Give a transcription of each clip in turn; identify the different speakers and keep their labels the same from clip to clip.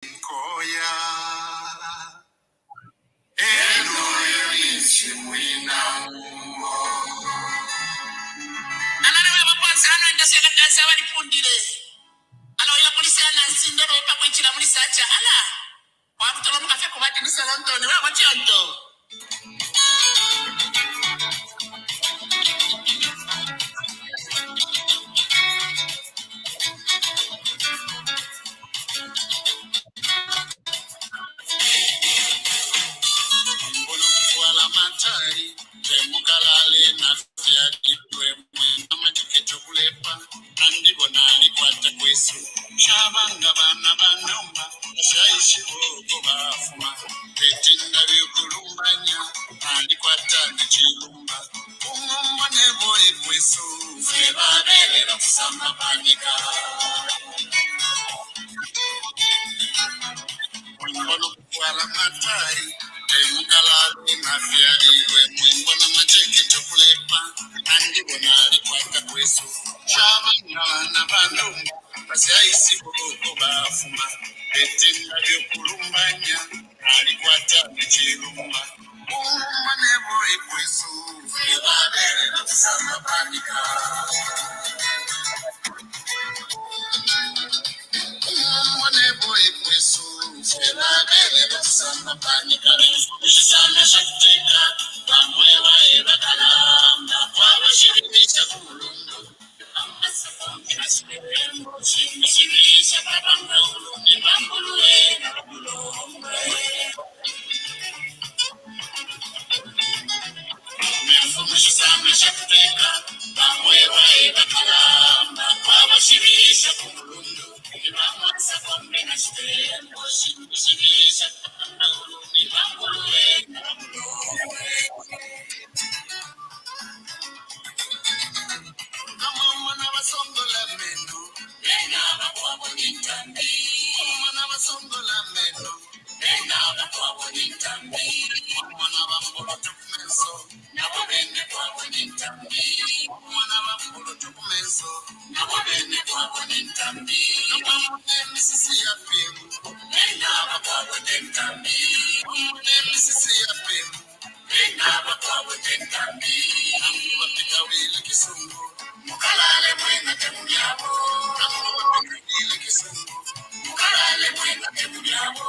Speaker 1: Koya eno yinchi mwina alala babaponsano endaseka kansa balipundire ala oya polisi anansinda bepa kwinchira muri sacha ala wakutola mukafe kubati ni salontone wa wachonto mbona kuwala matari temukalale na fyakitwe mwina chikecho kulepa andibona alikwata kwesu shabanga bana banomba shaishi boko bafuma betinda byokulumbanya alikwata nechilumba umumba neboye kwesu febabelera kusamba panika mwimbona kukwala matari temukalale na fyaliwe mwimbona machekecho kulepa andibona alikwata kwesu shabanga banomba basiaisi boko bafuma betinda byokulumbanya alikwata nechilumba umumba neboye kwesu febabelera kusamba panika umumba neboye kwesu febabelera kusamba panika isame shakutika bamwewa ebakalamba kwabashirimisha kulundu Shimirisha babanga uluni bambuluwe na babulombe Mefumishame shakuteka bamwewa ebakalamba kwabashirimisha kulundu ibamwasa kombe na shitembo Shimirisha babanga uluni bambuluwe na babulombe Mwana basongola meno, nena bakwabo nitambi. Mwana basongola meno, nena bakwabo nitambi. Mwana bambolo tukumenso, nabo bene kwabo nitambi. Mwana bambolo tukumenso, nabo bene kwabo nitambi. Mwana misisi ya pemu, nena bakwabo nitambi. Mwana misisi ya pemu, nena bakwabo nitambi. Ambu wapika wile kisungu. Mukalale mwena temunyabo, ile kisungu. Mukalale mwena temunyabo,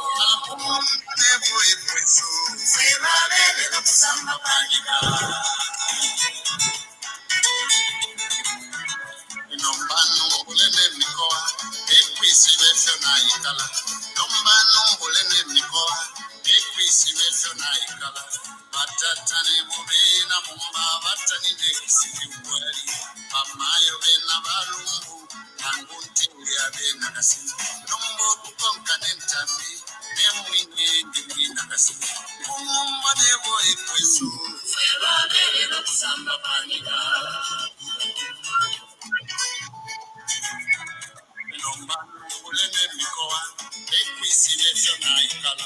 Speaker 1: nebo ikwesu. Sebabele na kusamba panika. Nombano mbulene mikoa, ekwisi vefyo na ikala. Nombano mbulene mikoa, ekwisi vefyo na ikala. Batatane mubena mumba, batani nekisiki mwari. Mamayo bena balumbu, nangunti uya bena kasini. Nombo kukonka nentambi, nemwingi ndimwina kasini. Mumba nebo ekwesu. Feba bele no kusamba panika. Nombano mbulene mikoa, ekwisi vefyo na ikala.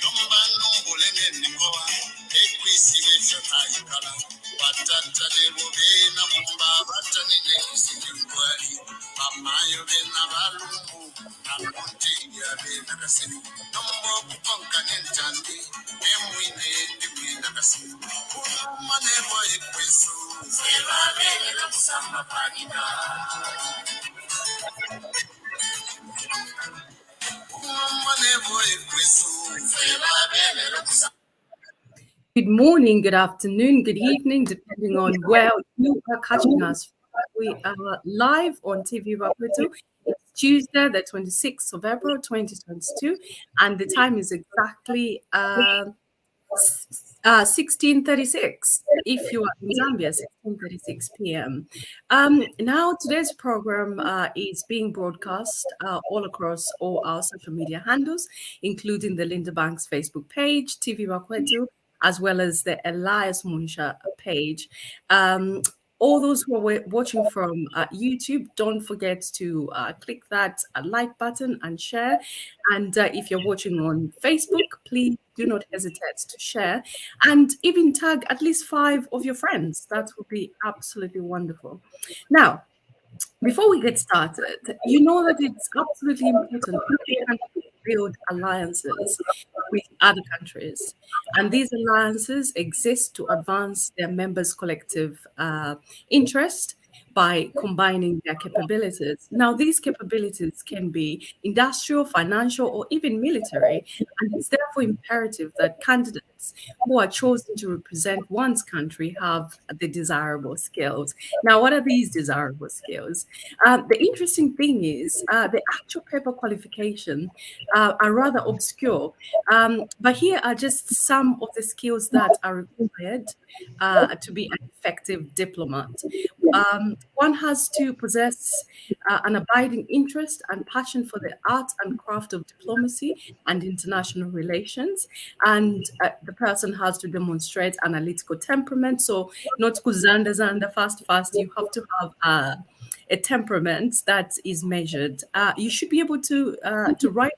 Speaker 1: Nombano mbulene mikoa, ekwisi vefyo na ikala. Watatane mubena mumba, batani nekisiki mwari. Mamayo bena balumbu, nangunti uya bena kasini. Nombo kukonka nentambi, nemwine ndimwina kasini. Mumba nebo ekwesu. Feba bele no kusamba panika. Good morning, good afternoon, good evening, depending on where you are catching us. We are live on TV Raputo. It's Tuesday, the 26th of April, 2022, and the time is exactly 16:36. If you are in Zambia, 16:36 p.m. Now, today's program is being broadcast all across all our social media handles, including the Linda Banks Facebook page, TV Rakwetu, as well as the Elias Munsha page. All those who are watching from YouTube, don't forget to click that like button and share. And if you're watching on Facebook, please do not hesitate to share and even tag at least 5 of your friends. That would be absolutely wonderful. Now, before we get started, you know that it's absolutely important build alliances with other countries. And these alliances exist to advance their members' collective interest by combining their capabilities. Now, these capabilities can be industrial, financial, or even military, and it's therefore imperative that candidates who are chosen to represent one's country have the desirable skills. Now, what are these desirable skills? The interesting thing is the actual paper qualification are rather obscure, but here are just some of the skills that are required to be an effective diplomat. One has to possess an abiding interest and passion for the art and craft of diplomacy and international relations. And the person has to demonstrate analytical temperament. So, not kuzanda zanda, fast, fast. You have to have a temperament that is measured. You should be able to write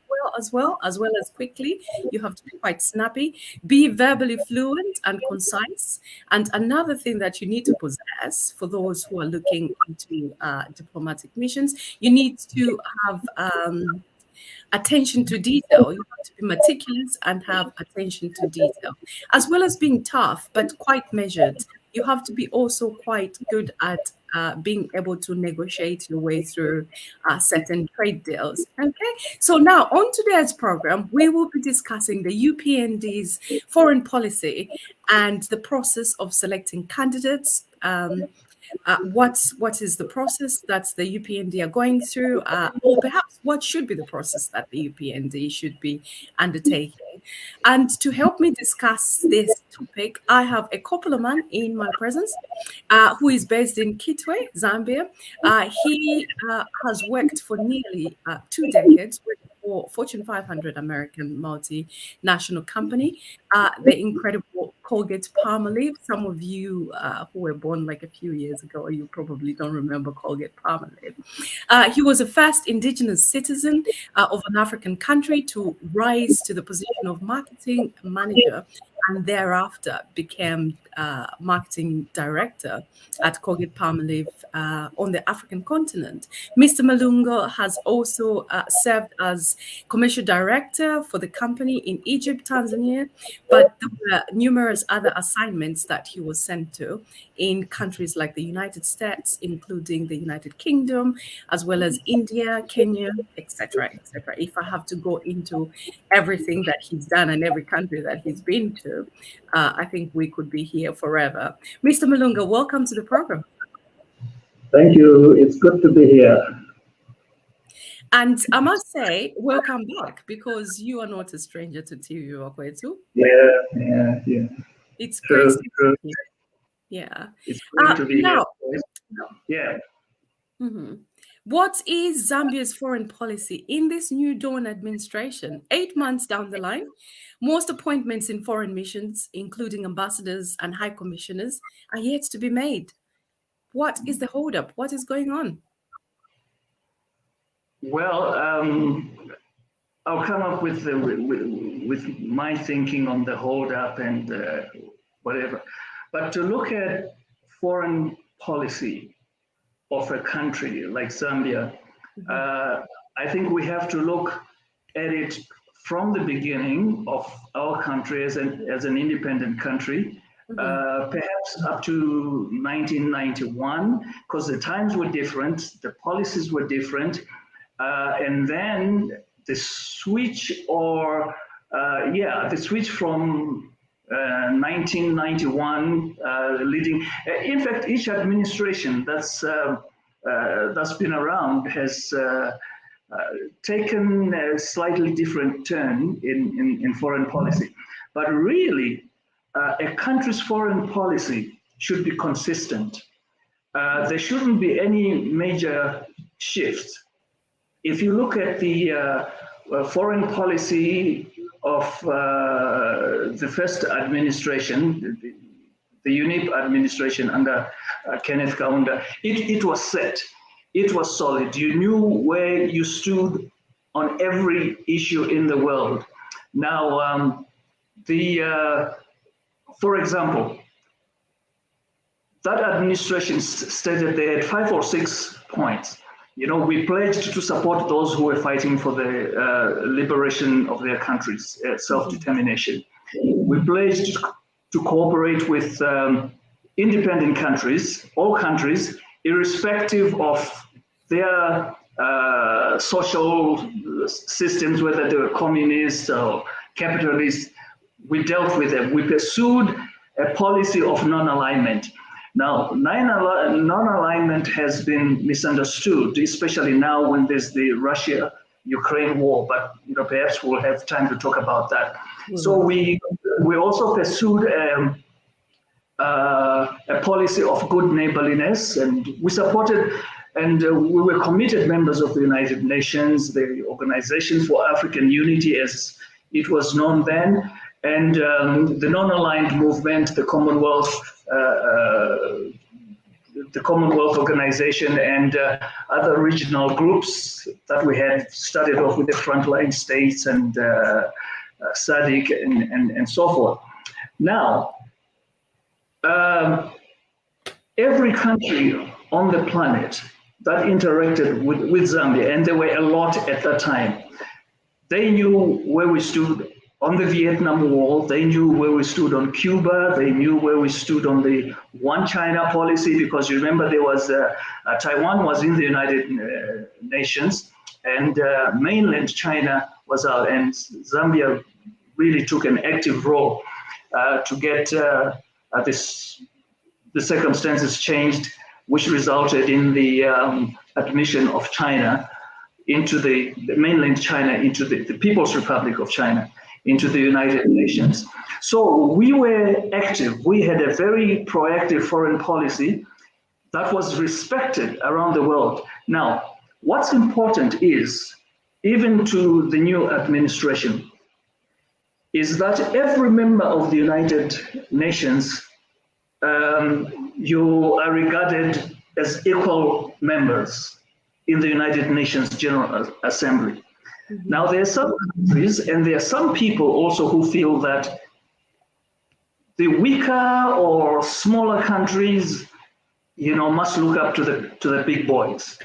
Speaker 1: well as quickly. You have to be quite snappy, be verbally fluent and concise. And another thing that you need to possess for those who are looking into diplomatic missions, you need to have attention to detail. You have to be meticulous and have attention to detail, as well as being tough but quite measured. You have to be also quite good at being able to negotiate your way through certain trade deals. Okay, so now on today's program, we will be discussing the UPND's foreign policy and the process of selecting candidates. What is the process that the UPND are going through, or perhaps what should be the process that the UPND should be undertaking. And to help me discuss this topic, I have a Kopoloman in my presence who is based in Kitwe, Zambia. He has worked for nearly 2 decades for Fortune 500 American multinational company, the incredible Colgate Palmolive. Some of you who were born like a few years ago, you probably don't remember Colgate Palmolive. He was the first indigenous citizen of an African country to rise to the position of marketing manager, and thereafter became marketing director at Colgate Palmolive on the African continent. Mr. Malunga has also served as commercial director for the company in Egypt, Tanzania, but there were numerous other assignments that he was sent to in countries like the United States, including the United Kingdom, as well as India, Kenya, etc., etc. If I have to go into everything that he's done and every country that he's been to, I think we could be here forever. Mr. Malunga, welcome to the program.
Speaker 2: Thank you. It's good to be here.
Speaker 1: And I must say, welcome back, because you are not a stranger to TV Wakwetu.
Speaker 2: Yeah.
Speaker 1: It's great to
Speaker 2: True.
Speaker 1: be here. Yeah.
Speaker 2: It's great to be
Speaker 1: now,
Speaker 2: here. Yeah.
Speaker 1: What is Zambia's foreign policy in this new dawn administration? 8 months down the line, most appointments in foreign missions, including ambassadors and high commissioners, are yet to be made. What is the holdup? What is going on?
Speaker 2: Well, I'll come up with my thinking on the holdup and whatever. But to look at foreign policy of a country like Zambia, I think we have to look at it from the beginning of our country as an independent country, perhaps up to 1991, because the times were different, the policies were different, and then the switch from 1991 leading. In fact, each administration that's been around has taken a slightly different turn in foreign policy. But really, a country's foreign policy should be consistent. There shouldn't be any major shifts. If you look at the foreign policy of the first administration, the UNIP administration under Kenneth Kaunda, it was set. It was solid. You knew where you stood on every issue in the world. Now, for example, that administration stated they had 5 or 6 points. we pledged to support those who were fighting for the liberation of their countries, self-determination. We pledged to cooperate with independent countries, all countries, irrespective of their social systems, whether they were communist or capitalist. We dealt with them. We pursued a policy of non-alignment. Now, non-alignment has been misunderstood, especially now when there's the Russia-Ukraine war, but perhaps we'll have time to talk about that. So we also pursued a policy of good neighborliness, and we supported and we were committed members of the United Nations, the Organization for African Unity as it was known then, and the non-aligned movement, the Commonwealth Organization, and other regional groups that we had started off with the frontline states and SADC and so forth. Now, every country on the planet that interacted with Zambia, and there were a lot at that time, they knew where we stood on the Vietnam Wall, they knew where we stood on Cuba, they knew where we stood on the One China policy, because you remember there was, Taiwan was in the United Nations, and mainland China was out, and Zambia really took an active role to get the circumstances changed, which resulted in the admission of China into the mainland China, into the People's Republic of China, into the United Nations. So we were active. We had a very proactive foreign policy that was respected around the world. Now, what's important is, even to the new administration, is that every member of the United Nations, you are regarded as equal members in the United Nations General Assembly. Now, there are some countries and there are some people also who feel that the weaker or smaller countries, must look up to the big boys.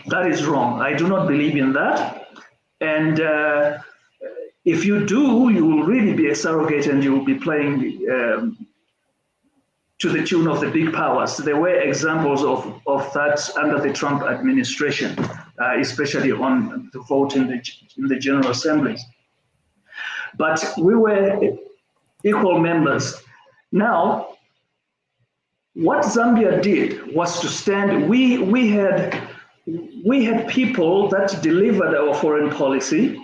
Speaker 2: That is wrong. I do not believe in that. And if you do, you will really be a surrogate and you will be playing to the tune of the big powers. There were examples of that under the Trump administration, especially on the vote in the General Assemblies. But we were equal members. Now, what Zambia did was to stand. We had people that delivered our foreign policy.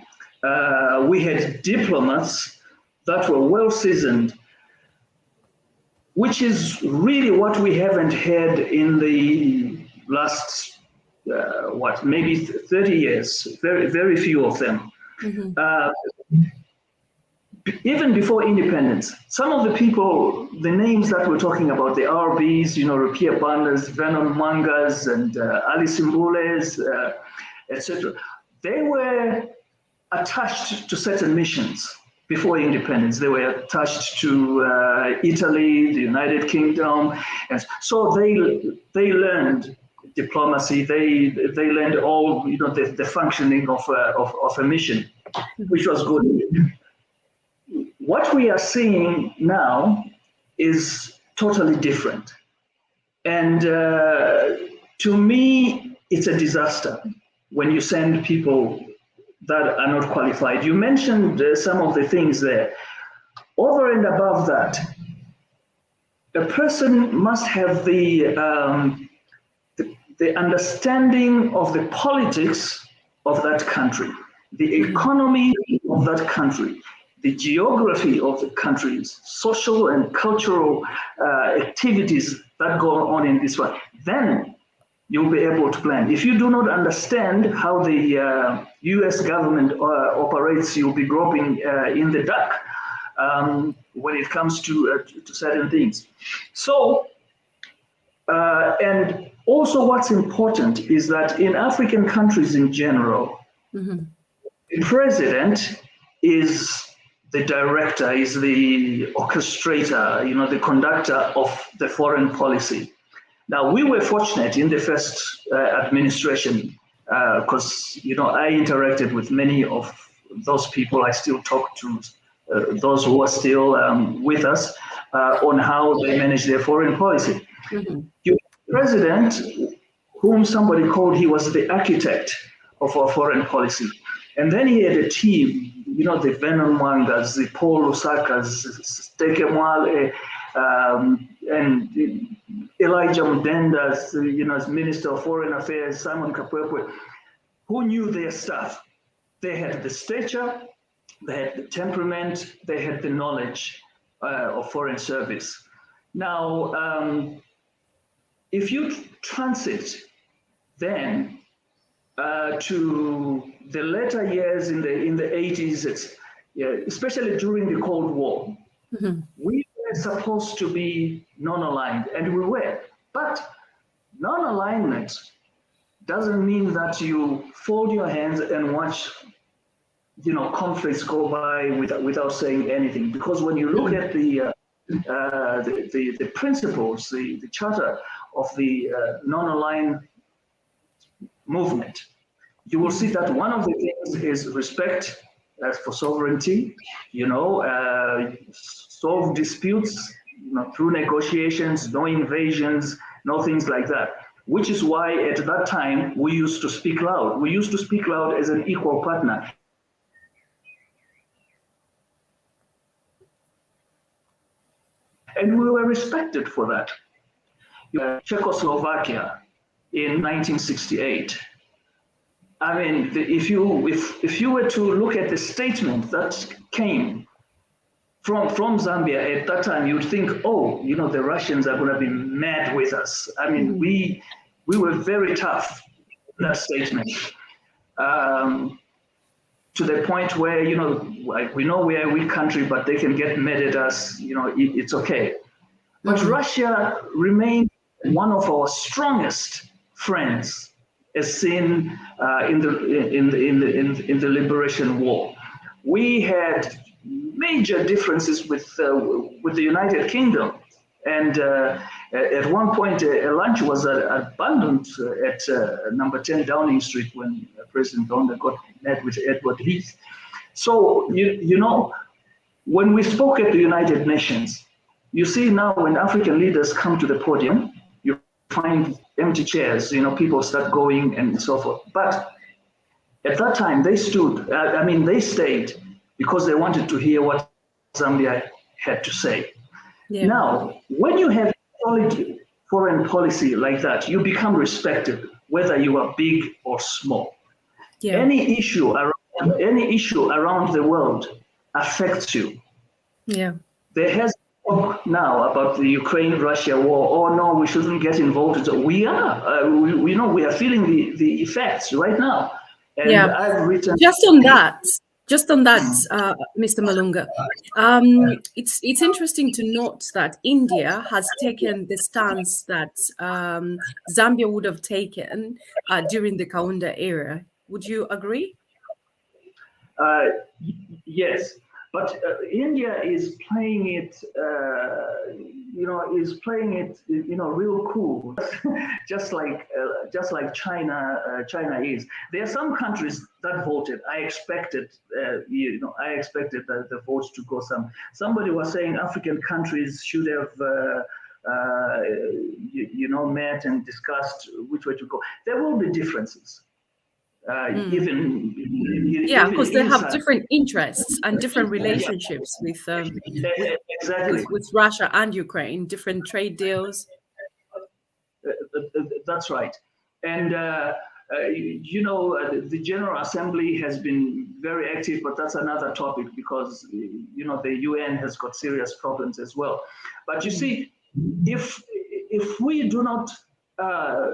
Speaker 2: We had diplomats that were well seasoned, which is really what we haven't had in the last, maybe 30 years, very, very few of them. Even before independence, some of the people, the names that we're talking about, the RBs, Rukia Bandas, Vernon Mangas, and Ali Simbules, etc., they were attached to certain missions before independence. They were attached to Italy, the United Kingdom, and so they learned diplomacy. They learned all the functioning of a mission, which was good. What we are seeing now is totally different, and to me, it's a disaster when you send people that are not qualified. You mentioned some of the things there. Over and above that, a person must have the understanding of the politics of that country, the economy of that country, the geography of the country's social and cultural activities that go on in this one. Then you'll be able to plan. If you do not understand how the US government operates, you'll be groping in the dark when it comes to certain things. So, and also what's important is that in African countries in general, the president is the director, is the orchestrator, the conductor of the foreign policy. Now, we were fortunate in the first administration because, I interacted with many of those people. I still talk to those who are still with us on how they manage their foreign policy.
Speaker 1: Mm-hmm.
Speaker 2: Your president, whom somebody called, he was the architect of our foreign policy. And then he had a team, the Venom Wangas, the Paul Lusakas, Steke Mwale, and Elijah Mdenda, as Minister of Foreign Affairs, Simon Kapwepwe, who knew their stuff. They had the stature, they had the temperament, they had the knowledge of foreign service. Now, if you transit then to the later years in the 80s, especially during the Cold War,
Speaker 1: Mm-hmm.
Speaker 2: we were supposed to be non-aligned, and we were. But non-alignment doesn't mean that you fold your hands and watch, conflicts go by without saying anything. Because when you look at the principles, the charter of the non-aligned movement, you will see that one of the things is respect for sovereignty, solve disputes through negotiations, no invasions, no things like that. Which is why at that time we used to speak loud. We used to speak loud as an equal partner. And we were respected for that. Czechoslovakia in 1968. I mean, if you were to look at the statement that came from Zambia at that time, you'd think, oh, the Russians are going to be mad with us. I mean, we were very tough in that statement, to the point where, we know we are a weak country, but they can get mad at us, it's okay. But Russia remained one of our strongest friends, as seen in the Liberation War. We had major differences with the United Kingdom, and at one point a lunch was abundant at number 10 Downing Street when President Donda got met with Edward Heath. So when we spoke at the United Nations, you see now when African leaders come to the podium, you find empty chairs, people start going and so forth. But at that time, they stood, they stayed because they wanted to hear what Zambia had to say. Yeah. Now, when you have solid foreign policy like that, you become respected, whether you are big or small. Yeah. Any issue around the world affects you. Yeah. There has talk now about the Ukraine-Russia war. Oh no, we shouldn't get involved. We are. We are feeling the effects right now. And yeah. I've written
Speaker 1: just on that, Mr. Malunga. It's interesting to note that India has taken the stance that Zambia would have taken during the Kaunda era. Would you agree?
Speaker 2: Yes. But India is playing it, real cool, just like China is. There are some countries that voted. I expected the votes to go some. Somebody was saying African countries should have, met and discussed which way to go. There will be differences.
Speaker 1: Because they have different interests and different relationships with Russia and Ukraine, different trade deals.
Speaker 2: That's right. And the General Assembly has been very active, but that's another topic because the UN has got serious problems as well. But you see, if we do not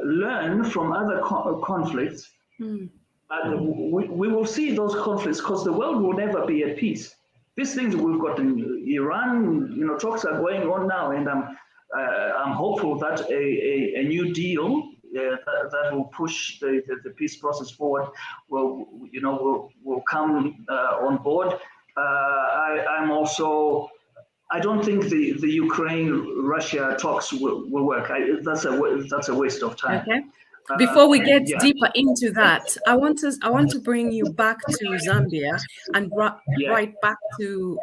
Speaker 2: learn from other conflicts, we will see those conflicts because the world will never be at peace. These things we've got in Iran, talks are going on now, and I'm hopeful that a new deal that will push the peace process forward will come on board. I'm also I don't think the Ukraine-Russia talks will work. That's a waste of time.
Speaker 1: Okay. Before we get
Speaker 2: Yeah,
Speaker 1: deeper into that, I want to bring you back to Zambia and
Speaker 2: yeah.
Speaker 1: right back to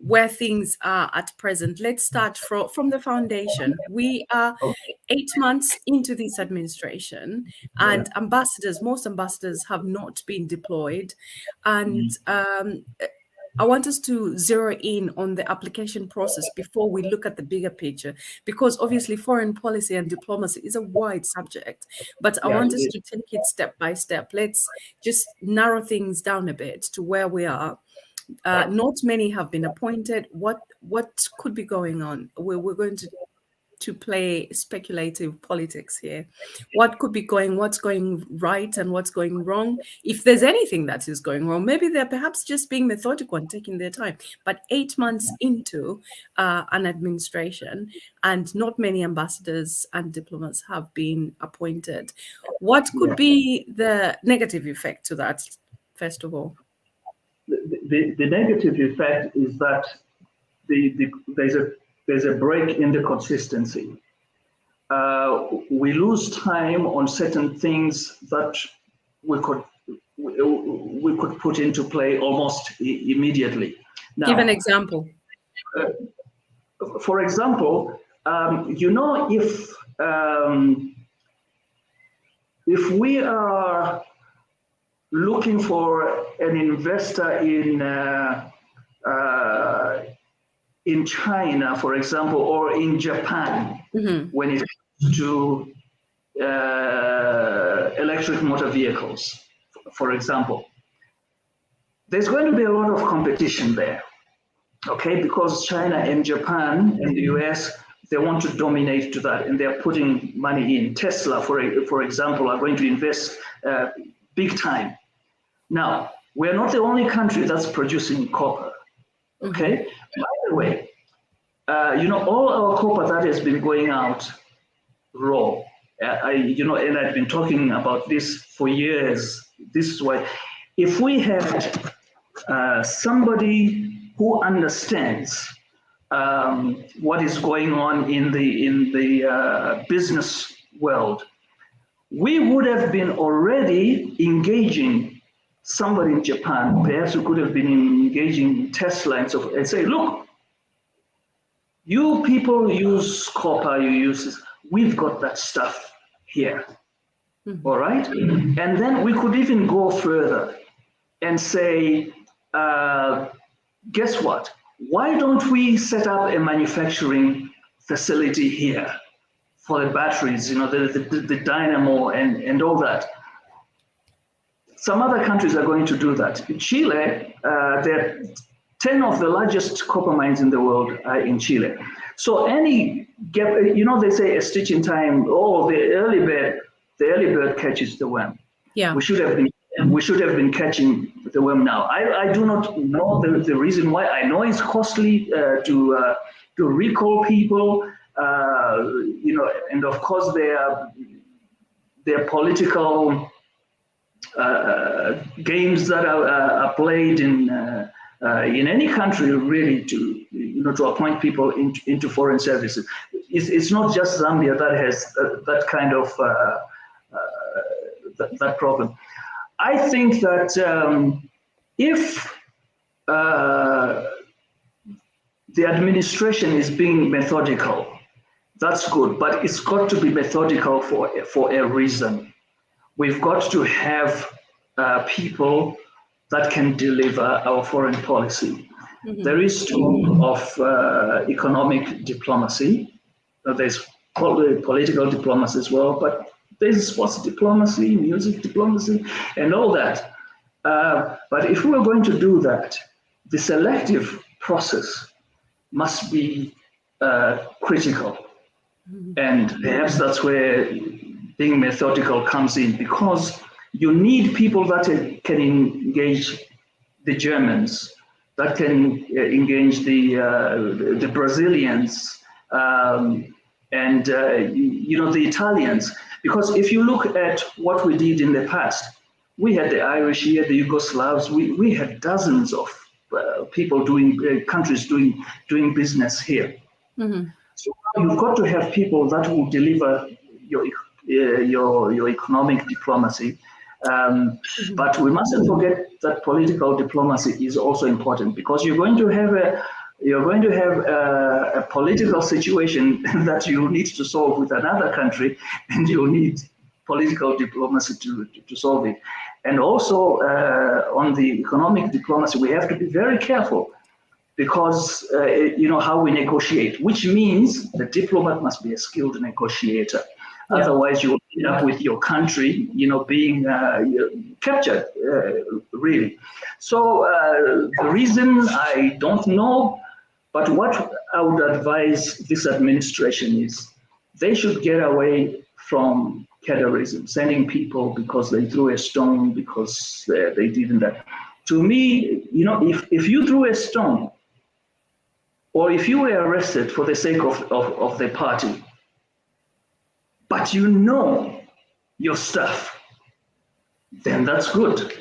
Speaker 1: where things are at present. Let's start from the foundation. We are
Speaker 2: Okay.
Speaker 1: 8 months into this administration, and most ambassadors have not been deployed. And I want us to zero in on the application process before we look at the bigger picture, because obviously foreign policy and diplomacy is a wide subject. But I
Speaker 2: Yeah,
Speaker 1: want
Speaker 2: it
Speaker 1: us
Speaker 2: is.
Speaker 1: to take it step by step. Let's just narrow things down a bit to where we are. Not many have been appointed. What could be going on? We're going to play speculative politics here. What's going right and what's going wrong? If there's anything that is going wrong, maybe they're perhaps just being methodical and taking their time. But 8 months into an administration, and not many ambassadors and diplomats have been appointed. What could
Speaker 2: Yeah.
Speaker 1: be the negative effect to that, first of all?
Speaker 2: The negative effect is that there's a break in the consistency. We lose time on certain things that we could put into play almost immediately.
Speaker 1: Give an
Speaker 2: Now,
Speaker 1: example.
Speaker 2: for example, if we are looking for an investor in China, for example, or in Japan, when it comes to electric motor vehicles, for example, there's going to be a lot of competition there, okay? Because China and Japan and the US, they want to dominate to that, and they're putting money in. Tesla, for example, are going to invest big time. Now, we're not the only country that's producing copper, okay? By the way, all our copper that has been going out raw, and I've been talking about this for years. This is why, if we had somebody who understands what is going on in the business world, we would have been already engaging somebody in Japan. Perhaps we could have been engaging Tesla and so forth, and say, look, you people use copper, you use this. We've got that stuff here, all right? And then we could even go further and say, guess what? Why don't we set up a manufacturing facility here for the batteries, the dynamo and all that? Some other countries are going to do that. In Chile, there are 10 of the largest copper mines in the world are in Chile. So any gap, they say a stitch in time, the early bird catches the worm.
Speaker 1: Yeah.
Speaker 2: We should have been catching the worm now. I do not know the reason why. I know it's costly to recall people, and of course their political games that are played in any country, really, to appoint people into foreign services. It's not just Zambia that has that kind of that problem. I think that if the administration is being methodical, that's good, but it's got to be methodical for a reason. We've got to have people that can deliver our foreign policy. There is talk of economic diplomacy. There's political diplomacy as well, but there's sports diplomacy, music diplomacy, and all that. But if we're going to do that, the selective process must be critical. And perhaps that's where being methodical comes in, because you need people that can engage the Germans, that can engage the Brazilians, and the Italians. Because if you look at what we did in the past, we had the Irish here, the Yugoslavs, we had dozens of people countries doing business here.
Speaker 1: Mm-hmm.
Speaker 2: So you've got to have people that will deliver your economic diplomacy. But we mustn't forget that political diplomacy is also important, because you're going to have a political situation that you need to solve with another country, and you need political diplomacy to solve it. And also on the economic diplomacy, we have to be very careful, because how we negotiate, which means the diplomat must be a skilled negotiator. Yeah. Otherwise, you will end up with your country, being captured, really. So the reason I don't know, but what I would advise this administration is they should get away from terrorism, sending people because they threw a stone, because they didn't that. To me, if you threw a stone, or if you were arrested for the sake of the party, but you know your stuff, then that's good.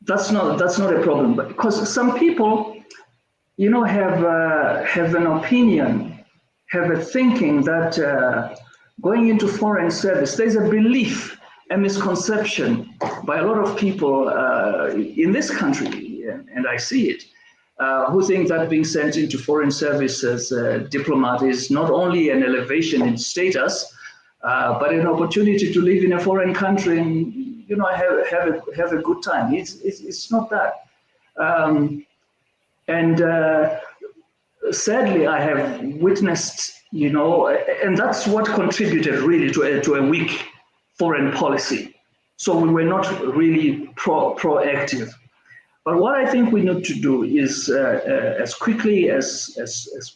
Speaker 2: That's not a problem. But because some people, have an opinion, have a thinking that going into foreign service, there's a belief, a misconception by a lot of people in this country, and I see it, who think that being sent into foreign service as a diplomat is not only an elevation in status, but an opportunity to live in a foreign country and have a good time. It's not that. Sadly, I have witnessed, and that's what contributed really to a weak foreign policy. So we were not really proactive. But what I think we need to do is, as quickly as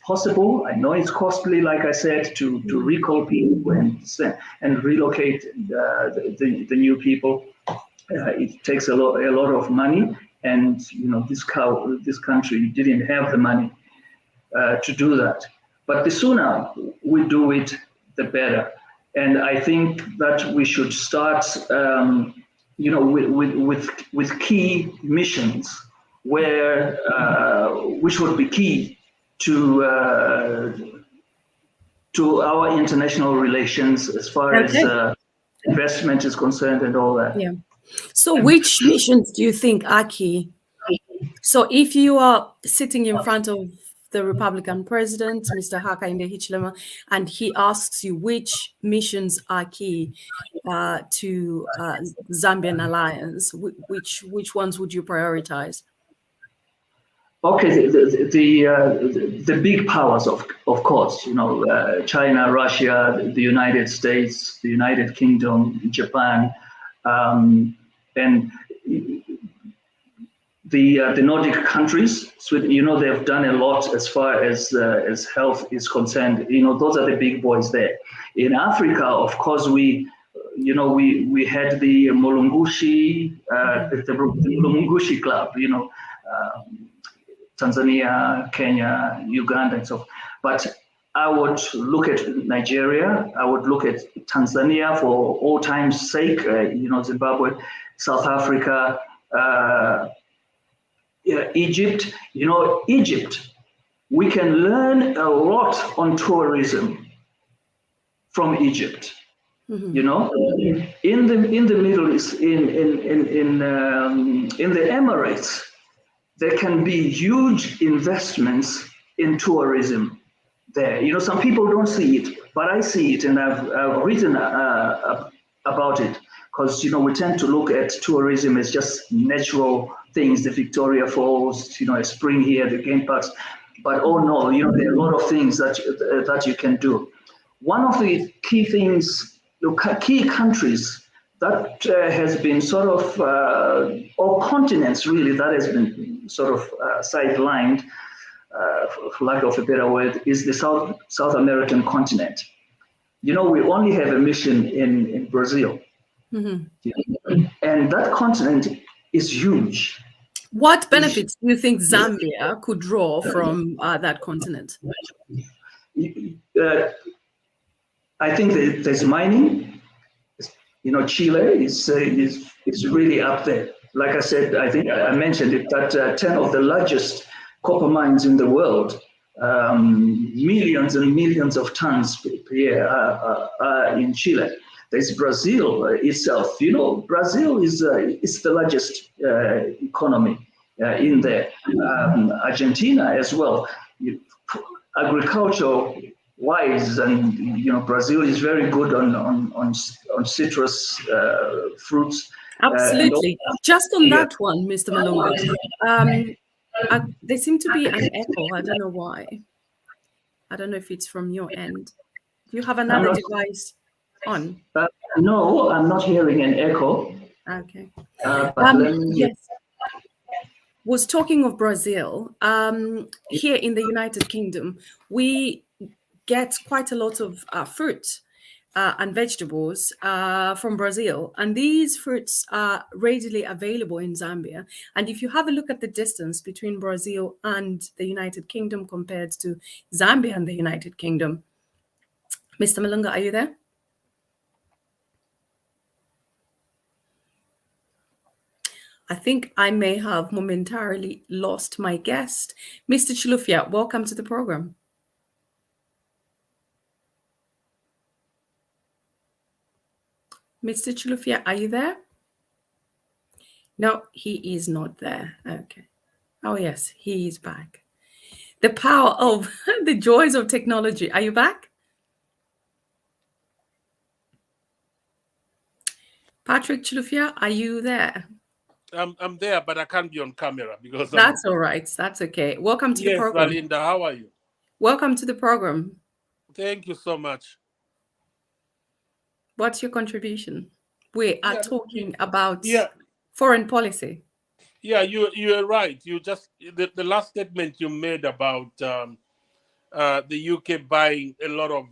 Speaker 2: possible, I know it's costly, like I said, to recall people and relocate the new people. It takes a lot of money, and this country didn't have the money to do that. But the sooner we do it, the better. And I think that we should start, with key missions, where which would be key to our international relations as far as investment is concerned and all that.
Speaker 1: Yeah. So, which missions do you think are key? So, if you are sitting in front of the Republican president, Mr. Hakainde Hichilema, and he asks you which missions are key to Zambian alliance, which ones would you prioritize?
Speaker 2: Okay, the big powers, of course, China, Russia, the United States, the United Kingdom, Japan, and the Nordic countries. Sweden, they've done a lot as far as health is concerned. Those are the big boys there. In Africa, of course, we had the Mulungushi, the Mulungushi Club. Tanzania, Kenya, Uganda, and so forth. But I would look at Nigeria. I would look at Tanzania for old time's sake. Zimbabwe, South Africa. Egypt, Egypt, we can learn a lot on tourism from Egypt. Mm-hmm. In the Middle East, in the Emirates, there can be huge investments in tourism there. Some people don't see it, but I see it, and I've written about it, because we tend to look at tourism as just natural things, the Victoria Falls, a spring here, the game parks, but oh no, there are a lot of things that you can do. One of the key things, key countries that has been sort of, or continents really, that has been sort of sidelined, for lack of a better word, is the South American continent. We only have a mission in Brazil. Mm-hmm. And that continent is huge.
Speaker 1: What benefits do you think Zambia could draw from that continent?
Speaker 2: I think there's mining, Chile is really up there. Like I said, I think I mentioned it, that 10 of the largest copper mines in the world, millions and millions of tons per year are in Chile. There's Brazil itself. Brazil is the largest economy in there. Argentina as well. Agriculture wise, and Brazil is very good on citrus fruits.
Speaker 1: Absolutely. Just on that one, Mr. Malunga, there seems to be an echo. I don't know why. I don't know if it's from your end. Do you have another device on?
Speaker 2: No, I'm not hearing an echo.
Speaker 1: Okay.
Speaker 2: But
Speaker 1: yes. Was talking of Brazil. Here in the United Kingdom, we get quite a lot of fruit and vegetables from Brazil. And these fruits are readily available in Zambia. And if you have a look at the distance between Brazil and the United Kingdom compared to Zambia and the United Kingdom, Mr. Malunga, are you there? I think I may have momentarily lost my guest. Mr. Chilufya, welcome to the program. Mr. Chilufya, are you there? No, he is not there. Okay. Oh, yes, he is back. The power of the joys of technology. Are you back? Patrick Chilufya, are you there?
Speaker 3: I'm there, but I can't be on camera because
Speaker 1: that's all right. That's okay. Welcome to the program.
Speaker 3: Yes, Valinda, how are you?
Speaker 1: Welcome to the program.
Speaker 3: Thank you so much.
Speaker 1: What's your contribution? We are talking about foreign policy.
Speaker 3: Yeah, you're right. You just the last statement you made about the UK buying a lot of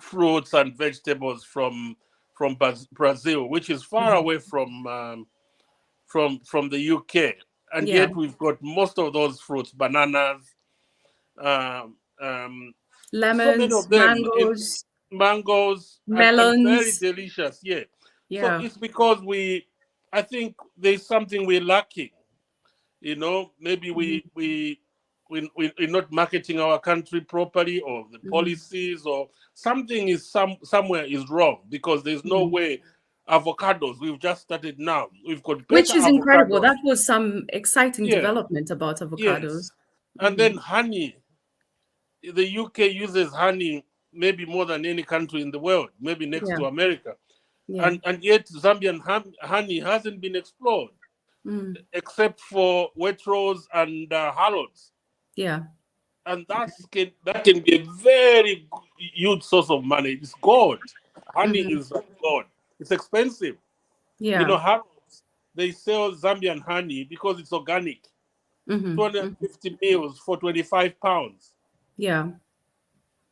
Speaker 3: fruits and vegetables from Brazil, which is far away from the UK, and yet we've got most of those fruits, bananas,
Speaker 1: lemons,
Speaker 3: so many of them,
Speaker 1: mangoes,
Speaker 3: melons, and very delicious. Yeah. So it's because I think there's something we're lacking. Maybe we're not marketing our country properly, or the policies, or something is somewhere is wrong, because there's no way. Avocados, we've just started now. We've got better,
Speaker 1: which is
Speaker 3: avocados.
Speaker 1: Incredible. That was some exciting development about avocados.
Speaker 3: Yes. And then honey. The UK uses honey maybe more than any country in the world, maybe next to America. And yet Zambian honey hasn't been explored, except for Waitrose and Harrods.
Speaker 1: Yeah.
Speaker 3: And that can be a very huge source of money. It's gold. Honey is like gold. It's expensive.
Speaker 1: Yeah.
Speaker 3: Harrods, they sell Zambian honey because it's organic. 250 mils for £25.
Speaker 1: Yeah.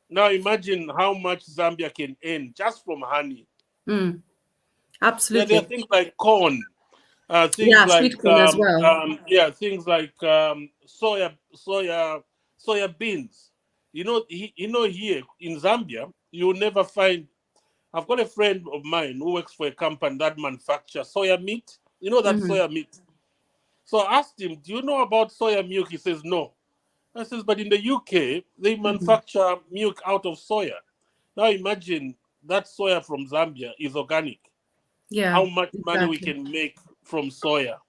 Speaker 3: Now imagine how much Zambia can earn just from honey.
Speaker 1: Absolutely.
Speaker 3: There are things like corn, things like
Speaker 1: sweet corn as well.
Speaker 3: Things like soya beans. Here in Zambia, you'll never find. I've got a friend of mine who works for a company that manufactures soya meat. That soya meat. So I asked him, "Do you know about soya milk?" He says, "No." I says, "But in the UK, they manufacture milk out of soya." Now imagine that soya from Zambia is organic.
Speaker 1: Yeah.
Speaker 3: How much money we can make from soya,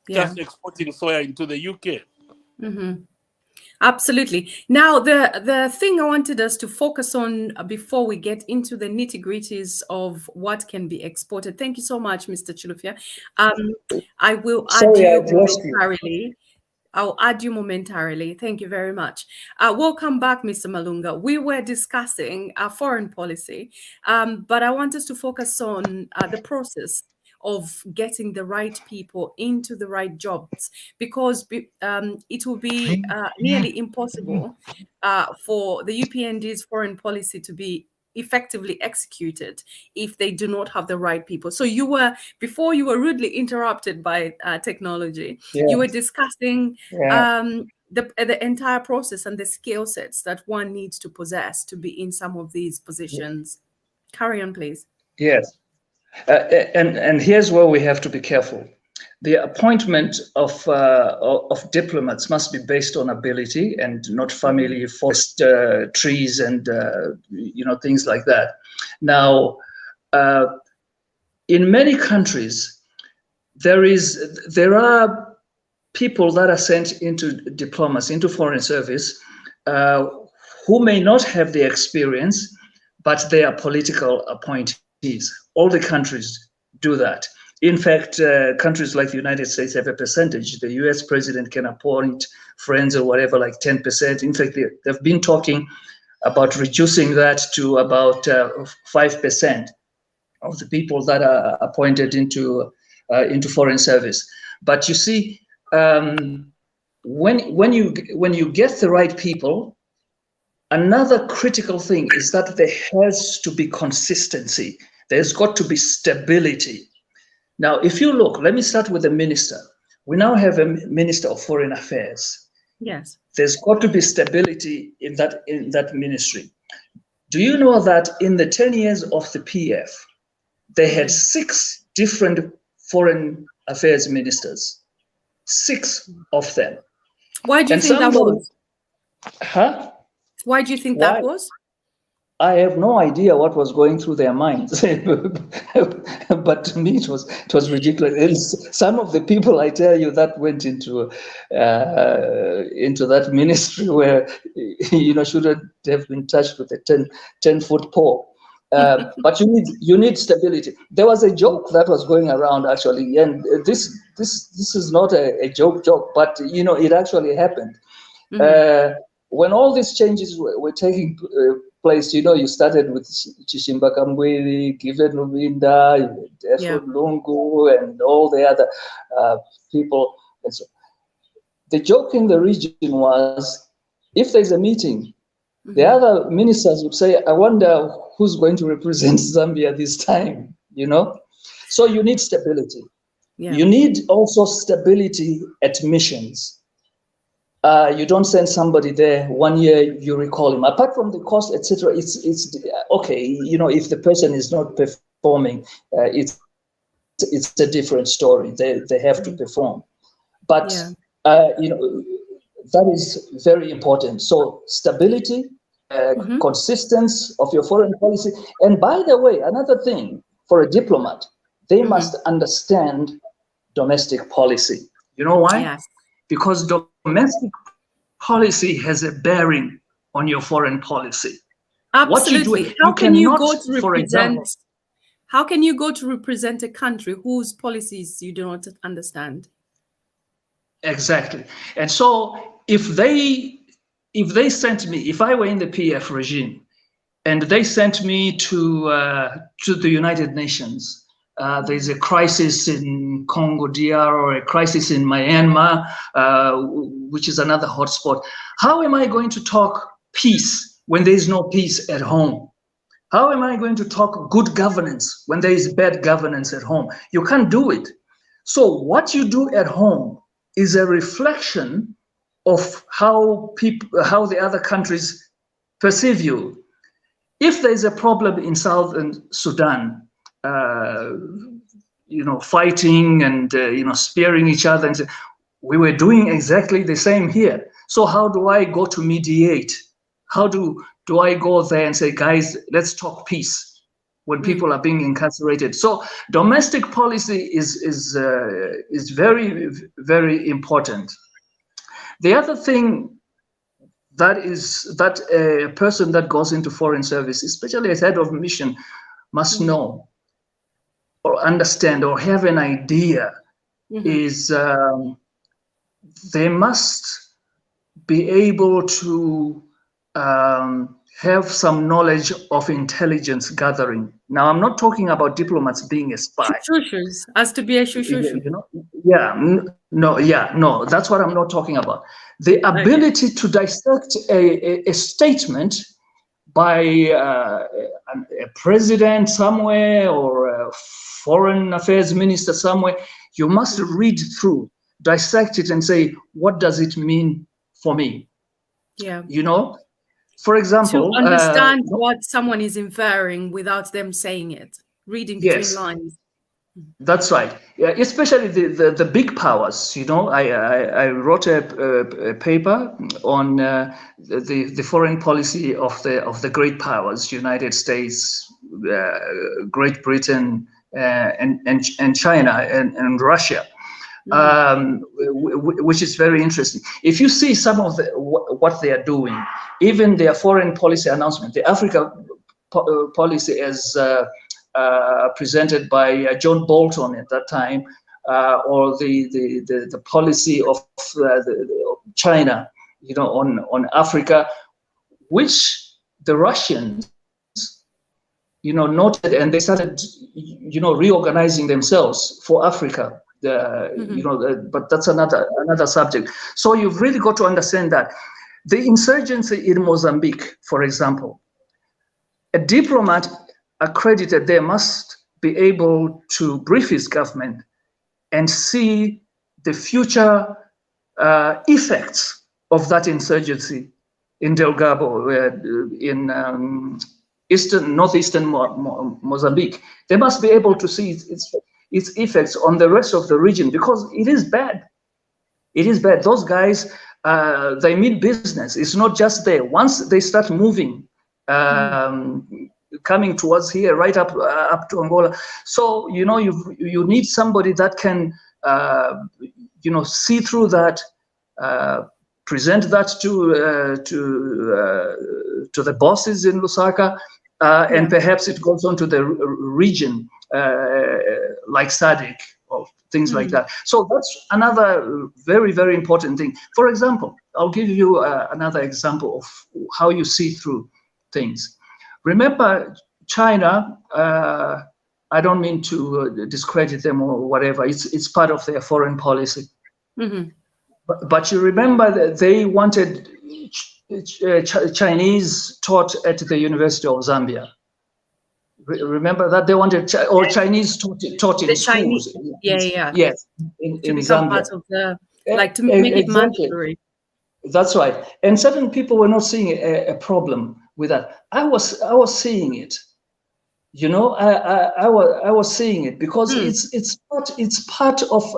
Speaker 3: just exporting soya into the UK.
Speaker 1: Absolutely. Now, the thing I wanted us to focus on before we get into the nitty-gritties of what can be exported. Thank you so much, Mr. Chilufya. I will add you momentarily. I'll add you momentarily. Thank you very much. Welcome back, Mr. Malunga. We were discussing foreign policy, but I want us to focus on the process of getting the right people into the right jobs, because it will be nearly impossible for the UPND's foreign policy to be effectively executed if they do not have the right people. So before you were rudely interrupted by technology. You were discussing the entire process and the skill sets that one needs to possess to be in some of these positions. Carry on, please.
Speaker 2: Yes. And here's where we have to be careful. The appointment of diplomats must be based on ability and not family, forest trees, and things like that. Now, in many countries, there are people that are sent into diplomacy, into foreign service, who may not have the experience, but they are political appointees. All the countries do that. In fact, countries like the United States have a percentage. The US president can appoint friends or whatever, like 10%. In fact, they've been talking about reducing that to about 5% of the people that are appointed into foreign service. But you see, when you get the right people, another critical thing is that there has to be consistency. There's got to be stability. Now, if you look, let me start with the minister. We now have a minister of foreign affairs.
Speaker 1: Yes.
Speaker 2: There's got to be stability in that ministry. Do you know that in the 10 years of the PF, they had 6 different foreign affairs ministers? 6 of them.
Speaker 1: Why do you think that was?
Speaker 2: Huh?
Speaker 1: Why do you think that was?
Speaker 2: I have no idea what was going through their minds, but to me it was ridiculous. And some of the people, I tell you, that went into that ministry where shouldn't have been touched with a 10-foot pole. But you need stability. There was a joke that was going around actually, and this is not a joke, but it actually happened.
Speaker 1: Mm-hmm.
Speaker 2: When all these changes were taking place, you started with Chishimba Kambwili, Given Rubinda, Desmond Lungu, and all the other people. And so the joke in the region was, if there's a meeting, the other ministers would say, I wonder who's going to represent Zambia this time, So you need stability. Yeah. You need also stability at missions. You don't send somebody there 1 year, you recall him. Apart from the cost, etc., it's okay. If the person is not performing, it's a different story. They have to perform, but that is very important. So stability, consistency of your foreign policy, and by the way, another thing for a diplomat, they must understand domestic policy. You know why?
Speaker 1: Yes.
Speaker 2: Because domestic policy has a bearing on your foreign policy.
Speaker 1: Absolutely. How can you go to represent a country whose policies you do not understand?
Speaker 2: Exactly. And so if they sent me, if I were in the PF regime and they sent me to the United Nations, there's a crisis in Congo DR or a crisis in Myanmar, which is another hotspot. How am I going to talk peace when there is no peace at home? How am I going to talk good governance when there is bad governance at home? You can't do it. So what you do at home is a reflection of how the other countries perceive you. If there is a problem in Southern Sudan, fighting and spearing each other, and say, we were doing exactly the same here. So how do I go to mediate? How do I go there and say, guys, let's talk peace when people are being incarcerated? So domestic policy is very, very important. The other thing that a person that goes into foreign service, especially as head of mission, must know or understand or have an idea is they must be able to have some knowledge of intelligence gathering. Now, I'm not talking about diplomats being a spy.
Speaker 1: Shushus, as to be a shushu.
Speaker 2: No, that's what I'm not talking about. The ability to dissect a statement by a president somewhere or a foreign affairs minister somewhere. You must read through, dissect it and say, what does it mean for me.
Speaker 1: Yeah.
Speaker 2: You know, for
Speaker 1: To
Speaker 2: example,
Speaker 1: understand what someone is inferring without them saying it, reading between
Speaker 2: yes,
Speaker 1: lines.
Speaker 2: that's right. Yeah, especially the big powers. You know, I wrote a paper on the foreign policy of the great powers: United States, Great Britain, and China and Russia. Which is very interesting. If you see some of what they are doing, even their foreign policy announcement, the Africa policy as presented by John Bolton at that time, or the policy of China, you know, on Africa, which the Russians, you know, noted, and they started, you know, reorganizing themselves for Africa. You know, but that's another subject. So you've really got to understand that the insurgency in Mozambique, for example, a diplomat accredited there must be able to brief his government and see the future effects of that insurgency in Delgado, in northeastern Mozambique. They must be able to see its effects on the rest of the region, because it is bad. It is bad. Those guys, they mean business. It's not just there. Once they start moving, coming towards here, right up to Angola. So, you know, you need somebody that can, you know, see through that, present that to the bosses in Lusaka, and perhaps it goes on to the region, like SADC or things like that. So that's another very, very important thing. For example, I'll give you another example of how you see through things. Remember, China, I don't mean to discredit them or whatever. It's part of their foreign policy. But you remember that they wanted Chinese taught at the University of Zambia. Remember that they wanted Chinese taught in schools. Yes, in
Speaker 1: become
Speaker 2: Zambia.
Speaker 1: Part of the, like, to make it mandatory.
Speaker 2: That's right. And certain people were not seeing a problem with that. I was seeing it. You know, I was seeing it because it's part of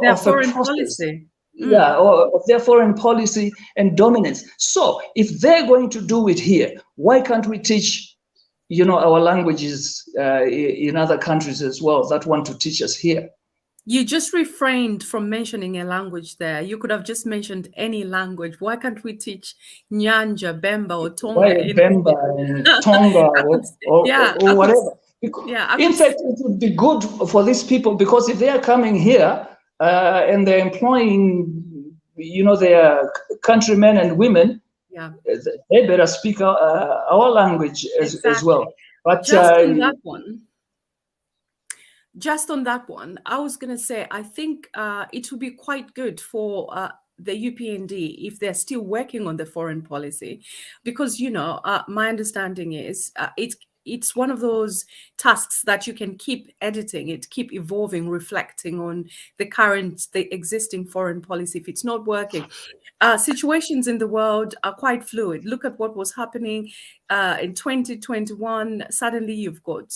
Speaker 1: their
Speaker 2: of
Speaker 1: foreign
Speaker 2: a process.
Speaker 1: policy.
Speaker 2: Yeah, or of their foreign policy and dominance. So if they're going to do it here, why can't we teach, you know, our languages in other countries as well that want to teach us here?
Speaker 1: You just refrained from mentioning a language there. You could have just mentioned any language. Why can't we teach Nyanja, Bemba, or Tonga?
Speaker 2: Bemba and Tonga or whatever. In fact, it would be good for these people, because if they are coming here and they're employing, you know, their countrymen and women, they better speak our language as well. But
Speaker 1: just on that one, I was going to say, I think it would be quite good for the UPND if they're still working on the foreign policy, because, you know, my understanding is it's one of those tasks that you can keep editing it, keep evolving, reflecting on the existing foreign policy. If it's not working, situations in the world are quite fluid. Look at what was happening in 2021. Suddenly you've got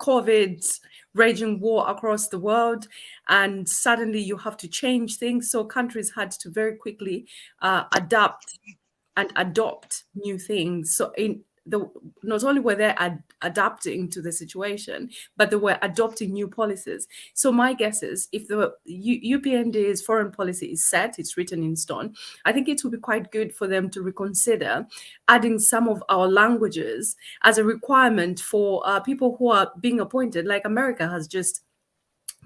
Speaker 1: COVID, raging war across the world, and suddenly you have to change things. So countries had to very quickly adapt and adopt new things. So not only were they adapting to the situation, but they were adopting new policies. So my guess is, if the UPND's foreign policy is set, it's written in stone, I think it would be quite good for them to reconsider adding some of our languages as a requirement for people who are being appointed. Like America has just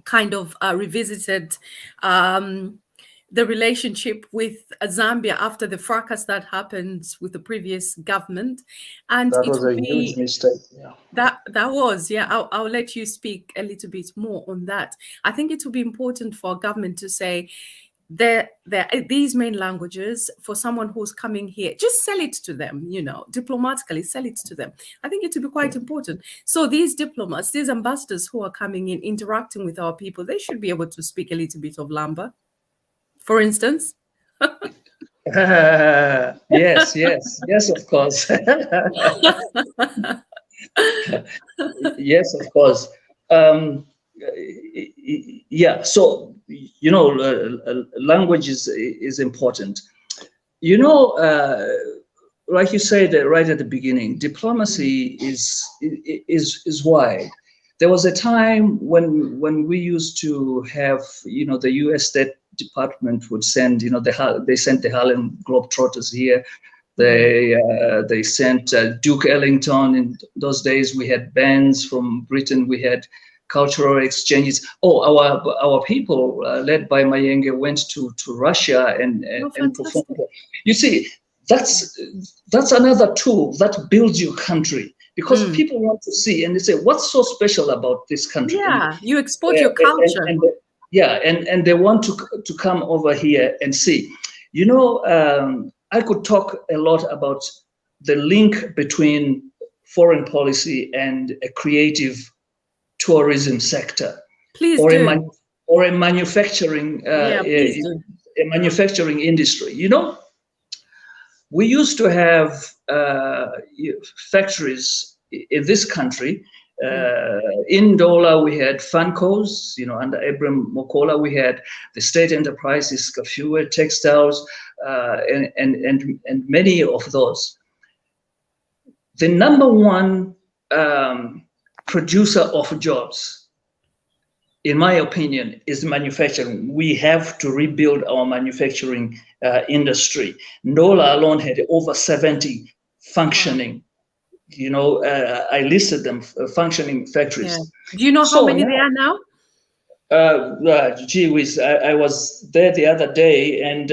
Speaker 1: kind of revisited the relationship with Zambia after the fracas that happened with the previous government, and
Speaker 2: that was a huge mistake. Yeah,
Speaker 1: that was. I'll let you speak a little bit more on that. I think it will be important for government to say these main languages for someone who's coming here. Just sell it to them, you know, diplomatically sell it to them. I think it will be quite important. So these diplomats, these ambassadors who are coming in, interacting with our people, they should be able to speak a little bit of Lamba, for instance.
Speaker 2: Yes, yes, yes, of course. Yes, of course. Um, yeah, so, language is important. Like you said right at the beginning, diplomacy is wide. There was a time when we used to have, the U.S. State Department would send, they sent the Harlem Globetrotters here. They sent Duke Ellington. In those days, we had bands from Britain. We had cultural exchanges. Oh, our people, led by Mayenge, went to Russia
Speaker 1: Oh,
Speaker 2: and performed.
Speaker 1: fantastic.
Speaker 2: You see, that's another tool that builds your country, because people want to see and they say, what's so special about this country?
Speaker 1: Yeah, you export your culture.
Speaker 2: And they want to come over here and see. I could talk a lot about the link between foreign policy and a creative tourism sector,
Speaker 1: Please
Speaker 2: or
Speaker 1: do.
Speaker 2: or a manufacturing
Speaker 1: Yeah, please do.
Speaker 2: a manufacturing industry. We used to have factories in this country. In Dola, we had Fancos, under Abraham Mokola. We had the state enterprises, Kafue, textiles, and many of those. The number one producer of jobs, in my opinion, is manufacturing. We have to rebuild our manufacturing industry. Ndola alone had over 70 functioning, I listed them, functioning factories.
Speaker 1: Yeah. Do you know how many there are now?
Speaker 2: Gee whiz, I was there the other day, and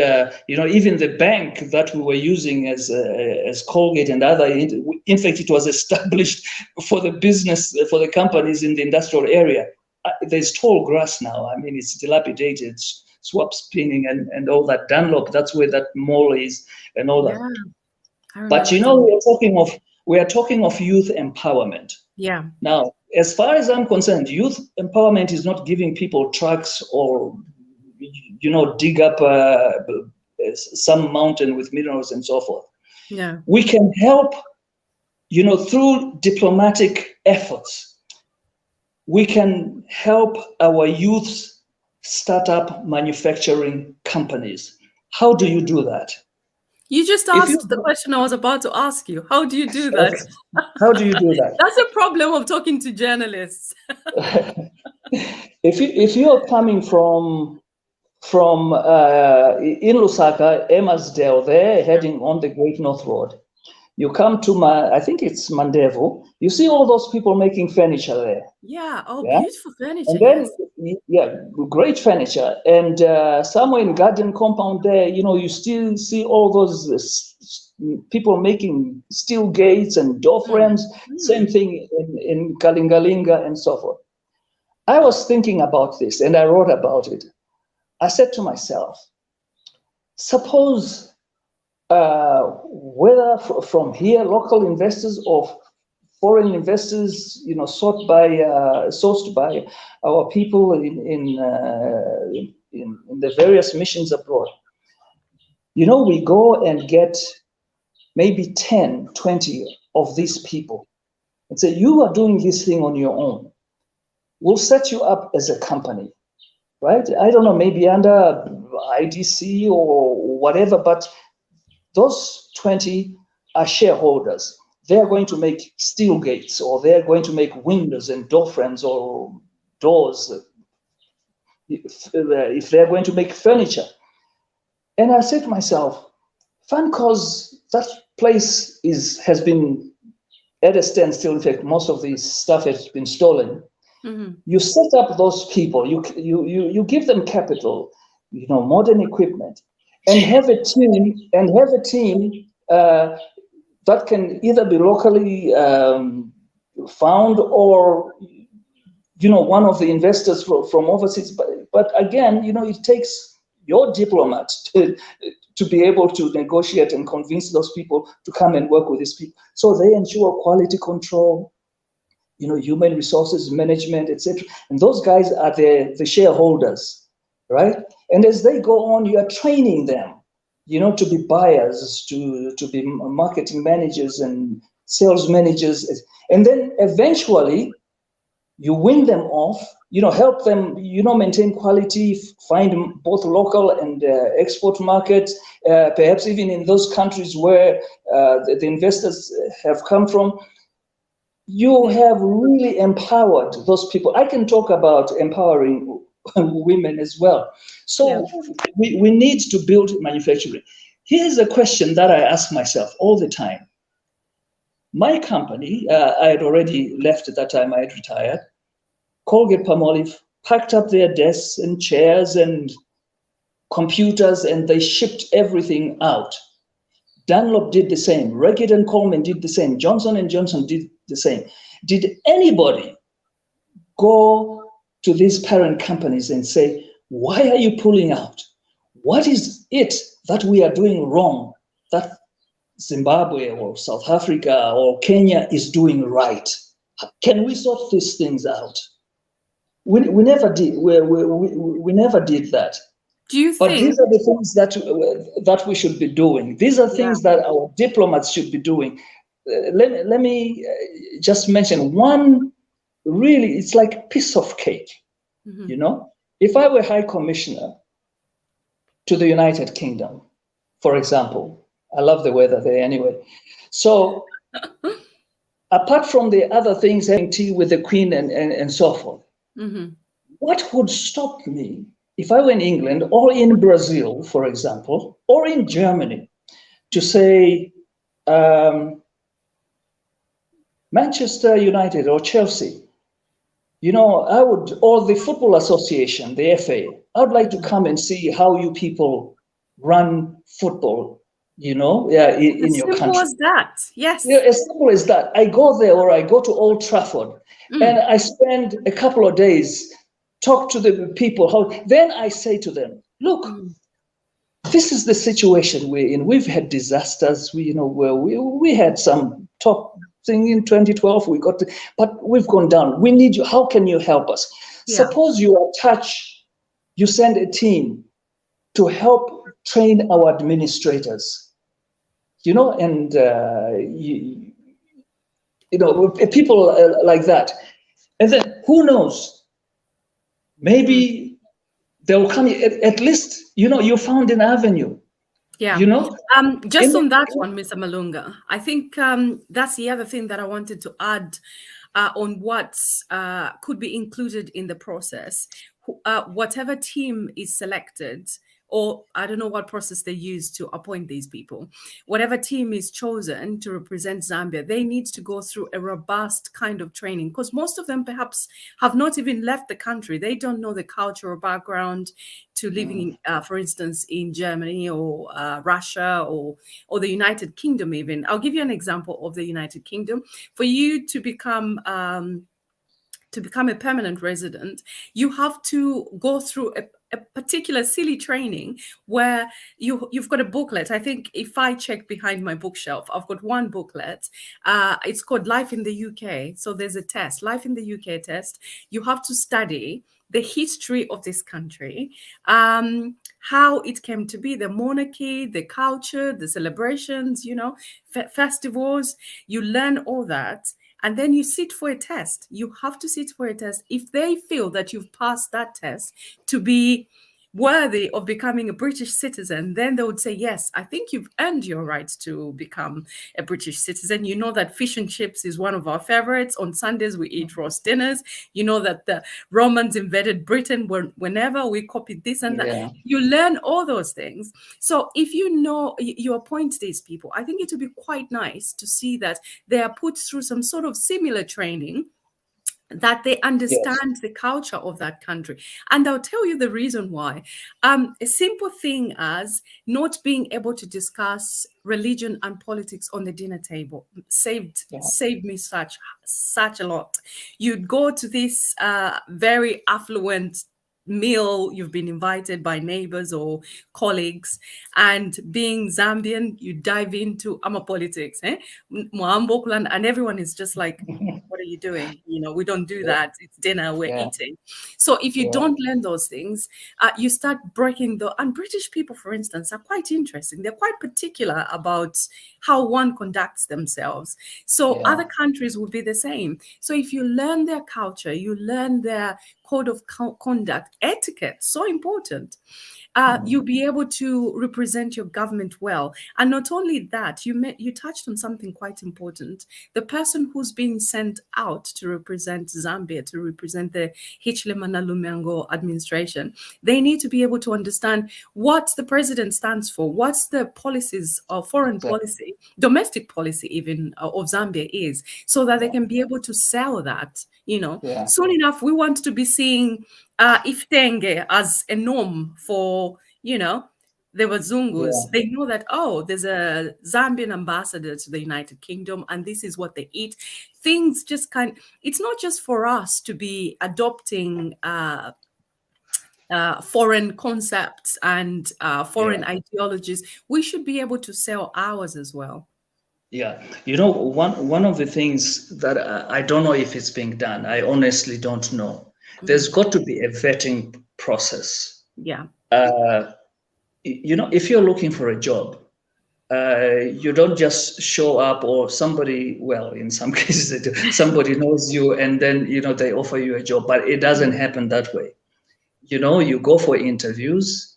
Speaker 2: even the bank that we were using as Colgate and other, in fact, it was established for the business, for the companies in the industrial area. There's tall grass now. I mean, it's dilapidated, swap spinning and all that. Dunlop, that's where that mall is, and all that. But we are talking of youth empowerment.
Speaker 1: Yeah.
Speaker 2: Now, as far as I'm concerned, youth empowerment is not giving people trucks or, dig up some mountain with minerals and so forth.
Speaker 1: Yeah.
Speaker 2: We can help, through diplomatic efforts. We can help our youths start up manufacturing companies. How do you do that?
Speaker 1: You just asked the question I was about to ask you. How do you do that?
Speaker 2: Okay. How do you do that?
Speaker 1: That's a problem of talking to journalists.
Speaker 2: If you are coming from in Lusaka, Emersdale, there, heading on the Great North Road, you come to I think it's Mandevu. You see all those people making furniture there.
Speaker 1: Yeah. Oh, yeah? Beautiful furniture.
Speaker 2: And then, great furniture. And somewhere in Garden Compound there, you still see all those people making steel gates and door frames. Same thing in Kalingalinga and so forth. I was thinking about this, and I wrote about it. I said to myself, suppose whether from here, local investors or foreign investors, sourced by our people in the various missions abroad, we go and get maybe 10, 20 of these people and say, you are doing this thing on your own. We'll set you up as a company, right? I don't know, maybe under IDC or whatever, but those 20 are shareholders. They're going to make steel gates, or they're going to make windows and door frames or doors, if they're going to make furniture. And I said to myself, Fancos, that place has been at a standstill. In fact, most of the stuff has been stolen. Mm-hmm. You set up those people, you give them capital, modern equipment, and have a team that can either be locally found or one of the investors from overseas. But again, it takes your diplomat to be able to negotiate and convince those people to come and work with these people. So they ensure quality control, human resources management, etc. And those guys are the shareholders, right? And as they go on, you are training them to be buyers, to be marketing managers and sales managers. And then eventually you win them off, help them, maintain quality, find both local and export markets, perhaps even in those countries where the investors have come from. You have really empowered those people. I can talk about empowering women as well. So we need to build manufacturing. Here's a question that I ask myself all the time. My company, I had already left at that time, I had retired. Colgate-Palmolive packed up their desks and chairs and computers, and they shipped everything out. Dunlop did the same. Reckitt and Coleman did the same. Johnson & Johnson did the same. Did anybody go to these parent companies and say, why are you pulling out? What is it that we are doing wrong that Zimbabwe or South Africa or Kenya is doing right? Can we sort these things out? We never did. We never did that.
Speaker 1: Do you
Speaker 2: But
Speaker 1: think
Speaker 2: these are the things that we should be doing. These are things that our diplomats should be doing. Let me just mention one. Really, it's like a piece of cake. If I were High Commissioner to the United Kingdom, for example, I love the weather there anyway. So apart from the other things, having tea with the Queen and so forth, what would stop me if I were in England or in Brazil, for example, or in Germany, to say Manchester United or Chelsea, I would, or the Football Association, the FA, I would like to come and see how you people run football, in your country. As
Speaker 1: simple as that, yes.
Speaker 2: Yeah, as simple as that. I go there, or I go to Old Trafford, and I spend a couple of days, talk to the people. Then I say to them, look, this is the situation we're in. We've had disasters. We had some top thing in 2012. But we've gone down. We need you. How can you help us? Yeah. Suppose you send a team to help train our administrators. And people like that. And then who knows? Maybe they'll come. At least you found an avenue.
Speaker 1: Yeah. Just on that one, Mr. Malunga, I think that's the other thing that I wanted to add on what could be included in the process. Whatever team is selected, or I don't know what process they use to appoint these people, whatever team is chosen to represent Zambia, they need to go through a robust kind of training, because most of them perhaps have not even left the country. They don't know the cultural background to living, for instance, in Germany or Russia or the United Kingdom even. I'll give you an example of the United Kingdom. For you to become a permanent resident, you have to go through a particular silly training where you've got a booklet. I think if I check behind my bookshelf, I've got one booklet. It's called Life in the UK. So there's a test, Life in the UK test. You have to study the history of this country, how it came to be, the monarchy, the culture, the celebrations, festivals. You learn all that. And then you sit for a test. You have to sit for a test. If they feel that you've passed that test to be worthy of becoming a British citizen, then they would say, yes, I think you've earned your right to become a British citizen. You know that fish and chips is one of our favorites. On Sundays, we eat roast dinners. You know that the Romans invaded Britain whenever we copied this and that. You learn all those things. So if you appoint these people, I think it would be quite nice to see that they are put through some sort of similar training, that they understand the culture of that country. And I'll tell you the reason why. A simple thing as not being able to discuss religion and politics on the dinner table saved me such a lot. You'd go to this very affluent meal, you've been invited by neighbors or colleagues, and being Zambian, you dive into politics, and everyone is just like, what are you doing? We don't do that. It's dinner, we're
Speaker 2: Yeah.
Speaker 1: eating. So if you
Speaker 2: Yeah.
Speaker 1: don't learn those things, you start breaking and British people, for instance, are quite interesting. They're quite particular about how one conducts themselves. So
Speaker 2: Yeah.
Speaker 1: other countries will be the same. So if you learn their culture, you learn their code of conduct, etiquette, so important. You'll be able to represent your government well. And not only that, you touched on something quite important. The person who's being sent out to represent Zambia, to represent the Hichilema Lumengo administration, they need to be able to understand what the president stands for, what's the policies of foreign policy, domestic policy even of Zambia is, so that they can be able to sell that.
Speaker 2: Yeah.
Speaker 1: Soon enough, we want to be seeing Iftenge as a norm for, the Wazungus.
Speaker 2: Yeah.
Speaker 1: They know that, there's a Zambian ambassador to the United Kingdom, and this is what they eat. Things just it's not just for us to be adopting foreign concepts and foreign ideologies. We should be able to sell ours as well.
Speaker 2: Yeah, one of the things that I don't know if it's being done, I honestly don't know. There's got to be a vetting process.
Speaker 1: Yeah.
Speaker 2: If you're looking for a job, you don't just show up, or somebody, well, in some cases they do, somebody knows you and then, they offer you a job, but it doesn't happen that way. You go for interviews,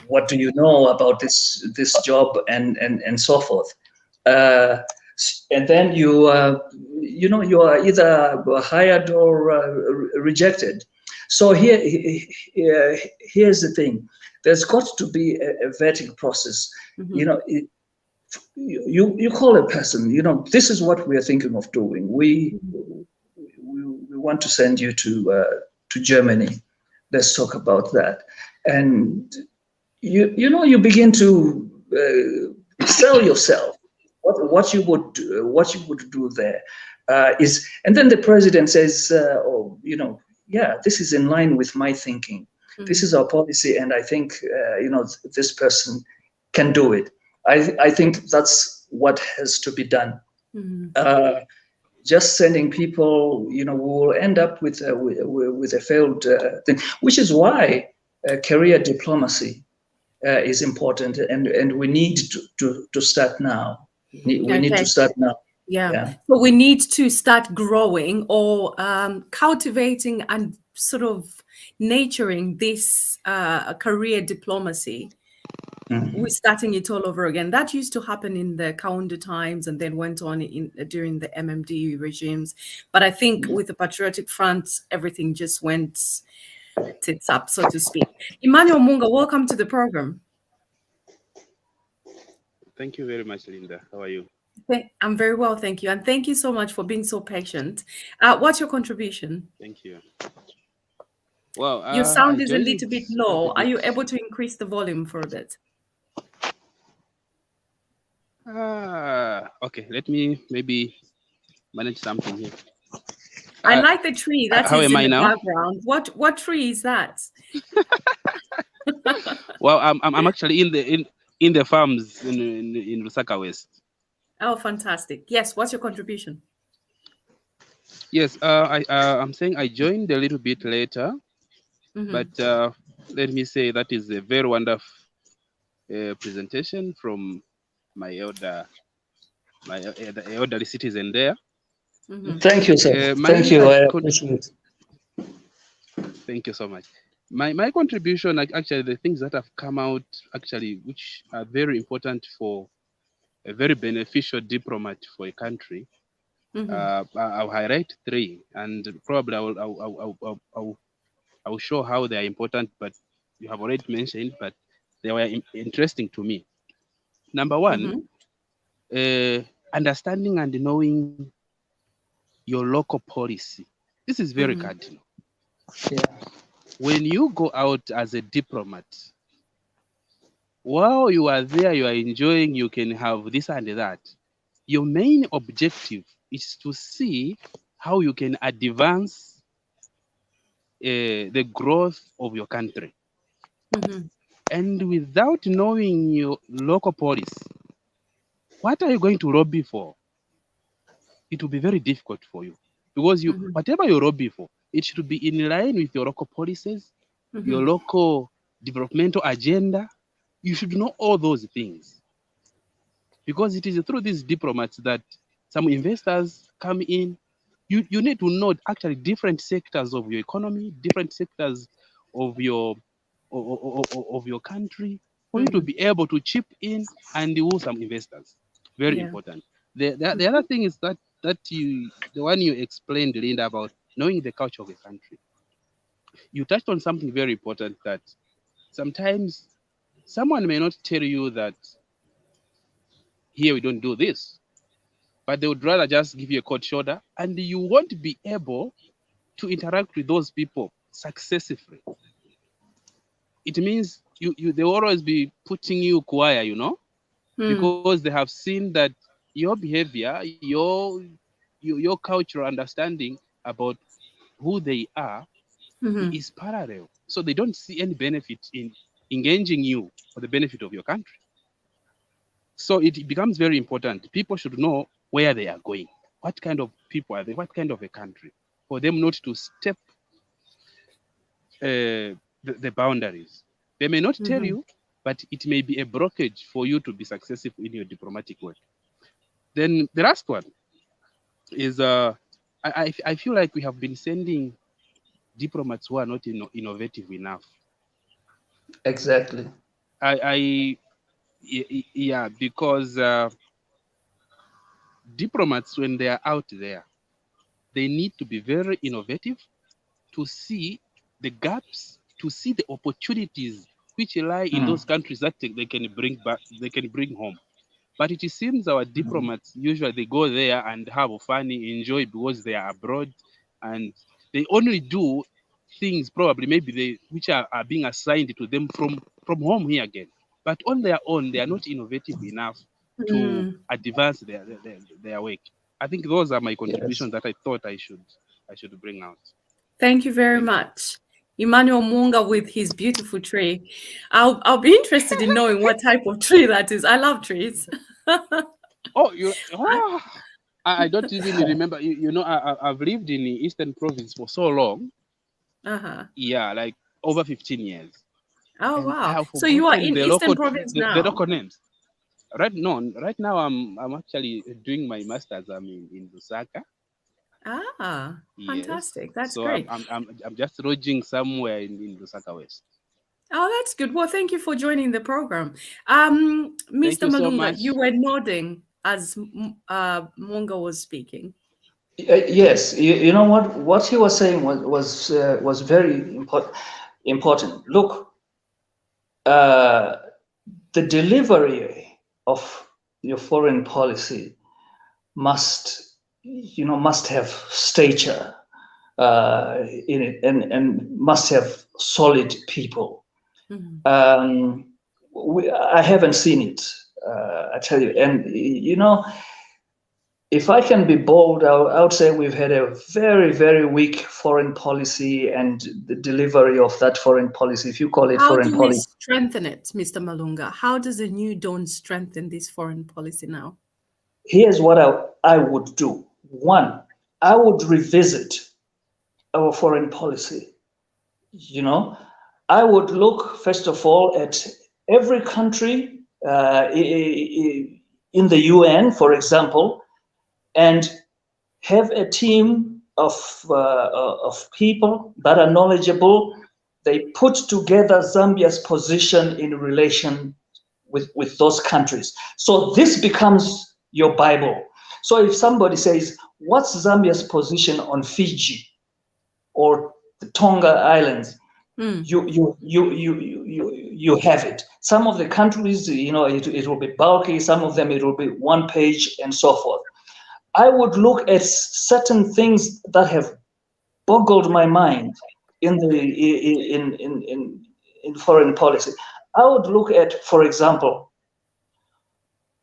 Speaker 2: what do you know about this job, and so forth, and then you are either hired or rejected. So here's the thing: there's got to be a vetting process. You call a person. This is what we are thinking of doing. We want to send you to Germany. Let's talk about that. And you begin to sell yourself, what you would do there, and then the president says, yeah, this is in line with my thinking. This is our policy, and I think this person can do it. I think that's what has to be done. Just sending people, we will end up with a failed thing, which is why career diplomacy is important, and we need to start now. We need to start now.
Speaker 1: Yeah. So we need to start growing or cultivating and sort of nurturing this career diplomacy. We're starting it all over again. That used to happen in the Kaunda times and then went on during the MMD regimes. But I think with the Patriotic Front, everything just went tits up, so to speak. Emmanuel Munga, welcome to the program.
Speaker 4: Thank you very much, Linda. How are you?
Speaker 1: I'm very well, thank you. And thank you so much for being so patient. What's your contribution?
Speaker 4: Thank you. Well,
Speaker 1: your sound is a little bit low. Are you able to increase the volume for a bit?
Speaker 4: Okay, let me maybe manage something here.
Speaker 1: I like the tree that
Speaker 4: how
Speaker 1: is
Speaker 4: am
Speaker 1: in
Speaker 4: I
Speaker 1: the
Speaker 4: now?
Speaker 1: background. What tree is that?
Speaker 4: Well, I'm actually in the farms in Lusaka West.
Speaker 1: Oh, fantastic! Yes, what's your contribution?
Speaker 4: Yes, I'm saying I joined a little bit later, but let me say that is a very wonderful presentation from my elderly citizen there.
Speaker 2: Thank you, sir. Thank you. I appreciate it.
Speaker 4: Thank you so much. My contribution, actually, the things that have come out, actually, which are very important for a very beneficial diplomat for a country. I'll highlight three, and probably I will show how they are important, but you have already mentioned, but they were interesting to me. Number one, understanding and knowing your local policy. This is very cardinal.
Speaker 2: Yeah.
Speaker 4: When you go out as a diplomat, while you are there, you are enjoying, you can have this and that. Your main objective is to see how you can advance the growth of your country. And without knowing your local policy, what are you going to lobby for? it will be very difficult for you, because whatever you lobby for, it should be in line with your local policies, your local developmental agenda. You should know all those things, because it is through these diplomats that some investors come in. You need to know actually different sectors of your economy, different sectors of your country, for you to be able to chip in and woo some investors. Very important. The other thing is that the one you explained, Linda, about knowing the culture of a country. You touched on something very important, that sometimes someone may not tell you that here we don't do this, but they would rather just give you a cold shoulder, and you won't be able to interact with those people successfully. It means they will always be putting you quiet, because they have seen that your behavior, your cultural understanding about who they are is parallel. So they don't see any benefit in engaging you for the benefit of your country. So it becomes very important. People should know where they are going. What kind of people are they? What kind of a country? For them not to step the boundaries. They may not tell you, but it may be a blockage for you to be successful in your diplomatic work. Then the last one is I feel like we have been sending diplomats who are not innovative enough.
Speaker 2: Exactly.
Speaker 4: Yeah, because diplomats, when they are out there, they need to be very innovative to see the gaps, to see the opportunities which lie in those countries that they can bring back, they can bring home. But it seems our diplomats usually they go there and have fun, enjoy because they are abroad, and they only do things probably maybe which are being assigned to them from home here again. But on their own, they are not innovative enough to advance their work. I think those are my contributions that I thought I should bring out.
Speaker 1: Thank you very much. Emmanuel Munga with his beautiful tree. I'll be interested in knowing what type of tree that is. I love trees.
Speaker 4: I don't even remember. I've lived in the Eastern Province for so long. Yeah, like over 15 years.
Speaker 1: Oh,
Speaker 4: and
Speaker 1: wow. So you are in Eastern Province now?
Speaker 4: The local names. Right now I'm actually doing my master's. I'm in Lusaka.
Speaker 1: Fantastic.
Speaker 4: Yes.
Speaker 1: That's
Speaker 4: so
Speaker 1: great.
Speaker 4: I'm just lodging somewhere in Lusaka West.
Speaker 1: Oh, that's good. Well, thank you for joining the program. Mr. Malunga, you were nodding as Munga was speaking.
Speaker 2: Yes, you know what he was saying was very important. Look, the delivery of your foreign policy must have stature in it, and must have solid people. I haven't seen it, I tell you, and if I can be bold, I would say we've had a very, very weak foreign policy, and the delivery of that foreign policy, if you call it foreign policy.
Speaker 1: How do we strengthen it, Mr. Malunga? How does the new Dawn strengthen this foreign policy now?
Speaker 2: Here's what I would do. One, I would revisit our foreign policy. I would look, first of all, at every country in the UN, for example, and have a team of people that are knowledgeable. They put together Zambia's position in relation with those countries. So this becomes your Bible. So if somebody says, what's Zambia's position on Fiji or the Tonga Islands? You have it. Some of the countries, it will be bulky. Some of them it will be one page and so forth. I would look at certain things that have boggled my mind in foreign policy. I would look at, for example,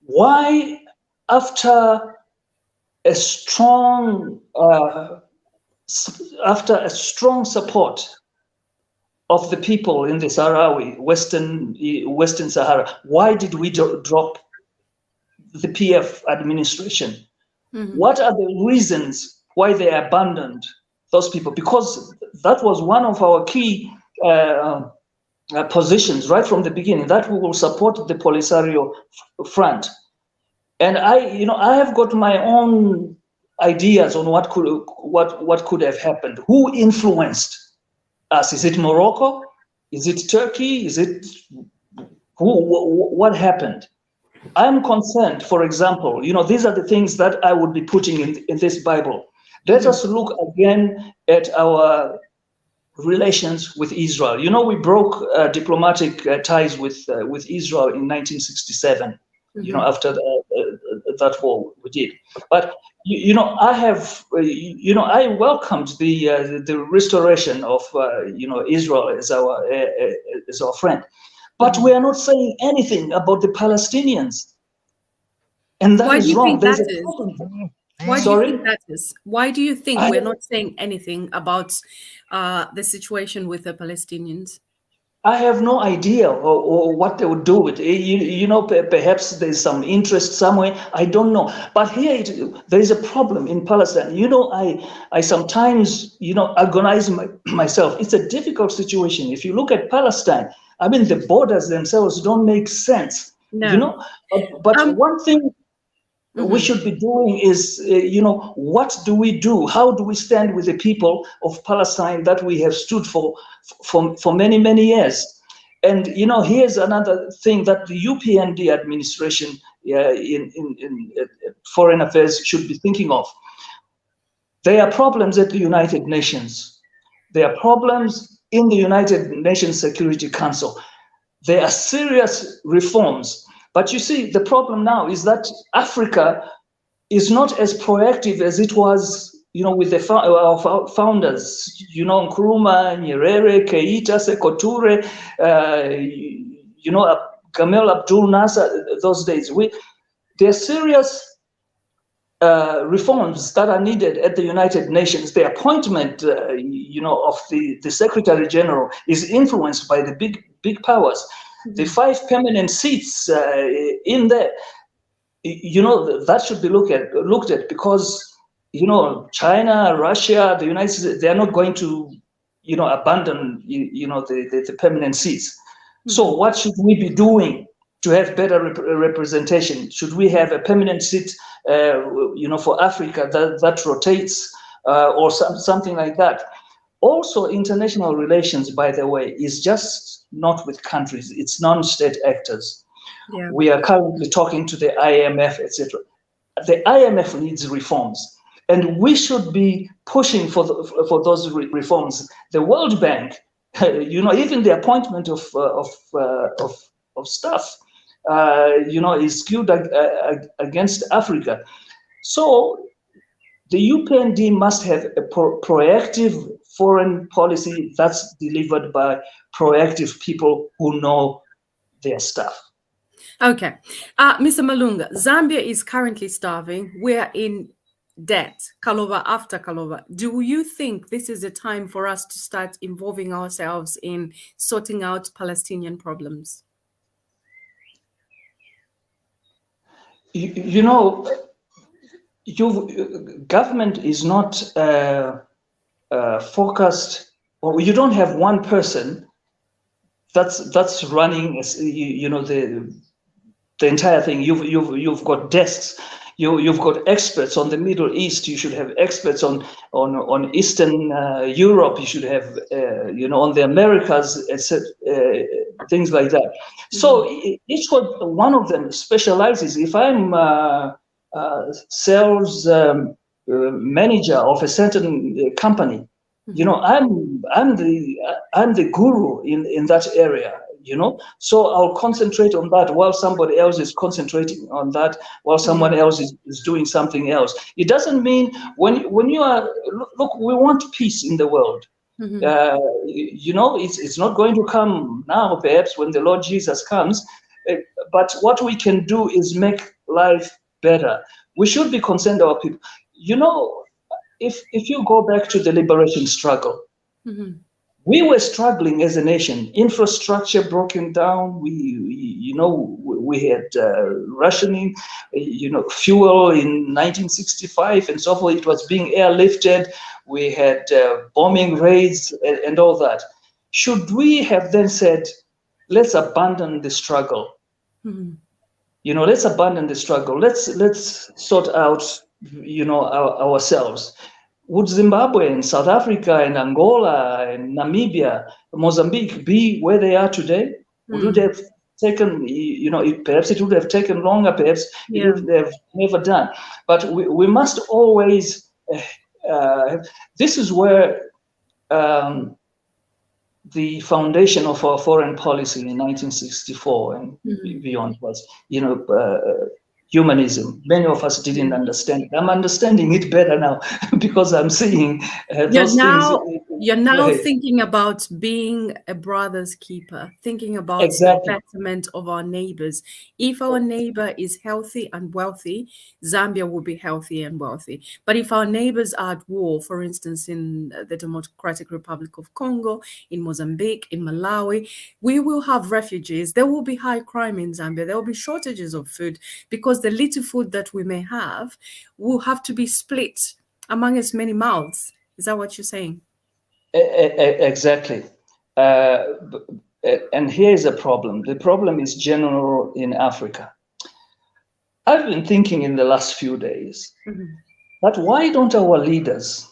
Speaker 2: why after a strong support of the people in the Sahrawi, Western Sahara, why did we drop the PF administration? What are the reasons why they abandoned those people? Because that was one of our key positions right from the beginning, that we will support the Polisario front. And I have got my own ideas on what could have happened. Who influenced us? Is it Morocco? Is it Turkey? Is it what happened? I'm concerned, for example, these are the things that I would be putting in this Bible. Let us look again at our relations with Israel. We broke diplomatic ties with Israel in 1967. After that war we did. But I have I welcomed the restoration of Israel as our friend. But we are not saying anything about the Palestinians, and that is wrong. There's a problem.
Speaker 1: Why do you think that is? Why do you think we're not saying anything about the situation with the Palestinians?
Speaker 2: I have no idea or what they would do with it. Perhaps there's some interest somewhere. I don't know. But here there is a problem in Palestine. I sometimes, agonize myself. It's a difficult situation. If you look at Palestine, I mean, the borders themselves don't make sense.
Speaker 1: No.
Speaker 2: But one thing we should be doing is, what do we do? How do we stand with the people of Palestine that we have stood for many, many years? And, here's another thing that the UPND administration in foreign affairs should be thinking of. There are problems at the United Nations. There are problems in the United Nations Security Council. There are serious reforms. But you see, the problem now is that Africa is not as proactive as it was, with our founders, Nkrumah, Nyerere, Keita, Sekou Toure, Gamal Abdel Nasser, those days. There are serious reforms that are needed at the United Nations. The appointment, of the Secretary General is influenced by the big powers. The 5 permanent seats in there, that should be looked at because, China, Russia, the United States, they are not going to, abandon, the permanent seats. So what should we be doing to have better representation? Should we have a permanent seat, for Africa that rotates or something like that? Also, international relations, by the way, is just not with countries, it's non-state actors. Yeah. We are currently talking to the IMF, etc. The IMF needs reforms, and we should be pushing for those reforms. The World Bank, even the appointment of staff, is skewed against Africa. So the UPND must have a proactive foreign policy that's delivered by proactive people who know their stuff.
Speaker 1: Okay. Mr. Malunga, Zambia is currently starving. We're in debt, Kalova after Kalova. Do you think this is a time for us to start involving ourselves in sorting out Palestinian problems?
Speaker 2: Government is not focused, or you don't have one person that's running, the entire thing. You've got desks. You've got experts on the Middle East. You should have experts on Eastern Europe. You should have on the Americas, etc. Things like that. So each one of them specializes. If I'm sales manager of a certain company, I'm the guru in that area. So I'll concentrate on that while somebody else is concentrating on that, while someone else is doing something else. It doesn't mean when you are, look, we want peace in the world. It's not going to come now, perhaps when the Lord Jesus comes, but what we can do is make life better. We should be concerned about people. If you go back to the liberation struggle, We were struggling as a nation, infrastructure broken down. We had rationing, fuel in 1965 and so forth. It was being airlifted. We had bombing raids and all that. Should we have then said, let's abandon the struggle?
Speaker 1: Mm-hmm.
Speaker 2: Let's abandon the struggle. Let's sort out, ourselves. Would Zimbabwe and South Africa and Angola and Namibia, Mozambique be where they are today? Would it have taken, perhaps it would have taken longer, perhaps it would have never done. But we must always, this is where the foundation of our foreign policy in 1964 and beyond was, humanism. Many of us didn't understand it. I'm understanding it better now because I'm seeing those things.
Speaker 1: You're now thinking about being a brother's keeper, thinking about
Speaker 2: exactly.
Speaker 1: the betterment of our neighbors. If our neighbor is healthy and wealthy, Zambia will be healthy and wealthy. But if our neighbors are at war, for instance, in the Democratic Republic of Congo, in Mozambique, in Malawi, we will have refugees. There will be high crime in Zambia. There will be shortages of food because the little food that we may have will have to be split among as many mouths. Is that what you're saying?
Speaker 2: Exactly. And here is a problem. The problem is general in Africa. I've been thinking in the last few days that why don't our leaders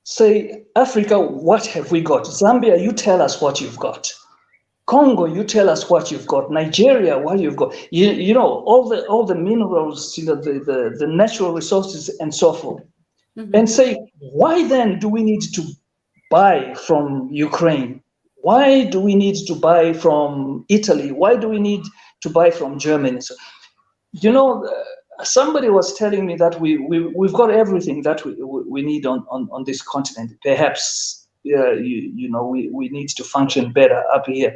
Speaker 2: say, Africa, what have we got? Zambia, you tell us what you've got. Congo, you tell us what you've got. Nigeria, what you've got. All the minerals, the natural resources and so forth. And say, why then do we need to buy from Ukraine? Why do we need to buy from Italy? Why do we need to buy from Germany? So, somebody was telling me that we've got everything that we need on this continent. Perhaps we need to function better up here.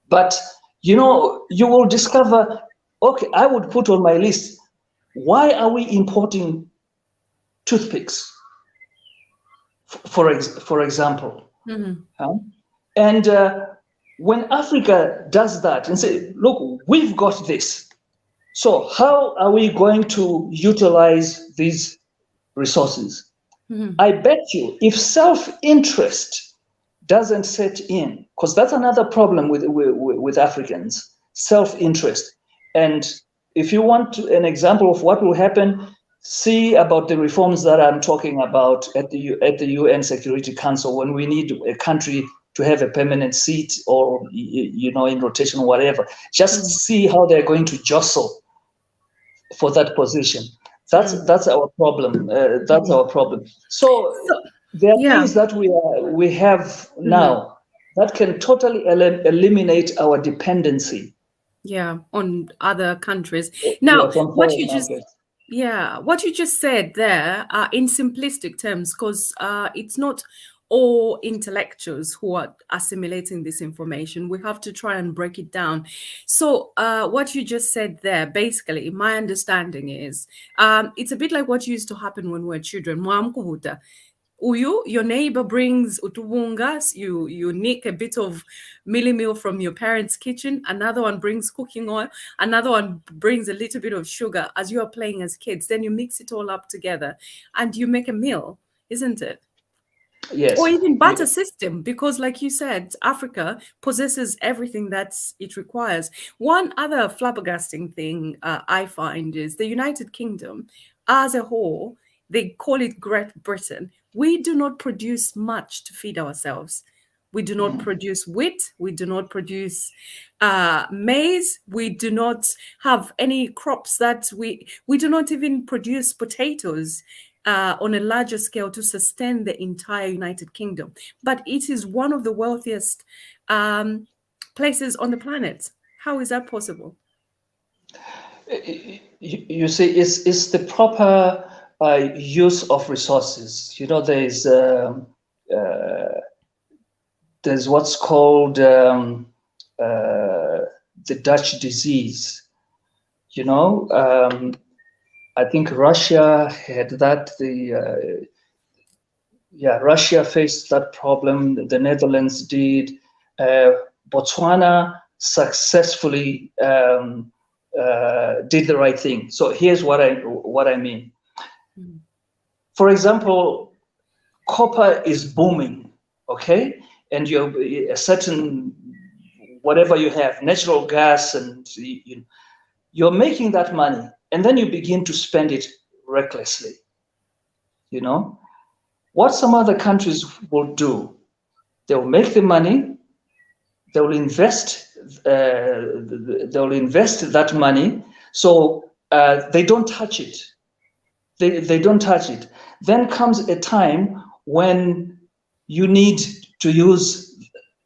Speaker 2: But you will discover, okay, I would put on my list, why are we importing toothpicks, for example? And when Africa does that and say, look, we've got this, so how are we going to utilize these resources? I bet you if self-interest doesn't set in, because that's another problem with Africans, self-interest. And if you want an example of what will happen, see about the reforms that I'm talking about at the UN Security Council when we need a country to have a permanent seat or in rotation or whatever. Just see how they're going to jostle for that position. That's our problem. That's our problem. So there are things that we have now that can totally eliminate our dependency.
Speaker 1: On other countries. Now, what you just said there in simplistic terms, because it's not all intellectuals who are assimilating this information. We have to try and break it down. So what you just said there, basically, my understanding is it's a bit like what used to happen when we were children. Your neighbor brings utubungas, you nick a bit of mealie meal from your parents' kitchen, another one brings cooking oil, another one brings a little bit of sugar as you are playing as kids. Then you mix it all up together and you make a meal, isn't it?
Speaker 2: Yes.
Speaker 1: Or even barter system, because like you said, Africa possesses everything that it requires. One other flabbergasting thing I find is the United Kingdom as a whole, they call it Great Britain. We do not produce much to feed ourselves. We do not produce wheat. We do not produce maize. We do not have any crops that we do not even produce potatoes on a larger scale to sustain the entire United Kingdom. But it is one of the wealthiest places on the planet. How is that possible?
Speaker 2: You see, it's the proper use of resources. There's what's called the Dutch disease. I think Russia had that. Yeah, Russia faced that problem. The Netherlands did. Botswana successfully did the right thing. So here's what I mean. For example, copper is booming, okay, and you're a certain whatever you have, natural gas, and you're making that money, and then you begin to spend it recklessly. You know what some other countries will do? They will make the money. They will invest. They will invest that money, so they don't touch it. They don't touch it. Then comes a time when you need to use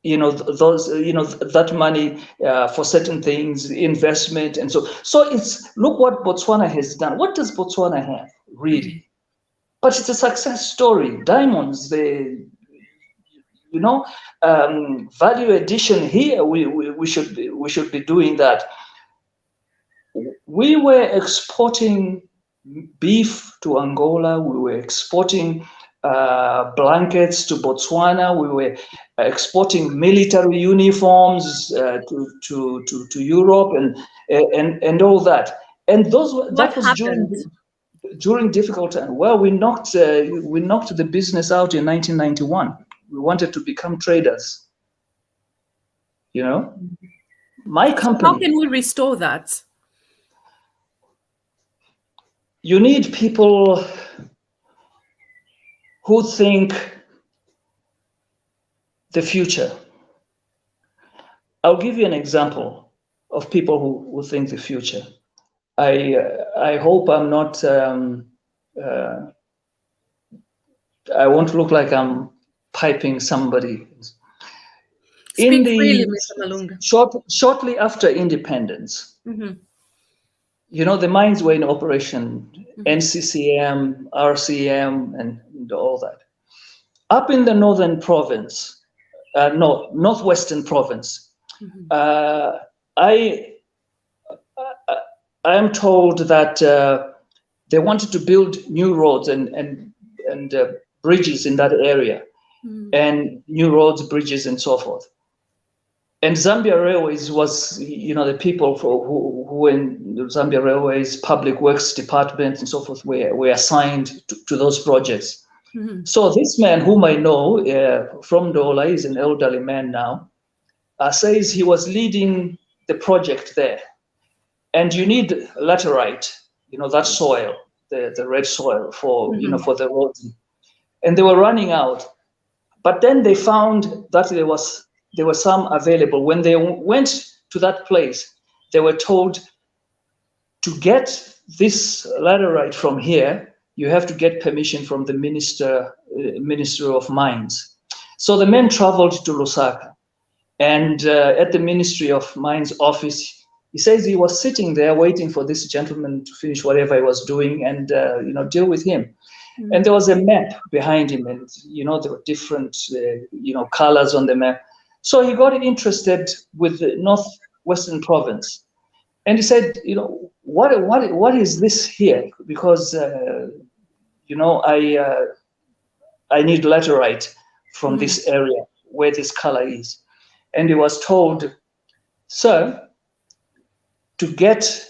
Speaker 2: that money for certain things, investment, and so it's look what Botswana has done. What does Botswana have really? But it's a success story. Diamonds, value addition here. We should be doing that. We were exporting beef to Angola. We were exporting blankets to Botswana. We were exporting military uniforms to Europe and all that. And that was during difficult time. Well, we knocked the business out in 1991. We wanted to become traders. My company.
Speaker 1: So how can we restore that?
Speaker 2: You need people who think the future. I'll give you an example of people who think the future. I hope I'm not. I won't look like I'm piping somebody.
Speaker 1: Speak freely, Mr. Malunga.
Speaker 2: Shortly after independence, the mines were in operation, NCCM, RCM, and all that. Up in the northern province, northwestern province, I am told that they wanted to build new roads and bridges in that area, and new roads, bridges, and so forth. And Zambia Railways was, the people who were in the Zambia Railways, Public Works Department, and so forth were assigned to those projects. So this man, whom I know from Dola, is an elderly man now, says he was leading the project there. And you need laterite, that soil, the red soil for for the roads. And they were running out. But then they found that there were some available. When they went to that place, they were told to get this laterite from here, you have to get permission from the Minister of Mines. So the men traveled to Lusaka, and at the Ministry of Mines office, he says he was sitting there waiting for this gentleman to finish whatever he was doing and deal with him. And there was a map behind him, and there were different colors on the map. So he got interested with the northwestern province, and he said, what is this here? Because I need laterite from this area where this color is. And he was told, sir, to get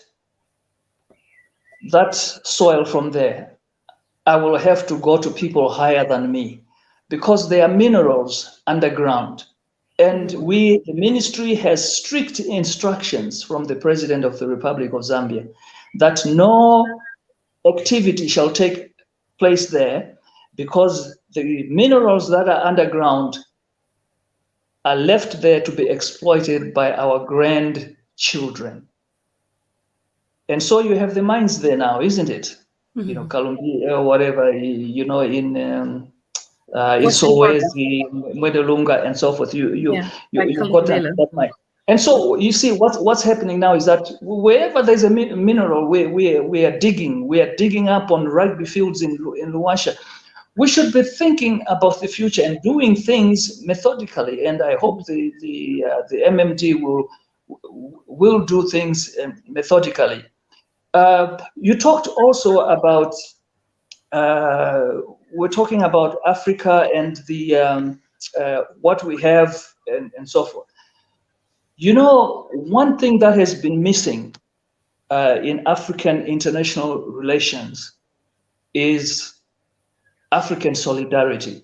Speaker 2: that soil from there, I will have to go to people higher than me, because there are minerals underground. And the ministry has strict instructions from the President of the Republic of Zambia that no activity shall take place there, because the minerals that are underground are left there to be exploited by our grandchildren. And so you have the mines there now, isn't it? Kalumbi or whatever, in Solwezi, Malunga, and so forth. You got that mine. And so you see what's happening now is that wherever there's a mineral, we are digging. We are digging up on rugby fields in Luwasha. We should be thinking about the future and doing things methodically. And I hope the MMD will do things methodically. You talked also about we're talking about Africa and the what we have and so forth. You know, one thing that has been missing in African international relations is African solidarity.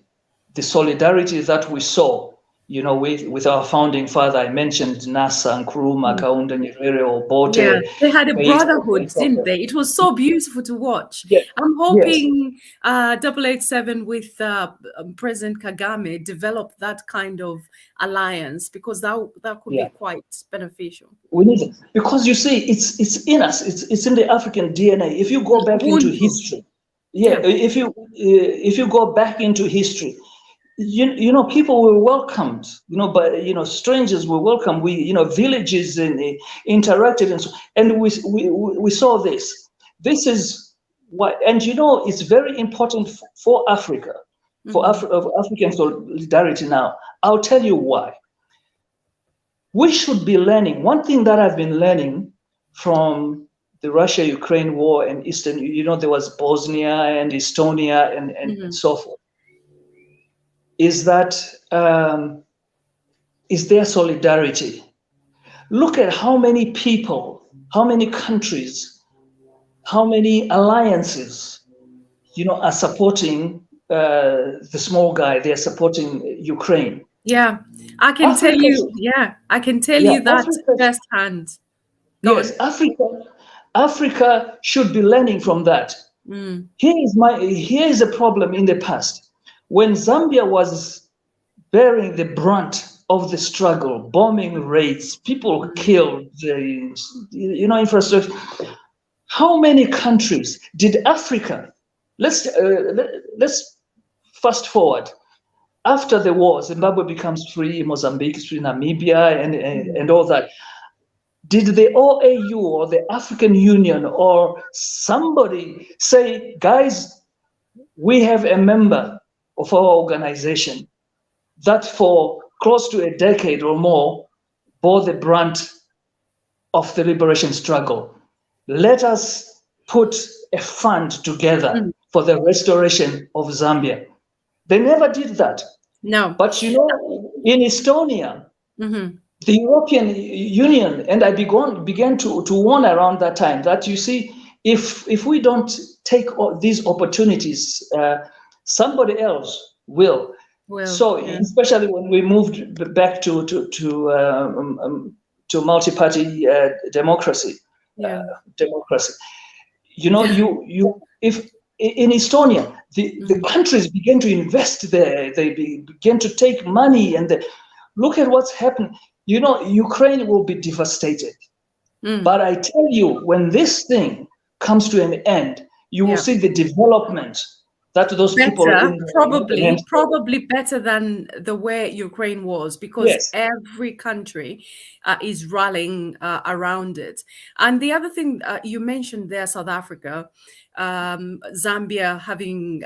Speaker 2: The solidarity that we saw, you know, with our founding father. I mentioned Nasa, Nkrumah, Kaunda Nyerere, Obote.
Speaker 1: Yeah, they had a
Speaker 2: Kaiko,
Speaker 1: brotherhood,
Speaker 2: and so
Speaker 1: didn't
Speaker 2: forth.
Speaker 1: they? It was so beautiful to watch.
Speaker 2: Yeah.
Speaker 1: I'm
Speaker 2: Yes.
Speaker 1: hoping 087 with President Kagame developed that kind of alliance, because that could
Speaker 2: Yeah.
Speaker 1: be quite beneficial.
Speaker 2: We need it because you see, it's in us. It's in the African DNA. If you go back into
Speaker 1: Ubuntu.
Speaker 2: history, yeah. If you go back into history, you know, people were welcomed. You know, but you know, strangers were welcome. We, you know, villages and interacted and we saw this. This is why, and you know, it's very important for Africa, for African solidarity. Now, I'll tell you why. We should be learning. One thing that I've been learning from the Russia-Ukraine war and Eastern, you know, there was Bosnia and Estonia and so forth, is that is their solidarity. Look at how many people, how many countries, how many alliances, you know, are supporting the small guy. They're supporting Ukraine.
Speaker 1: Yeah, I can tell
Speaker 2: Africa,
Speaker 1: you. Yeah, I can tell
Speaker 2: yeah,
Speaker 1: you that
Speaker 2: Africa,
Speaker 1: firsthand. Go
Speaker 2: yes,
Speaker 1: on.
Speaker 2: Africa should be learning from that. Here is a problem in the past. When Zambia was bearing the brunt of the struggle, bombing raids, people killed, you know, infrastructure. How many countries did Africa? Let's fast forward. After the war, Zimbabwe becomes free, Mozambique is free, Namibia, and all that. Did the OAU or the African Union or somebody say, guys, we have a member of our organization that for close to a decade or more bore the brunt of the liberation struggle? Let us put a fund together for the restoration of Zambia. They never did that.
Speaker 1: No.
Speaker 2: But you know, in Estonia, the European Union, and I began to warn around that time that, you see, if we don't take these opportunities, somebody else will. So especially when we moved back to multi-party democracy, you know, if in Estonia, the countries began to invest there, they began to take money, and look at what's happened. You know, Ukraine will be devastated. But I tell you, when this thing comes to an end, you will see the development that those people
Speaker 1: probably better than the way Ukraine was, because every country is rallying around it. And the other thing you mentioned there, South Africa, Zambia having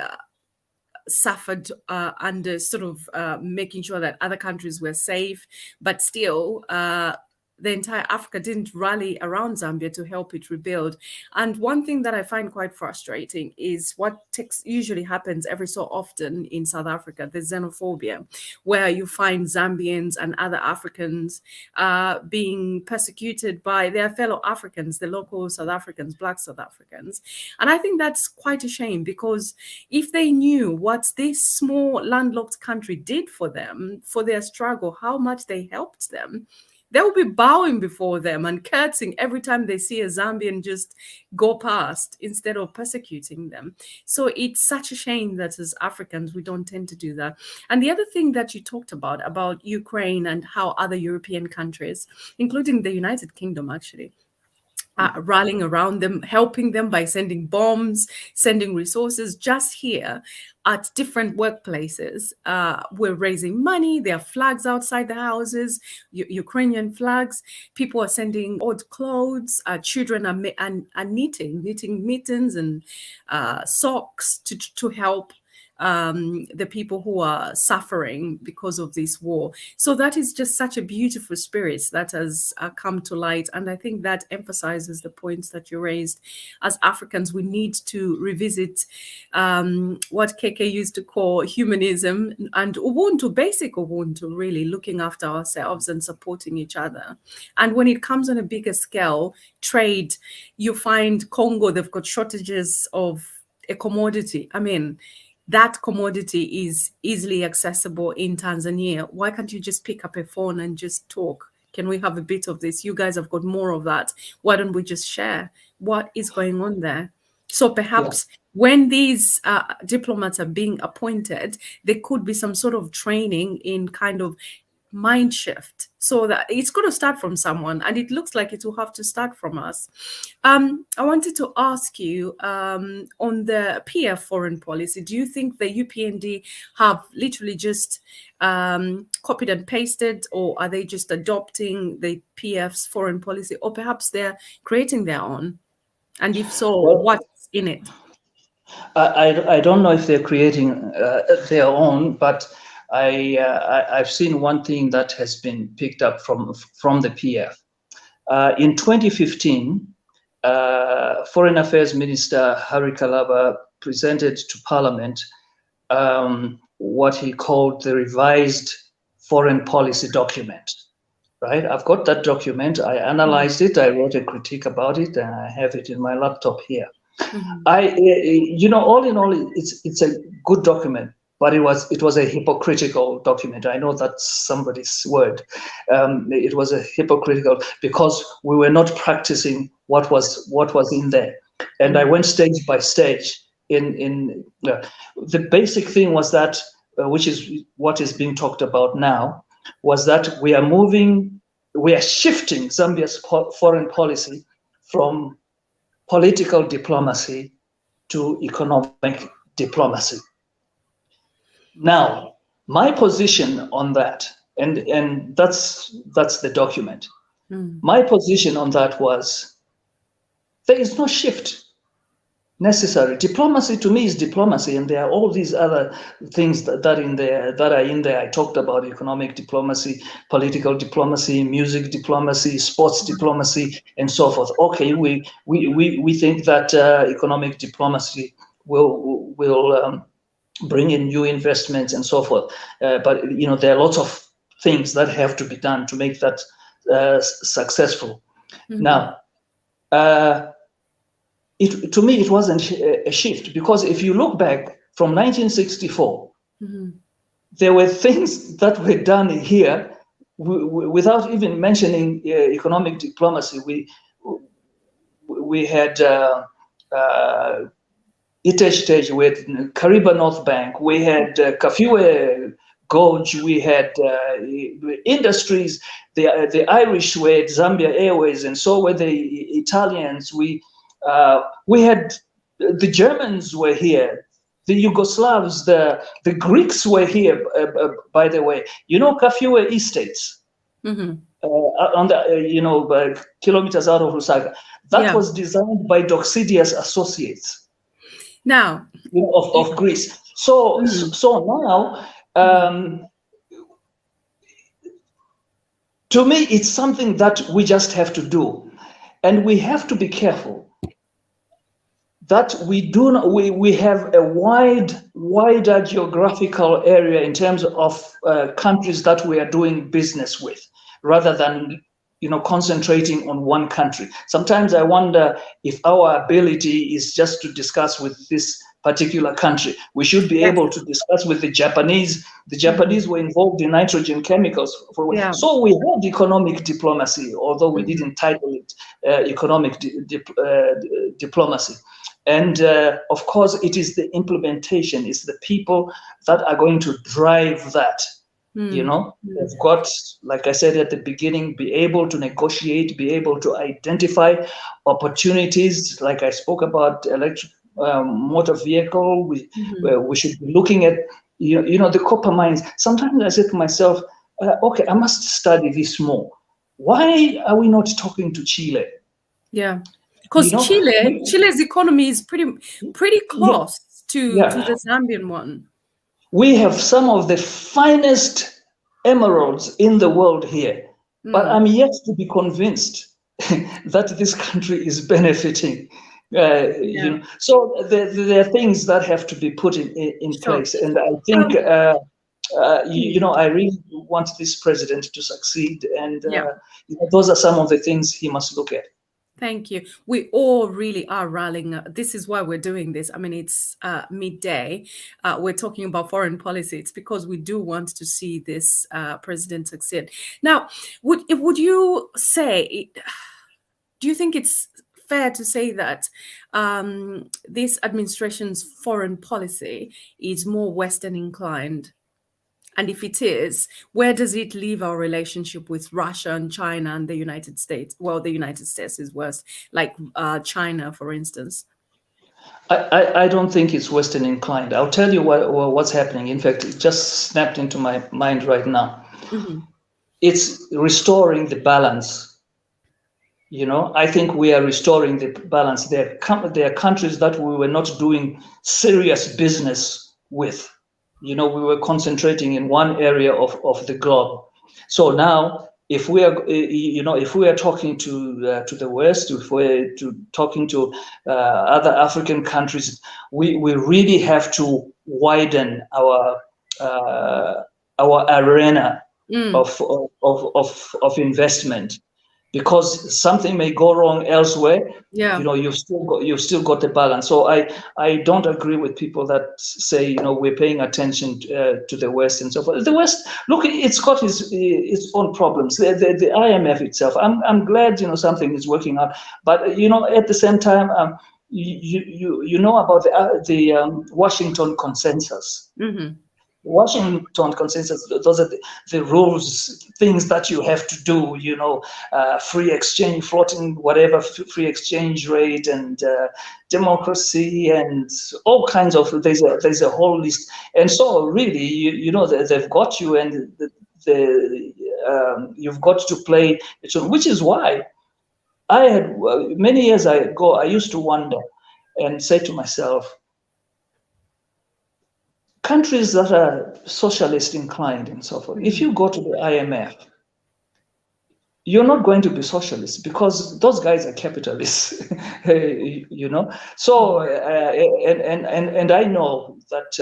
Speaker 1: suffered under sort of making sure that other countries were safe, but still the entire Africa didn't rally around Zambia to help it rebuild. And one thing that I find quite frustrating is what usually happens every so often in South Africa, the xenophobia, where you find Zambians and other Africans being persecuted by their fellow Africans, the local South Africans, Black South Africans. And I think that's quite a shame, because if they knew what this small landlocked country did for them, for their struggle, how much they helped them, they will be bowing before them and curtsing every time they see a Zambian just go past, instead of persecuting them. So it's such a shame that as Africans, we don't tend to do that. And the other thing that you talked about Ukraine and how other European countries, including the United Kingdom, actually, rallying around them, helping them by sending bombs, sending resources. Just here at different workplaces, we're raising money. There are flags outside the houses, Ukrainian flags. People are sending odd clothes. Children are knitting mittens and socks to help the people who are suffering because of this war. So that is just such a beautiful spirit that has come to light. And I think that emphasizes the points that you raised. As Africans, we need to revisit what KK used to call humanism and Ubuntu, basic Ubuntu, really looking after ourselves and supporting each other. And when it comes on a bigger scale, trade, you find Congo, they've got shortages of a commodity. I mean, that commodity is easily accessible in Tanzania. Why can't you just pick up a phone and just talk? Can we have a bit of this? You guys have got more of that. Why don't we just share what is going on there? So perhaps when these diplomats are being appointed, there could be some sort of training in kind of mind shift, so that it's going to start from someone, and it looks like it will have to start from us. I wanted to ask you on the PF foreign policy, do you think the UPND have literally just copied and pasted, or are they just adopting the PF's foreign policy, or perhaps they're creating their own? And if so, what's in it?
Speaker 2: I don't know if they're creating their own, but I've seen one thing that has been picked up from the PF. In 2015, Foreign Affairs Minister Hari Kalaba presented to Parliament what he called the revised foreign policy document. Right? I've got that document. I analyzed it. I wrote a critique about it, and I have it in my laptop here. All in all, it's a good document, but it was a hypocritical document. I know that's somebody's word. It was a hypocritical because we were not practicing what was in there. And I went stage by stage. The basic thing was that, which is what is being talked about now, was that we are shifting Zambia's foreign policy from political diplomacy to economic diplomacy. Now, my position on that, and that's the document. My position on that was there is no shift necessary. Diplomacy to me is diplomacy, and there are all these other things that are in there. I talked about economic diplomacy, political diplomacy, music diplomacy, sports diplomacy, and so forth. Okay, we think that economic diplomacy will bring in new investments and so forth. But there are lots of things that have to be done to make that successful. Now. To me, it wasn't a shift, because if you look back from 1964, there were things that were done here without even mentioning economic diplomacy. We had Itej, we had Kariba North Bank, we had Kafiwe Gorge, we had industries. The Irish were at Zambia Airways, and so were the Italians. We had the Germans were here, the Yugoslavs, the Greeks were here. By the way, Kafiwe Estates, on the kilometers out of Lusaka. That was designed by Doxidius Associates.
Speaker 1: Now,
Speaker 2: of Greece. So now, to me, it's something that we just have to do, and we have to be careful that we have a wider geographical area in terms of countries that we are doing business with, rather than concentrating on one country. Sometimes I wonder if our ability is just to discuss with this particular country. We should be able to discuss with the Japanese. The Japanese were involved in nitrogen chemicals. So we had economic diplomacy, although we didn't title it economic diplomacy. And of course, it is the implementation, it's the people that are going to drive that. They've got, like I said at the beginning, be able to negotiate, be able to identify opportunities. Like I spoke about electric motor vehicle, we should be looking at, the copper mines. Sometimes I say to myself, okay, I must study this more. Why are we not talking to Chile?
Speaker 1: Yeah. Because Chile's economy is pretty close to the Zambian one?
Speaker 2: We have some of the finest emeralds in the world here, but I'm yet to be convinced that this country is benefiting. You know, so there are things that have to be put in place, and I think you know, I really want this president to succeed, and you know, those are some of the things he must look at.
Speaker 1: Thank you. We all really are rallying. This is why we're doing this. I mean, it's midday. We're talking about foreign policy. It's because we do want to see this president succeed. Now, would you say, do you think it's fair to say that this administration's foreign policy is more Western inclined? And if it is, where does it leave our relationship with Russia and China and the United States? Well, the United States is worse, like China, for instance.
Speaker 2: I don't think it's Western inclined. I'll tell you what's happening. In fact, it just snapped into my mind right now. It's restoring the balance. You know, I think we are restoring the balance. There are countries that we were not doing serious business with. You know, we were concentrating in one area of the globe. So now, if we are, you know, if we are talking to the West, if we're talking to other African countries, we really have to widen our arena of investment. Because something may go wrong elsewhere, you know, you've still got the balance. So I don't agree with people that say, you know, we're paying attention to the West and so forth. The West, look, it's got its own problems. The IMF itself, I'm glad, you know, something is working out, but you know, at the same time, you know about the Washington consensus. Washington consensus, those are the rules, things that you have to do, you know, free exchange, floating, whatever, free exchange rate, and democracy, and all kinds of, there's a whole list. And so really, you know, they've got you, and you've got to play, which is why I had, many years ago, I used to wonder and say to myself, countries that are socialist inclined and so forth, if you go to the IMF, you're not going to be socialist because those guys are capitalists, you know. So, and I know that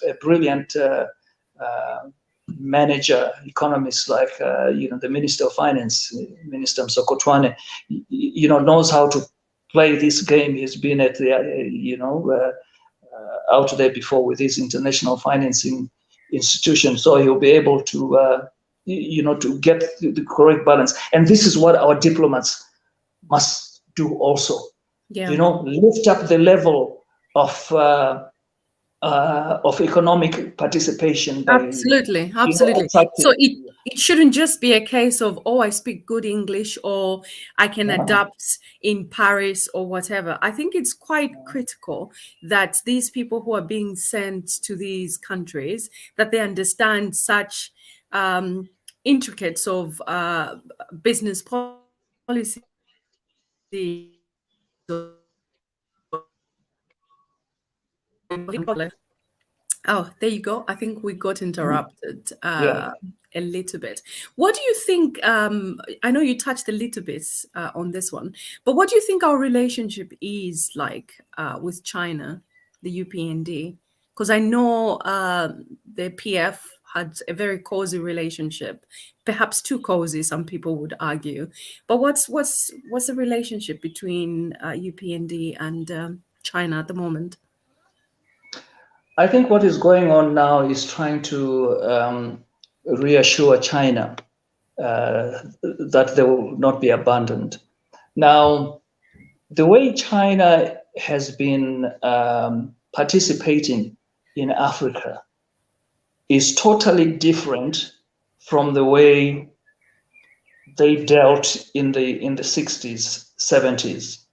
Speaker 2: a brilliant manager, economist like, you know, the Minister of Finance, Minister Msokotwane, you know, knows how to play this game. He's been at the, you know, out there before with his international financing institution, so he'll be able to, you know, to get the correct balance. And this is what our diplomats must do also. You know, lift up the level of economic participation.
Speaker 1: Absolutely. So it shouldn't just be a case of, oh, I speak good English, or I can adapt in Paris or whatever. I think it's quite critical that these people who are being sent to these countries, that they understand such intricates of business policy. Oh, there you go. I think we got interrupted a little bit. What do you think? I know you touched a little bit on this one, but what do you think our relationship is like with China, the UPND? Because I know the PF had a very cozy relationship, perhaps too cozy, some people would argue. But what's the relationship between UPND and China at the moment?
Speaker 2: I think what is going on now is trying to reassure China that they will not be abandoned. Now, the way China has been participating in Africa is totally different from the way they dealt in the 60s, 70s.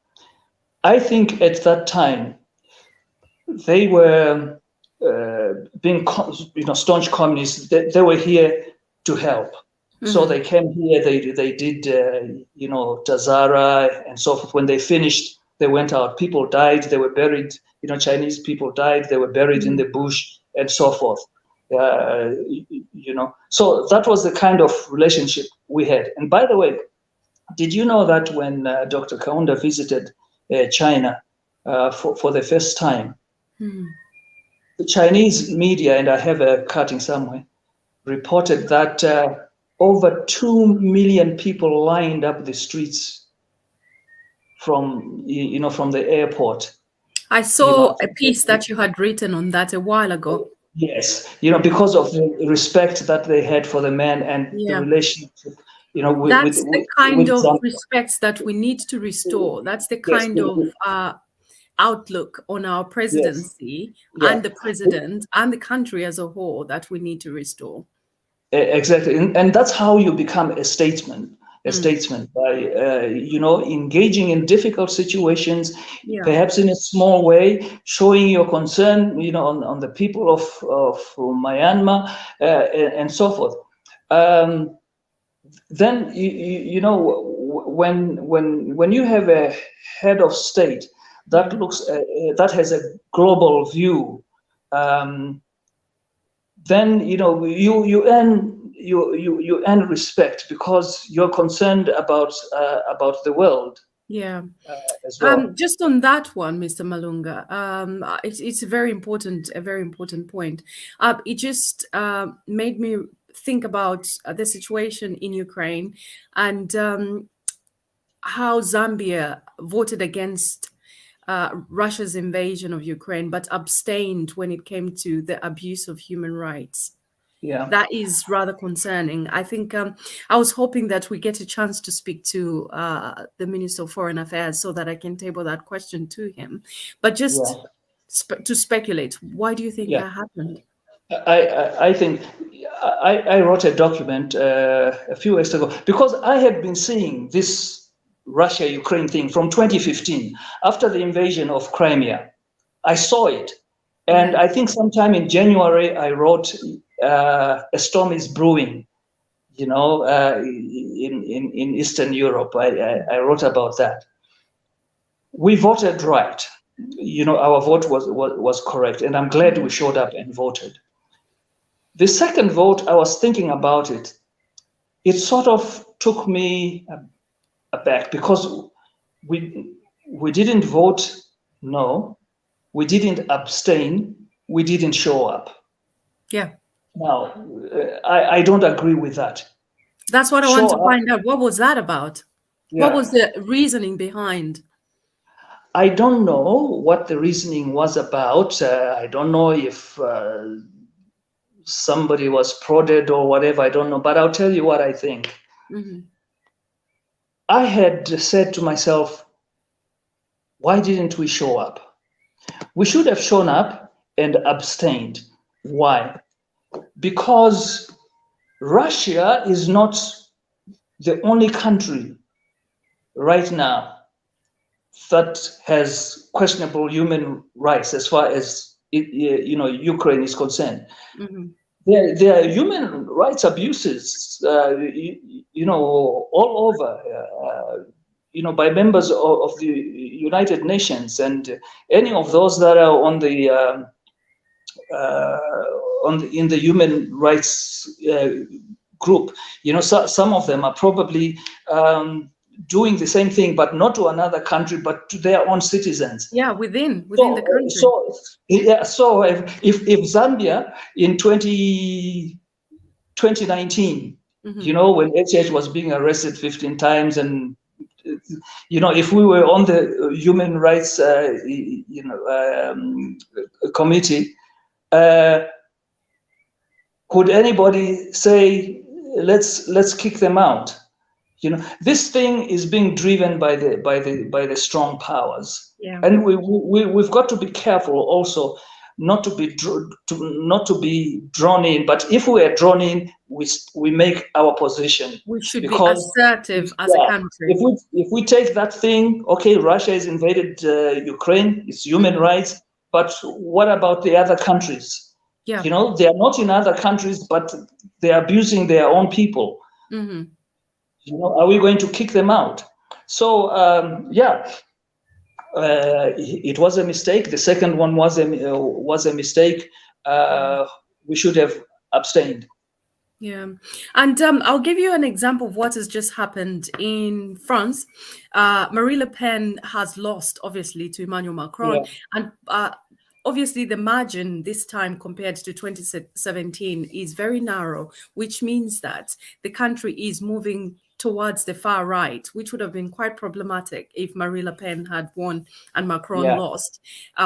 Speaker 2: I think at that time they were being, you know, staunch communists. They were here to help. So they came here. They did, you know, Tazara and so forth. When they finished, they went out. People died. They were buried. Chinese people died. They were buried in the bush and so forth. So that was the kind of relationship we had. And by the way, did you know that when Dr. Kaunda visited China for the first time, the Chinese media, and I have a cutting somewhere, reported that over 2 million people lined up the streets from the airport.
Speaker 1: I saw a piece that you had written on that a while ago.
Speaker 2: Yes, because of the respect that they had for the man and the relationship,
Speaker 1: that's the kind of
Speaker 2: Zambia.
Speaker 1: respect that we need to restore. That's the kind of outlook on our presidency and the president and the country as a whole that we need to restore.
Speaker 2: Exactly, and that's how you become a statesman. By engaging in difficult situations, perhaps in a small way, showing your concern, on the people of Myanmar and so forth. Then when you have a head of state that that has a global view, then you earn respect because you're concerned about the world. As well.
Speaker 1: Just on that one, Mr. Malunga, it's a very important point. It just made me think about the situation in Ukraine and how Zambia voted against Russia's invasion of Ukraine, but abstained when it came to the abuse of human rights.
Speaker 2: Yeah,
Speaker 1: that is rather concerning. I think I was hoping that we get a chance to speak to the Minister of Foreign Affairs so that I can table that question to him. But just to speculate, why do you think that happened?
Speaker 2: I think I wrote a document a few weeks ago because I had been seeing this Russia-Ukraine thing from 2015 after the invasion of Crimea. I saw it. And I think sometime in January, I wrote a storm is brewing, in Eastern Europe. I wrote about that. We voted right. Our vote was correct. And I'm glad we showed up and voted. The second vote, I was thinking about it. It sort of took me aback because we didn't vote no. We didn't abstain. We didn't show up.
Speaker 1: Yeah.
Speaker 2: Now, I don't agree with that.
Speaker 1: That's what I want to find out. What was that about? Yeah. What was the reasoning behind?
Speaker 2: I don't know what the reasoning was about. I don't know if somebody was prodded or whatever. I don't know. But I'll tell you what I think. I had said to myself, why didn't we show up? We should have shown up and abstained. Why? Because Russia is not the only country right now that has questionable human rights as far as Ukraine is concerned. There are human rights abuses, all over. By members of the United Nations, and any of those that are on the in the human rights group. Some of them are probably doing the same thing, but not to another country, but to their own citizens.
Speaker 1: Yeah, within the country.
Speaker 2: So if Zambia in 2019, when HH was being arrested 15 times and if we were on the human rights, committee, could anybody say, let's kick them out? This thing is being driven by the strong powers, and we've got to be careful also not to be drawn in. But if we are drawn in, we make our position.
Speaker 1: We should be assertive as a country.
Speaker 2: If we take that thing, okay, Russia has invaded Ukraine, it's human rights, but what about the other countries?
Speaker 1: Yeah.
Speaker 2: They are not in other countries, but they are abusing their own people. Are we going to kick them out? So it was a mistake. The second one was a mistake. We should have abstained.
Speaker 1: Yeah. And I'll give you an example of what has just happened in France. Marine Le Pen has lost, obviously, to Emmanuel Macron.
Speaker 2: Yeah.
Speaker 1: And obviously, the margin this time compared to 2017 is very narrow, which means that the country is moving towards the far right, which would have been quite problematic if Marine Le Pen had won and Macron lost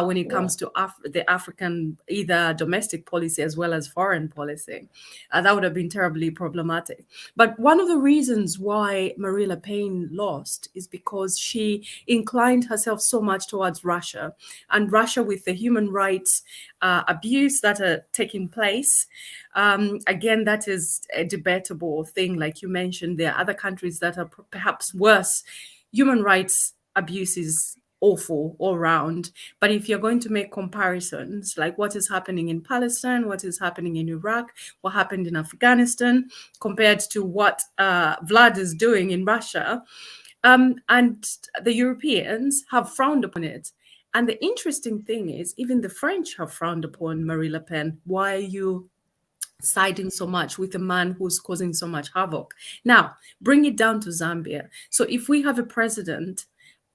Speaker 1: when it comes to the African, either domestic policy as well as foreign policy. That would have been terribly problematic. But one of the reasons why Marine Le Pen lost is because she inclined herself so much towards Russia, and Russia with the human rights abuse that are taking place. Again, that is a debatable thing. Like you mentioned, there are other countries that are perhaps worse. Human rights abuse is awful all around. But if you're going to make comparisons, like what is happening in Palestine, what is happening in Iraq, what happened in Afghanistan, compared to what Vlad is doing in Russia, and the Europeans have frowned upon it. And the interesting thing is, even the French have frowned upon Marine Le Pen. Why are you siding so much with a man who's causing so much havoc? Now, bring it down to Zambia. So if we have a president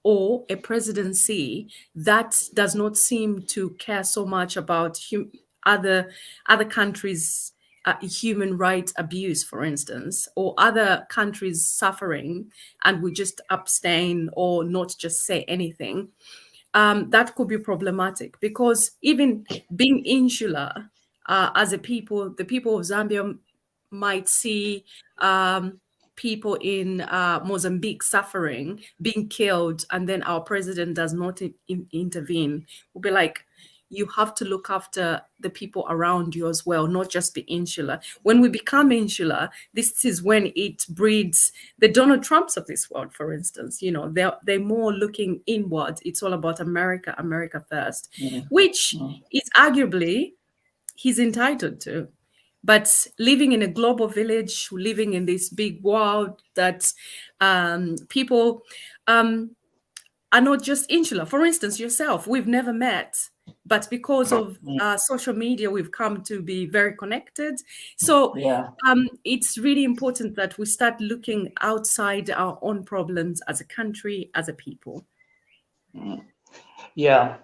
Speaker 1: or a presidency that does not seem to care so much about other countries' human rights abuse, for instance, or other countries suffering, and we just abstain or not just say anything, that could be problematic, because even being insular as a people, the people of Zambia might see people in Mozambique suffering, being killed, and then our president does not intervene. We'll be like, you have to look after the people around you as well, not just be insular. When we become insular, this is when it breeds the Donald Trumps of this world, for instance. You know, they're more looking inward. It's all about America, America first, which is arguably he's entitled to. But living in a global village, living in this big world that people are not just insular. For instance, yourself, we've never met, but because of social media, we've come to be very connected. So it's really important that we start looking outside our own problems as a country, as a people.
Speaker 2: Yeah,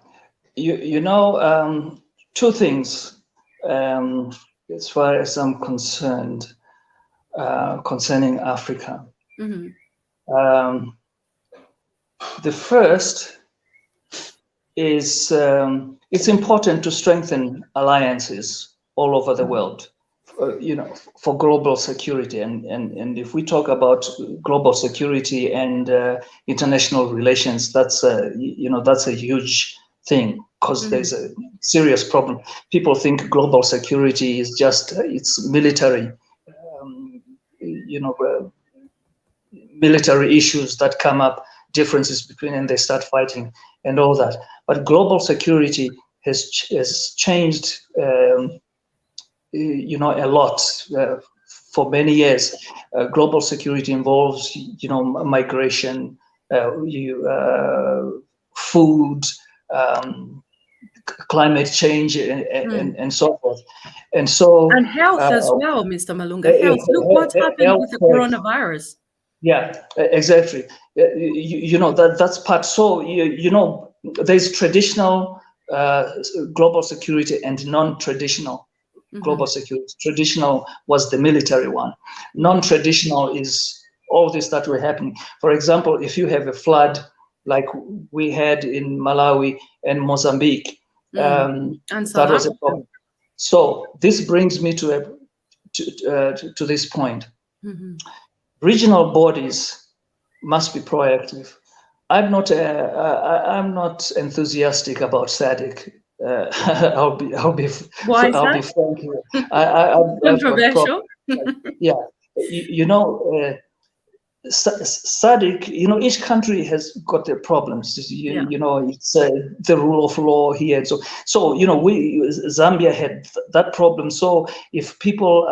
Speaker 2: you know, two things as far as I'm concerned concerning Africa. The first is it's important to strengthen alliances all over the world, you know, for global security. And if we talk about global security and international relations, that's you know, that's a huge thing, because there's a serious problem. People think global security is just it's military, you know, military issues that come up, differences between, and they start fighting and all that. But global security has changed, you know, a lot for many years. Global security involves, you know, migration, food, climate change, and so forth. And so,
Speaker 1: and health as well, Mr. Malunga. Health. Look what happened with the coronavirus.
Speaker 2: Yeah, exactly. You know, that's part. So you know, there's traditional global security and non-traditional global security. Traditional was the military one. Non-traditional is all this that were happening. For example, if you have a flood like we had in Malawi and Mozambique,
Speaker 1: and
Speaker 2: that was a problem. So this brings me to this point. Regional bodies must be proactive. I'm not enthusiastic about SADC. I'll be frank here.
Speaker 1: Controversial.
Speaker 2: Yeah, you know, SADC, you know, each country has got their problems. You know, it's the rule of law here. So you know, Zambia had that problem. So if people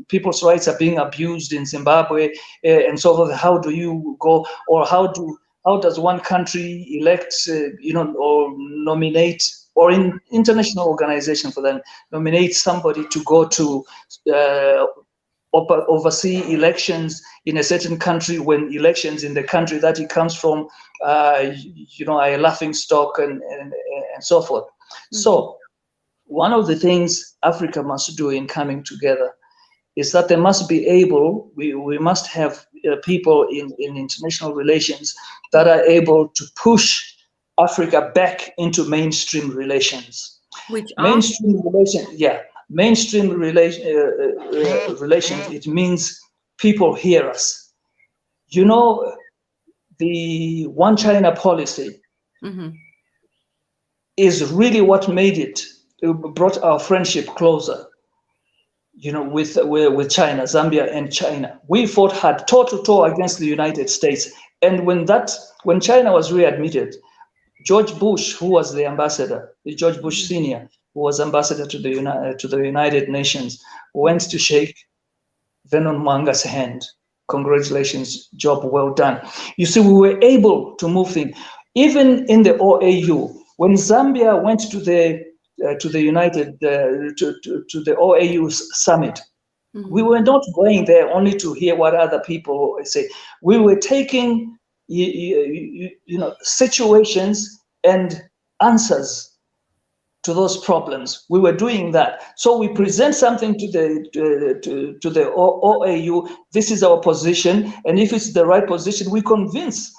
Speaker 2: people's rights are being abused in Zimbabwe and so forth, how do you go, or how do how does one country elect, or nominate, or in international organization for them, nominate somebody to go to oversee elections in a certain country when elections in the country that he comes from, are a laughing stock and so forth. Mm-hmm. So one of the things Africa must do in coming together is that they must be able, we must have people in international relations that are able to push Africa back into mainstream relations. Mainstream relations, it means people hear us. The one China policy is really what brought our friendship closer. With China, Zambia and China. We fought hard, toe to toe against the United States. And when China was readmitted, George Bush, who was the ambassador, George Bush Sr., who was ambassador to the United Nations, went to shake Vernon Mwanga's hand. Congratulations, job well done. You see, we were able to move things. Even in the OAU, when Zambia went to the OAU summit, we were not going there only to hear what other people say. We were taking situations and answers to those problems. We were doing that. So we present something to the OAU. This is our position, and if it's the right position, we convince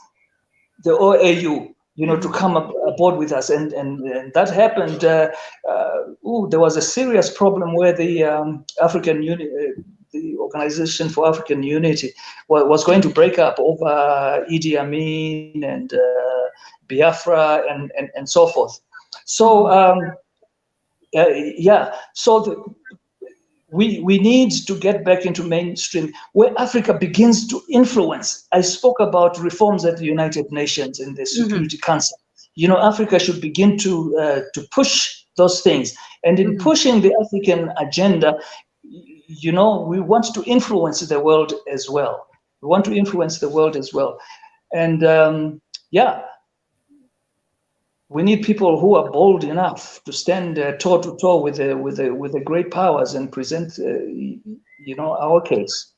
Speaker 2: the OAU, to come aboard with us, and that happened. There was a serious problem where the African Unity, the Organization for African Unity, was going to break up over Idi Amin and Biafra and so forth. So we need to get back into mainstream where Africa begins to influence. I spoke about reforms at the United Nations and the Security Council. Africa should begin to push those things. And in pushing the African agenda, we want to influence the world as well. And we need people who are bold enough to stand toe to toe with the great powers and present, our case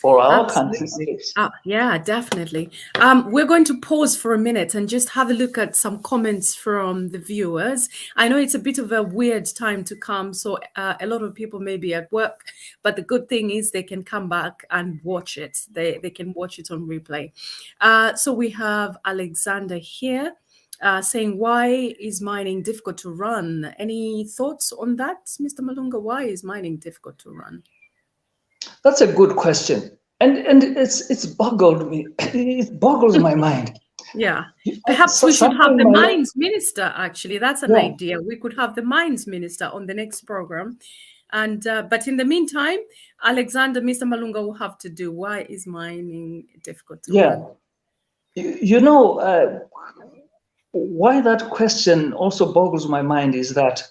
Speaker 2: or our country's case.
Speaker 1: Yeah, definitely. We're going to pause for a minute and just have a look at some comments from the viewers. I know it's a bit of a weird time to come, so a lot of people may be at work, but the good thing is they can come back and watch it. They can watch it on replay. So we have Alexander here. Saying, why is mining difficult to run? Any thoughts on that, Mr. Malunga? Why is mining difficult to run?
Speaker 2: That's a good question, and it's boggled me. It boggles my mind.
Speaker 1: Yeah, perhaps we should have the mines minister. Actually, that's an idea. We could have the mines minister on the next program, and but in the meantime, Alexander, Mr. Malunga will have to do. Why is mining difficult to run?
Speaker 2: Why that question also boggles my mind is that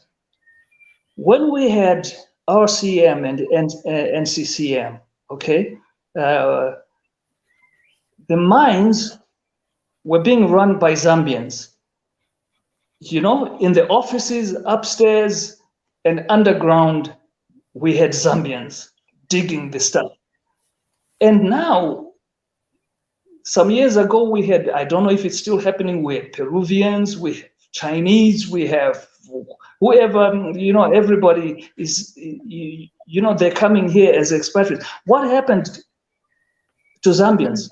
Speaker 2: when we had RCM and NCCM, the mines were being run by Zambians. In the offices, upstairs and underground, we had Zambians digging the stuff. And now, some years ago, we had, I don't know if it's still happening, we had Peruvians, we have Chinese, we have whoever, everybody is, they're coming here as expatriates. What happened to Zambians?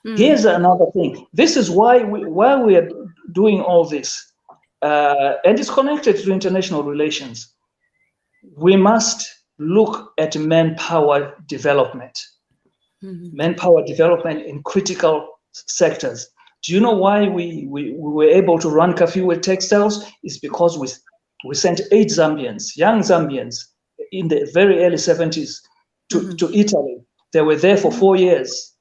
Speaker 2: Here's another thing. This is why we are doing all this, and it's connected to international relations. We must look at manpower development. Manpower development in critical sectors. Do you know why we were able to run Kafiwe Textiles? It's because we sent 8 Zambians, young Zambians, in the very early 70s to Italy. They were there for 4 years,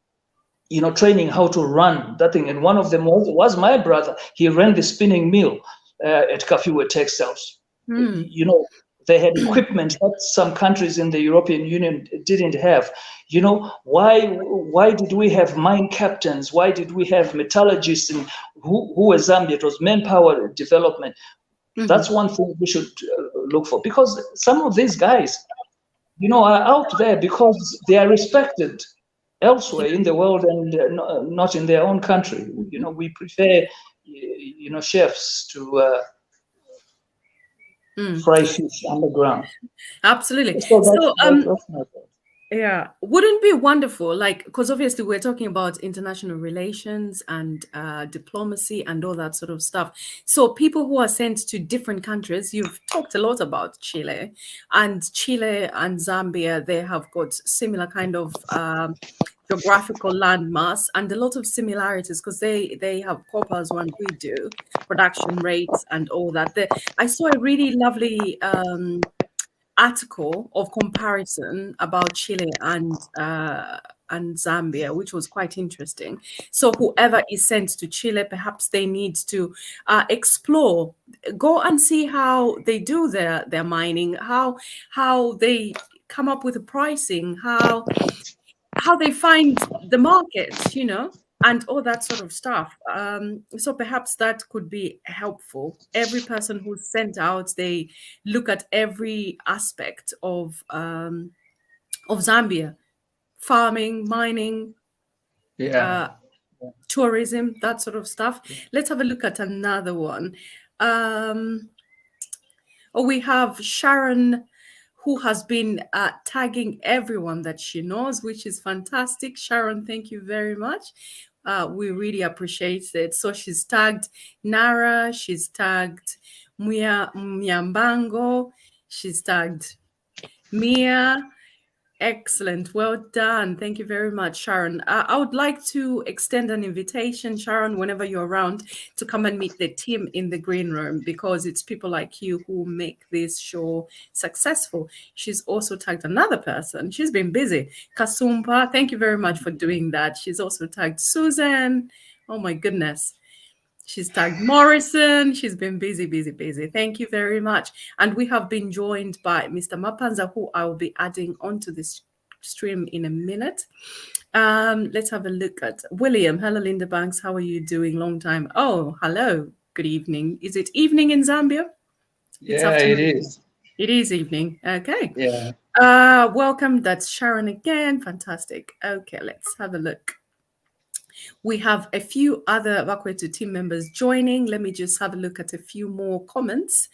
Speaker 2: training how to run that thing. And one of them was my brother. He ran the spinning mill at Kafiwe Textiles. They had equipment that some countries in the European Union didn't have. You know, why did we have mine captains? Why did we have metallurgists? And who were Zambia? It was manpower development. That's one thing we should look for, because some of these guys, you know, are out there because they are respected elsewhere in the world and not in their own country. You know, we prefer, you know, chefs to fry fish underground.
Speaker 1: Absolutely.
Speaker 2: So that's my thought.
Speaker 1: Yeah, wouldn't it be wonderful? Like, because obviously we're talking about international relations and diplomacy and all that sort of stuff. So people who are sent to different countries, you've talked a lot about Chile and Zambia, they have got similar kind of geographical landmass and a lot of similarities because they have copper as one we do, production rates and all that. I saw a really lovely article of comparison about Chile and Zambia, which was quite interesting. So whoever is sent to Chile, perhaps they need to explore, go and see how they do their mining, how they come up with the pricing, how they find the markets, you know, and all that sort of stuff. So perhaps that could be helpful. Every person who's sent out, they look at every aspect of Zambia, farming, mining, tourism, that sort of stuff. Let's have a look at another one. We have Sharon, who has been tagging everyone that she knows, which is fantastic. Sharon, thank you very much. We really appreciate it. So she's tagged Nara, she's tagged Myambango, she's tagged Mia. Excellent. Well done. Thank you very much, Sharon. I would like to extend an invitation, Sharon, whenever you're around, to come and meet the team in the green room, because it's people like you who make this show successful. She's also tagged another person. She's been busy. Kasumpa, thank you very much for doing that. She's also tagged Susan. Oh my goodness. She's tagged Morrison. She's been busy, busy, busy. Thank you very much. And we have been joined by Mr. Mapanza, who I will be adding onto this stream in a minute. Let's have a look at William. Hello, Linda Banks. How are you doing? Long time. Oh, hello. Good evening. Is it evening in Zambia?
Speaker 5: Yeah, it is.
Speaker 1: It is evening. Okay.
Speaker 5: Yeah.
Speaker 1: Welcome. That's Sharon again. Fantastic. Okay, let's have a look. We have a few other Vakwetu team members joining. Let me just have a look at a few more comments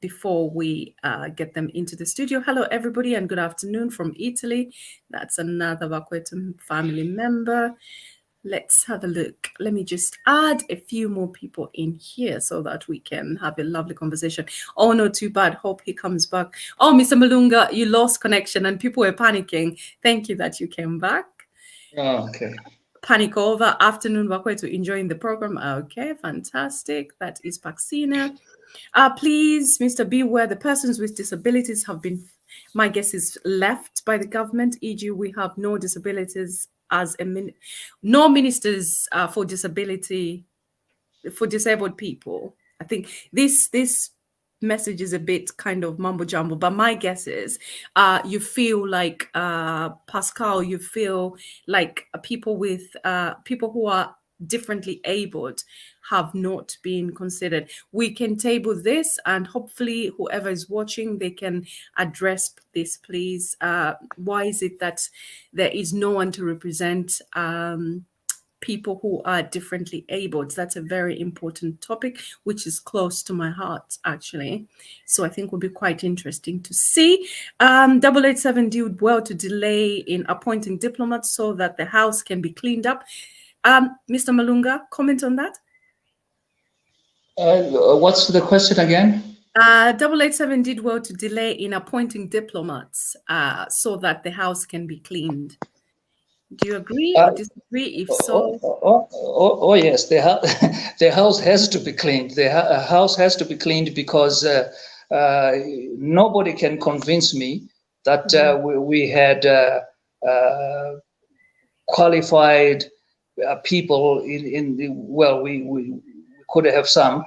Speaker 1: before we get them into the studio. Hello, everybody, and good afternoon from Italy. That's another Vakwetu family member. Let's have a look. Let me just add a few more people in here so that we can have a lovely conversation. Oh, not too bad. Hope he comes back. Oh, Mr. Malunga, you lost connection and people were panicking. Thank you that you came back.
Speaker 5: Oh, okay.
Speaker 1: Panic over. Afternoon, Vakwetu, enjoying the program. Okay, fantastic. That is Paxina. Please, Mr. Beware, the persons with disabilities have been, my guess is, left by the government. E.g., we have no disabilities as no ministers for disability, for disabled people. I think this message is a bit kind of mumbo jumbo, but my guess is you feel like Pascal, you feel like people who are differently abled have not been considered. We can table this, and hopefully whoever is watching, they can address this, please. Why is it that there is no one to represent people who are differently abled? That's a very important topic, which is close to my heart, actually. So I think will be quite interesting to see. 887 did well to delay in appointing diplomats so that the house can be cleaned up. Mr. Malunga, comment on that?
Speaker 5: What's the question again?
Speaker 1: 887 did well to delay in appointing diplomats so that the house can be cleaned. Do you agree or disagree? If so,
Speaker 5: yes, the house has to be cleaned. The house has to be cleaned because nobody can convince me that we had qualified people in the, well, we could have some.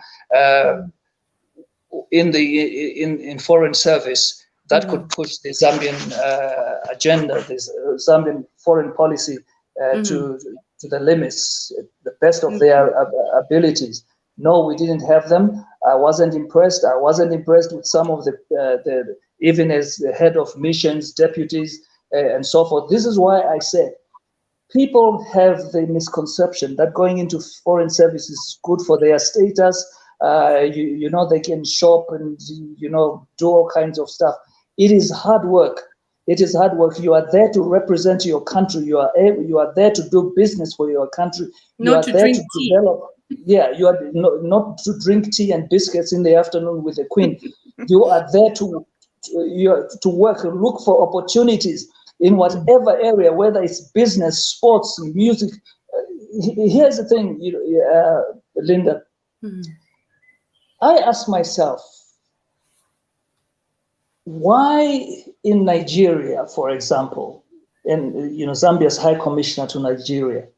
Speaker 5: in foreign service that could push the Zambian agenda, this Zambian foreign policy to the limits, the best of their abilities. No, we didn't have them. I wasn't impressed. I wasn't impressed with some of the even as the head of missions, deputies, and so forth. This is why I said people have the misconception that going into foreign service is good for their status. You know, they can shop and, you know, do all kinds of stuff. It is hard work. It is hard work. You are there to represent your country. You are there to do business for your country. You
Speaker 1: Not
Speaker 5: are
Speaker 1: to
Speaker 5: there
Speaker 1: drink
Speaker 5: to
Speaker 1: tea.
Speaker 5: develop. Yeah, you are not to drink tea and biscuits in the afternoon with the Queen. You are there to work, look for opportunities in whatever area, whether it's business, sports, music. Here's the thing, Linda. I ask myself, why in Nigeria, for example, and Zambia's High Commissioner to Nigeria,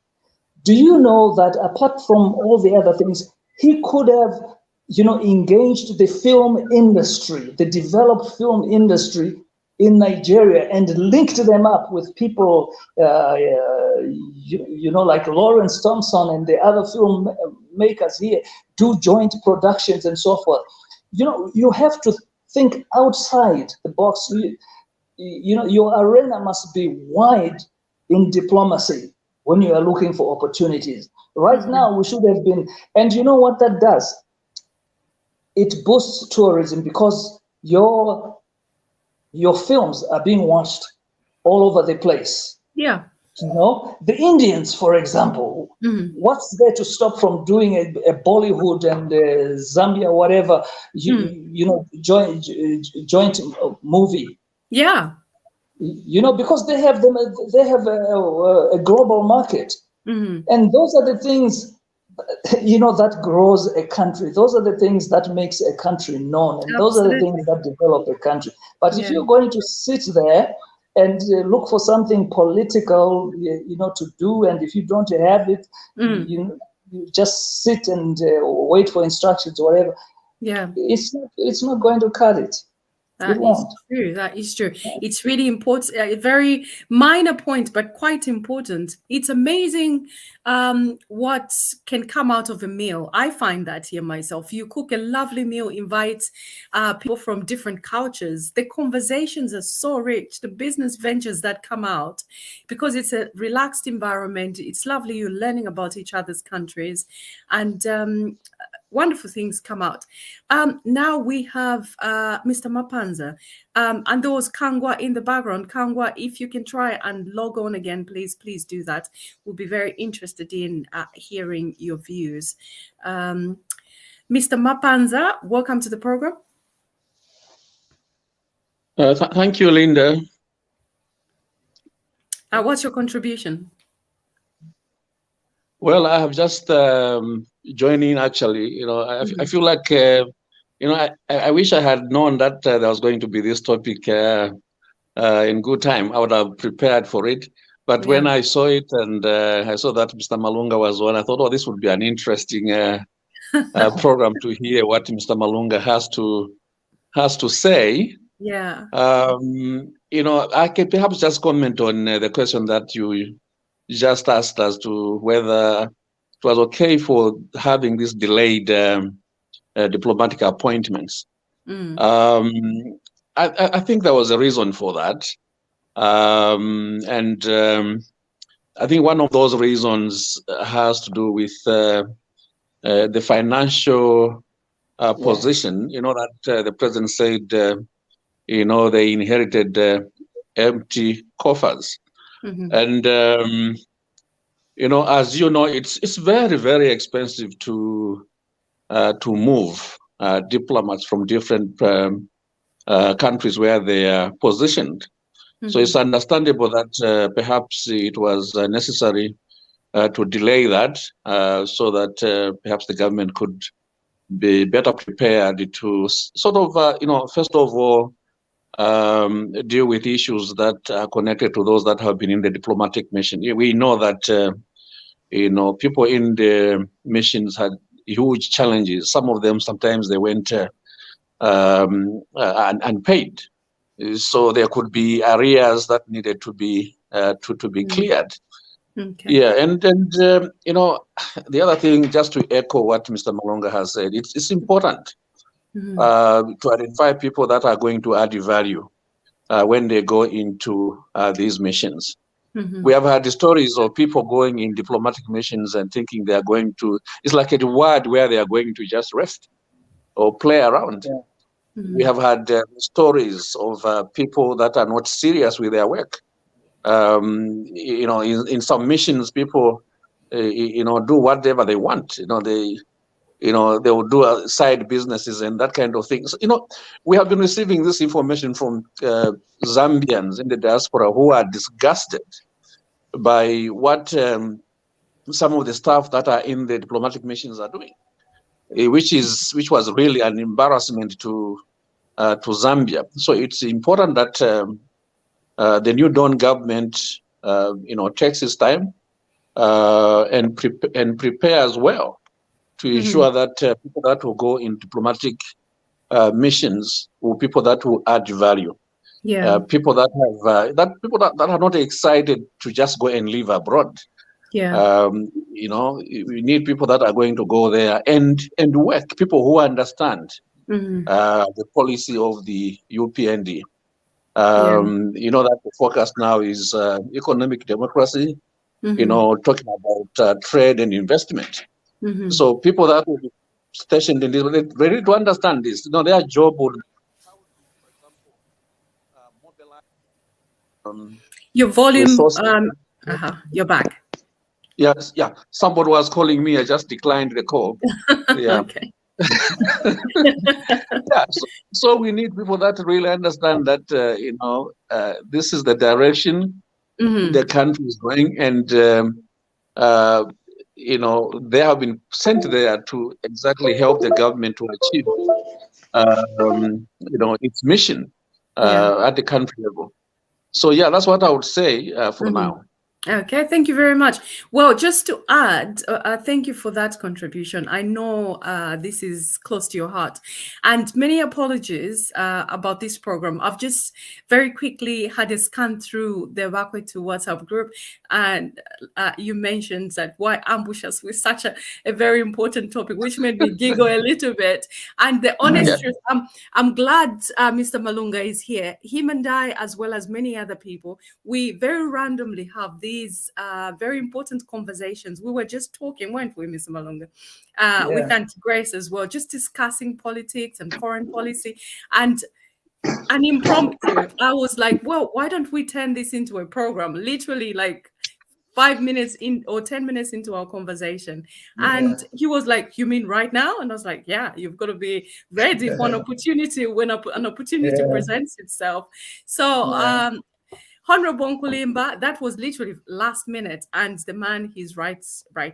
Speaker 5: do you know that apart from all the other things, he could have, engaged the film industry, the developed film industry in Nigeria, and linked them up with people, like Lawrence Thompson and the other filmmakers here, do joint productions and so forth. You have to think outside the box. Your arena must be wide in diplomacy when you are looking for opportunities. Right now, we should have been, and you know what that does? It boosts tourism because your films are being watched all over the place.
Speaker 1: Yeah.
Speaker 5: The Indians, for example, what's there to stop from doing a Bollywood and Zambia, whatever, joint movie?
Speaker 1: Yeah.
Speaker 5: Because they have a global market, and those are the things, that grows a country. Those are the things that makes a country known, and those are the things that develop a country. But if you're going to sit there and look for something political, to do, and if you don't have it, you just sit and wait for instructions or whatever.
Speaker 1: Yeah,
Speaker 5: it's not going to cut it.
Speaker 1: That is true. That is true. It's really important. A very minor point, but quite important. It's amazing what can come out of a meal. I find that here myself. You cook a lovely meal, invite people from different cultures. The conversations are so rich. The business ventures that come out, because it's a relaxed environment. It's lovely. You're learning about each other's countries, and wonderful things come out. Now we have Mr. Mapanza, and there was Kangwa in the background. Kangwa, if you can try and log on again, please do that. We'll be very interested in hearing your views. Mr. Mapanza, welcome to the program.
Speaker 6: Thank you, Linda.
Speaker 1: What's your contribution?
Speaker 6: Well, I have just joined in, actually. I feel like, I wish I had known that there was going to be this topic in good time. I would have prepared for it. But when I saw it and I saw that Mr. Malunga was on, I thought, oh, this would be an interesting program to hear what Mr. Malunga has to say.
Speaker 1: Yeah.
Speaker 6: I can perhaps just comment on the question that you just asked as to whether it was okay for having these delayed diplomatic appointments. I think there was a reason for that. And I think one of those reasons has to do with the financial position, that the president said, they inherited empty coffers. And, as you know, it's very, very expensive to move diplomats from different countries where they are positioned. So it's understandable that perhaps it was necessary to delay that so that perhaps the government could be better prepared to sort of, first of all, deal with issues that are connected to those that have been in the diplomatic mission. We know that, people in the missions had huge challenges. Some of them, sometimes they went unpaid. So there could be areas that needed to be cleared.
Speaker 1: Okay.
Speaker 6: Yeah, and you know, the other thing, just to echo what Mr. Malunga has said, it's important to identify people that are going to add value when they go into these missions. We have had the stories of people going in diplomatic missions and thinking they are going to, it's like a reward where they are going to just rest or play around.
Speaker 5: Yeah.
Speaker 6: We have had stories of people that are not serious with their work. You know, in some missions, people, you know, do whatever they want. You know, they will do side businesses and that kind of thing. So, you know, we have been receiving this information from Zambians in the diaspora who are disgusted by what some of the staff that are in the diplomatic missions are doing, which was really an embarrassment to Zambia. So it's important that the new Dawn government, you know, takes its time and prepares well to ensure that people that will go in diplomatic missions will people that will add value.
Speaker 1: Yeah.
Speaker 6: People that have that are not excited to just go and live abroad.
Speaker 1: Yeah.
Speaker 6: You know, we need people that are going to go there and work. People who understand the policy of the UPND. You know that the focus now is economic democracy. You know, talking about trade and investment. So people that will be stationed in this, they need to understand this. You know, their job would, for example, mobilize
Speaker 1: Your volume.
Speaker 6: resources.
Speaker 1: You're back.
Speaker 6: Yes, yeah. Somebody was calling me. I just declined the call. Yeah.
Speaker 1: Okay.
Speaker 6: Yeah. So we need people that really understand that you know, this is the direction the country is going, and you know, they have been sent there to exactly help the government to achieve you know, its mission at the country level. So yeah, that's what I would say for now.
Speaker 1: Okay, thank you very much. Well, just to add, thank you for that contribution. I know this is close to your heart, and many apologies about this program. I've just very quickly had a scan through the Wakwetu WhatsApp group, and you mentioned that why ambush us with such a very important topic, which made me giggle a little bit. And the honest truth, I'm glad Mr. Malunga is here. Him and I, as well as many other people, we very randomly have these very important conversations. We were just talking, weren't we, Mr. Malunga? With Aunt Grace as well, just discussing politics and foreign policy. And an impromptu, I was like, well, why don't we turn this into a program? Literally like 5 minutes in or 10 minutes into our conversation. And he was like, you mean right now? And I was like, yeah, you've got to be ready for an opportunity when an opportunity presents itself. So Honorable Nkulimba, that was literally last minute, and the man, he's right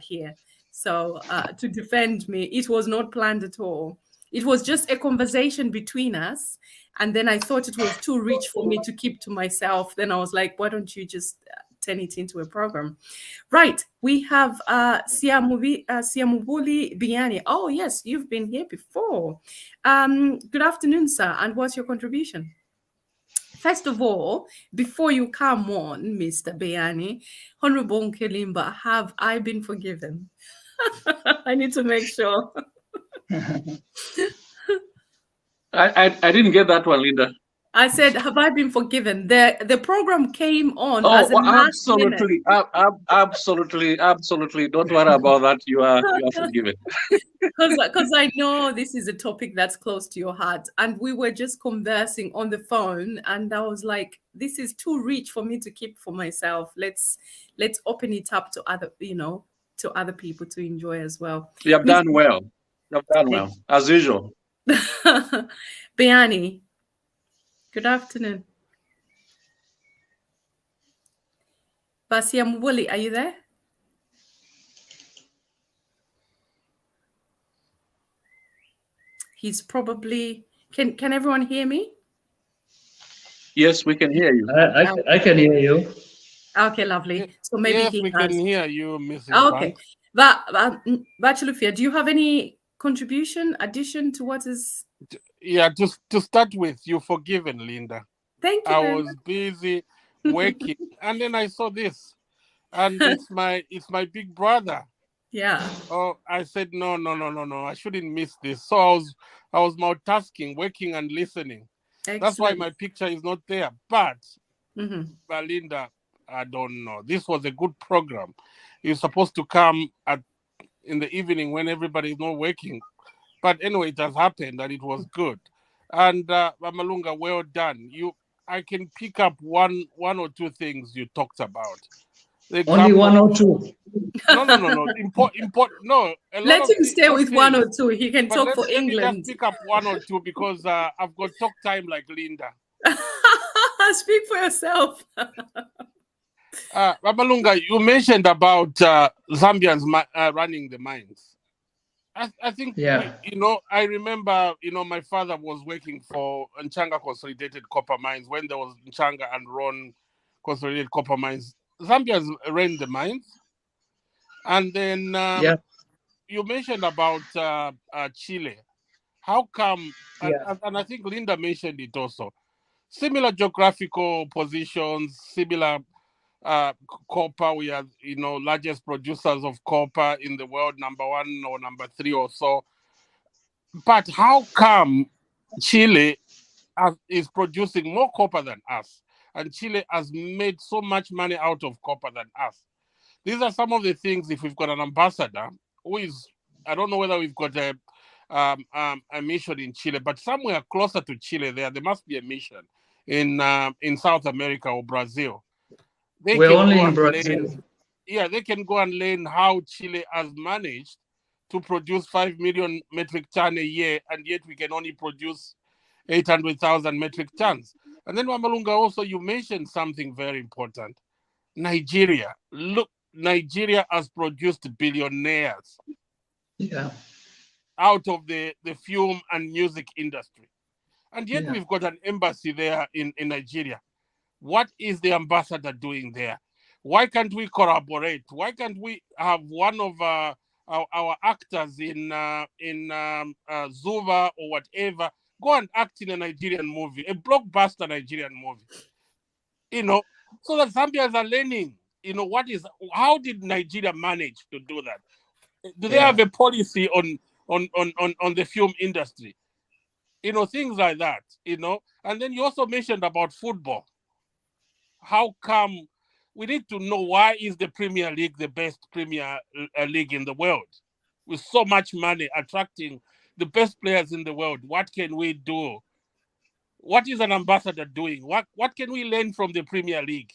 Speaker 1: here. So to defend me, it was not planned at all. It was just a conversation between us, and then I thought it was too rich for me to keep to myself. Then I was like, why don't you just turn it into a program? Right, we have Siamubuli Biani. Oh yes, you've been here before. Good afternoon, sir, and what's your contribution? First of all, before you come on, Mr. Biani, Honorable Nkulimba, have I been forgiven? I need to make sure.
Speaker 6: I didn't get that one, Linda.
Speaker 1: I said, have I been forgiven? The program came on as a
Speaker 6: absolutely, absolutely. Don't worry about that. You are forgiven.
Speaker 1: Because I know this is a topic that's close to your heart, and we were just conversing on the phone, and I was like, this is too rich for me to keep for myself. Let's open it up to other, to other people to enjoy as well.
Speaker 6: You have done well. You have done well, as usual.
Speaker 1: Biani, good afternoon. Basiamubuli, are you there? He's probably, can everyone hear me?
Speaker 6: Yes, we can hear you.
Speaker 5: I can hear you.
Speaker 1: Okay, lovely. So maybe
Speaker 3: we can hear you, Mrs.
Speaker 1: Okay. Bachilufia, do you have any contribution, addition to what is?
Speaker 3: Yeah, to start with, you're forgiven, Linda.
Speaker 1: Thank you
Speaker 3: I
Speaker 1: very
Speaker 3: was busy working, and then I saw this, and it's my big brother.
Speaker 1: Yeah.
Speaker 3: Oh, I said no, no, no, no, no. I shouldn't miss this. So I was multitasking, working and listening. That's why
Speaker 1: Excellent.
Speaker 3: my picture is not there. But
Speaker 1: Mm-hmm.
Speaker 3: Linda, I don't know. This was a good program. You're supposed to come in the evening when everybody is not working. But anyway, it has happened and it was good. And Malunga, well done. I can pick up one or two things you talked about. The
Speaker 5: Only
Speaker 3: example.
Speaker 5: one or two.
Speaker 3: No, no, no, no. No, a lot
Speaker 1: Let
Speaker 3: of
Speaker 1: him stay
Speaker 3: good
Speaker 1: with one
Speaker 3: things.
Speaker 1: or two. He can
Speaker 3: But
Speaker 1: talk for
Speaker 3: let me just
Speaker 1: England.
Speaker 3: pick up one or two because I've got talk time like Linda.
Speaker 1: Speak for yourself.
Speaker 3: Malunga, you mentioned about Zambians running the mines. I think,
Speaker 5: Yeah.
Speaker 3: I remember, my father was working for Nchanga Consolidated Copper Mines when there was Nchanga and Ron Consolidated Copper Mines. Zambians ran the mines. And then
Speaker 5: Yeah.
Speaker 3: you mentioned about Chile. How come,
Speaker 5: Yeah.
Speaker 3: and I think Linda mentioned it also, similar geographical positions, similar copper. We are, largest producers of copper in the world, number 1 or number 3 or so. But how come Chile is producing more copper than us? And Chile has made so much money out of copper than us. These are some of the things. If we've got an ambassador who is, I don't know whether we've got a mission in Chile, but somewhere closer to Chile, there must be a mission in South America or Brazil. They
Speaker 5: We're
Speaker 3: can
Speaker 5: only
Speaker 3: go
Speaker 5: in
Speaker 3: and
Speaker 5: Brazil.
Speaker 3: learn. Yeah, they can go and learn how Chile has managed to produce 5 million metric ton a year, and yet we can only produce 800,000 metric tons. And then, Mamalunga, also you mentioned something very important. Nigeria. Look, Nigeria has produced billionaires
Speaker 5: Yeah.
Speaker 3: out of the film and music industry. And yet
Speaker 5: Yeah.
Speaker 3: we've got an embassy there in Nigeria. What is the ambassador doing there? Why can't we collaborate? Why can't we have one of our actors in Zuva or whatever go and act in a Nigerian movie, a blockbuster Nigerian movie? So that Zambians are learning. How did Nigeria manage to do that? Do they
Speaker 5: Yeah.
Speaker 3: have a policy on the film industry? Things like that. And then you also mentioned about football. How come we need to know why is the Premier League the best Premier League in the world? With so much money attracting the best players in the world, what can we do? What is an ambassador doing? What can we learn from the Premier League?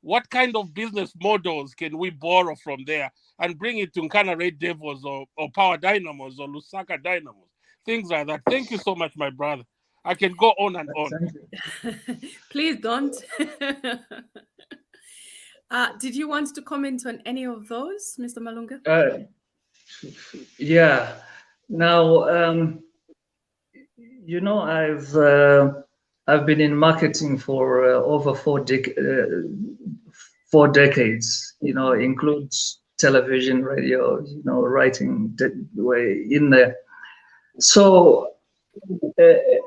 Speaker 3: What kind of business models can we borrow from there and bring it to Nkana Red Devils or Power Dynamos or Lusaka Dynamos? Things like that. Thank you so much, my brother. I can go on and on.
Speaker 5: Thank you.
Speaker 1: Please don't. Did you want to comment on any of those, Mr. Malunga?
Speaker 5: Yeah. Now, I've been in marketing for over 4 decades. Includes television, radio. Writing way in there. So,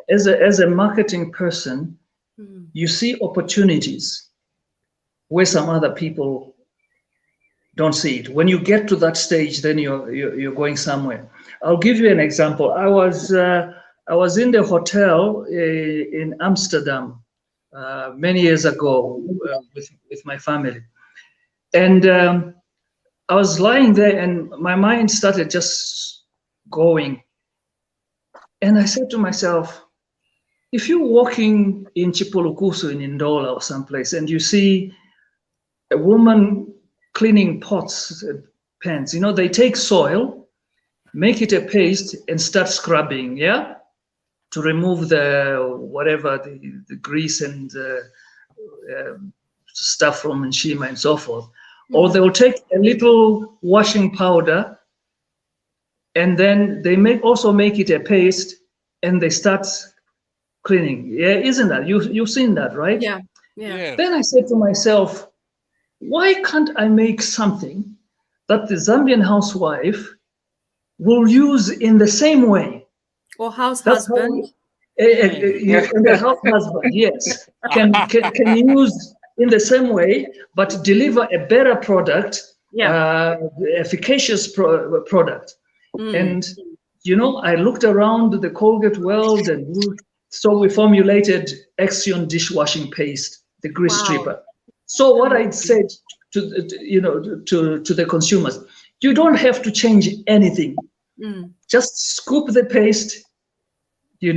Speaker 5: as a marketing person, you see opportunities where some other people don't see it. When you get to that stage, then you're going somewhere. I'll give you an example. I was in the hotel in Amsterdam many years ago with my family, and I was lying there, and my mind started just going, and I said to myself, if you're walking in Chipulukusu in Ndola or someplace, and you see a woman cleaning pots, pans, they take soil, make it a paste, and start scrubbing, to remove the grease and stuff from Nshima and so forth. Or they'll take a little washing powder, and then they also make it a paste, and they start cleaning. Yeah, isn't that? You've seen that, right?
Speaker 1: Yeah.
Speaker 5: Then I said to myself, why can't I make something that the Zambian housewife will use in the same way?
Speaker 1: Or house husband.
Speaker 5: And the house husband, yes, can use in the same way, but deliver a better product, efficacious product. And I looked around the Colgate world, and so we formulated Axion dishwashing paste, the grease stripper. So what I said to the consumers, you don't have to change anything. Just scoop the paste, a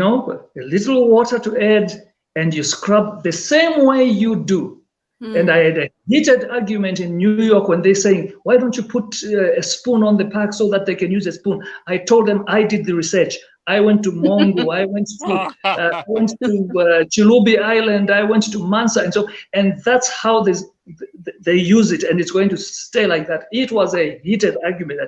Speaker 5: little water to add, and you scrub the same way you do. And I had a heated argument in New York when they're saying, why don't you put a spoon on the pack so that they can use a spoon? I told them I did the research. I went to Mongo, I went to Chilubi Island, I went to Mansa, and that's how they use it, and it's going to stay like that. It was a heated argument.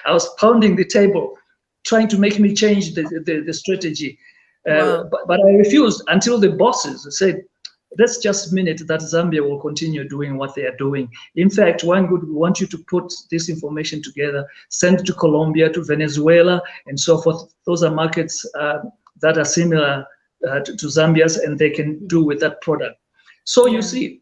Speaker 5: I was pounding the table, trying to make me change the strategy. But I refused until the bosses said, let's just minute that Zambia will continue doing what they are doing. In fact, Wynegood, we want you to put this information together, send it to Colombia, to Venezuela, and so forth. Those are markets that are similar to Zambia's, and they can do with that product. So you see,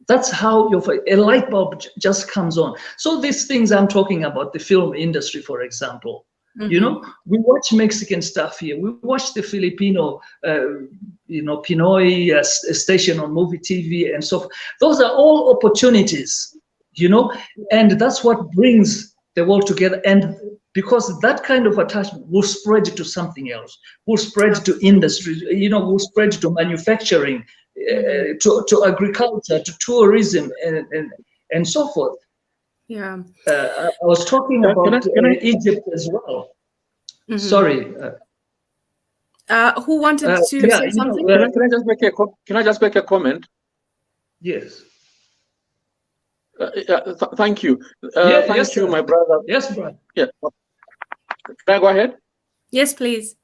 Speaker 5: that's how a light bulb just comes on. So these things I'm talking about, the film industry, for example, we watch Mexican stuff here. We watch the Filipino, Pinoy station on movie TV and so forth. Those are all opportunities, and that's what brings the world together. And because that kind of attachment will spread to something else, will spread to industry, will spread to manufacturing, to agriculture, to tourism, and so forth.
Speaker 1: Yeah.
Speaker 5: I was talking about Egypt as well. Sorry.
Speaker 1: Who wanted to say something?
Speaker 6: Can I just make a comment?
Speaker 5: Yes.
Speaker 6: Thank you. Thank you, my brother.
Speaker 5: Yes, brother.
Speaker 6: Yeah. Can I go ahead?
Speaker 1: Yes, please.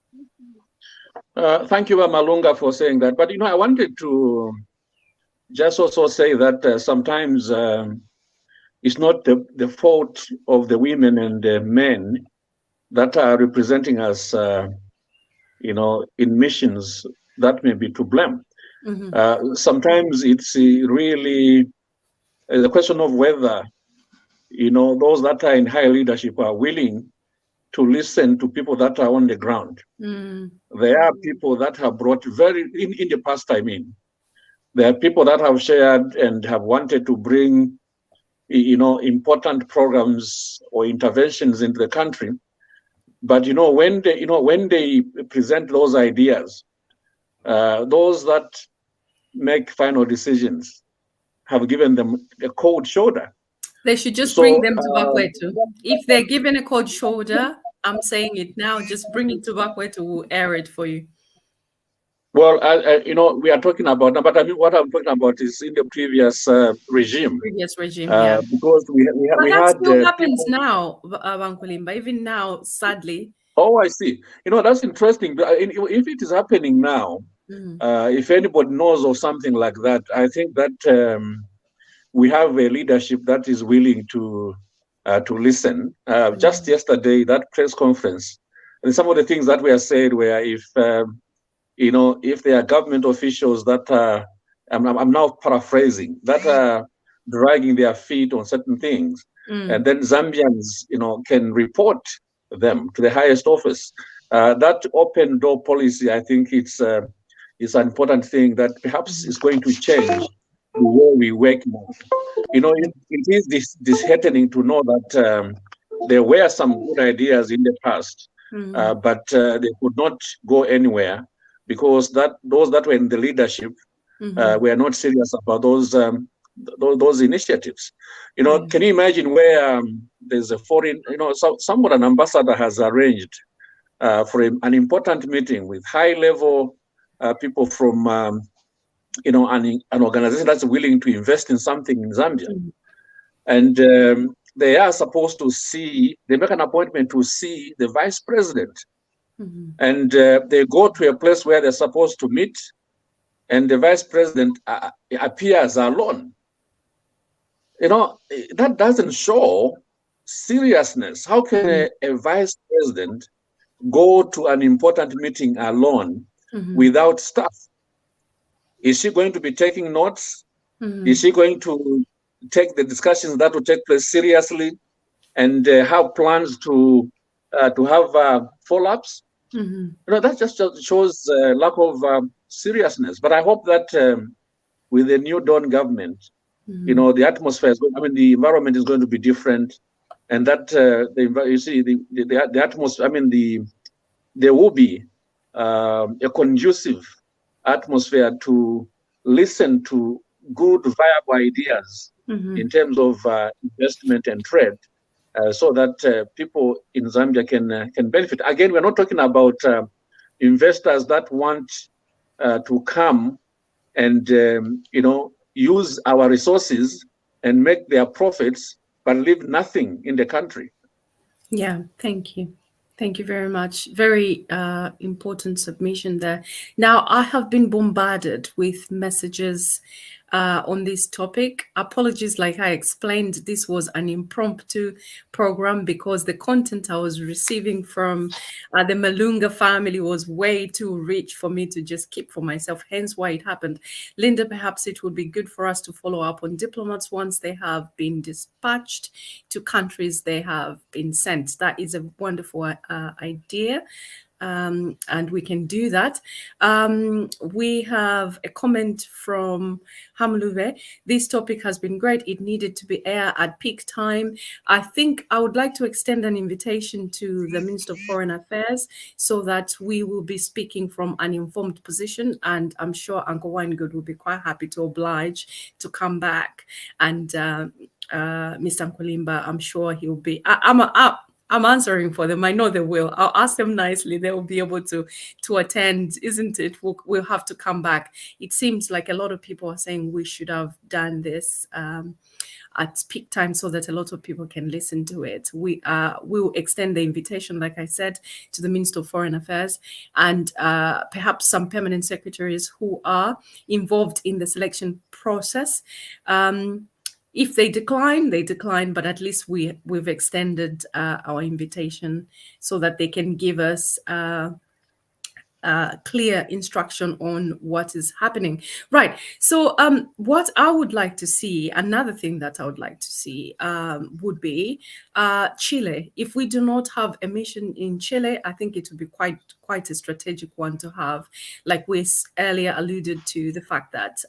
Speaker 6: Thank you, Malunga, for saying that. But I wanted to just also say that sometimes it's not the fault of the women and the men that are representing us, in missions that may be to blame. Sometimes it's really the question of whether, those that are in high leadership are willing to listen to people that are on the ground. There are people that have brought in the past, there are people that have shared and have wanted to bring important programs or interventions into the country, but when they present those ideas, those that make final decisions have given them a cold shoulder.
Speaker 1: They should just bring them to Bakwetu. If they're given a cold shoulder, I'm saying it now, just bring it to Bakwetu, we'll air it for you.
Speaker 6: Well, we are talking about, but what I'm talking about is in the previous regime.
Speaker 1: Yeah.
Speaker 6: Because
Speaker 1: that still happens now, Bankulimba, even now, sadly.
Speaker 6: Oh, I see. That's interesting. If it is happening now, if anybody knows of something like that, I think that we have a leadership that is willing to listen. Just yesterday, that press conference, and some of the things that were said were if there are government officials that are, I'm now paraphrasing, that are dragging their feet on certain things, and then Zambians, can report them to the highest office. That open door policy, I think it's an important thing that perhaps is going to change the way we work now. It is disheartening to know that there were some good ideas in the past, but they could not go anywhere, because those that were in the leadership were not serious about those initiatives. Can you imagine where there's a foreign, someone, an ambassador has arranged for an important meeting with high-level people from, an organization that's willing to invest in something in Zambia, and they are supposed to they make an appointment to see the vice president. And they go to a place where they're supposed to meet, and the vice president appears alone. That doesn't show seriousness. How can a vice president go to an important meeting alone without staff? Is she going to be taking notes? Is she going to take the discussions that will take place seriously and have plans to have follow-ups? That just shows lack of seriousness. But I hope that with the new Dawn government, the atmosphere the environment is going to be different, and that the atmosphere. There will be a conducive atmosphere to listen to good, viable ideas in terms of investment and trade, so that people in Zambia can benefit. Again, we're not talking about investors that want to come and use our resources and make their profits, but leave nothing in the country.
Speaker 1: Yeah, thank you. Thank you very much. Very important submission there. Now, I have been bombarded with messages on this topic. Apologies, like I explained, this was an impromptu program because the content I was receiving from the Malunga family was way too rich for me to just keep for myself, hence why it happened. Linda, perhaps it would be good for us to follow up on diplomats once they have been dispatched to countries they have been sent. That is a wonderful idea. And we can do that. We have a comment from Hamluve. This topic has been great. It needed to be aired at peak time. I think I would like to extend an invitation to the Minister of Foreign Affairs so that we will be speaking from an informed position. And I'm sure Uncle Wynegood will be quite happy to oblige to come back. And Mr. Nkolimba, I'm sure he'll be. I'm answering for them. I know they will. I'll ask them nicely. They will be able to attend, isn't it? We'll have to come back. It seems like a lot of people are saying we should have done this at peak time so that a lot of people can listen to it. We will extend the invitation, like I said, to the Minister of Foreign Affairs and perhaps some permanent secretaries who are involved in the selection process. If they decline, but at least we've extended our invitation so that they can give us clear instruction on what is happening. Right. So what I would like to see, another thing that I would like to see would be Chile. If we do not have a mission in Chile, I think it would be quite a strategic one to have. Like we earlier alluded to the fact that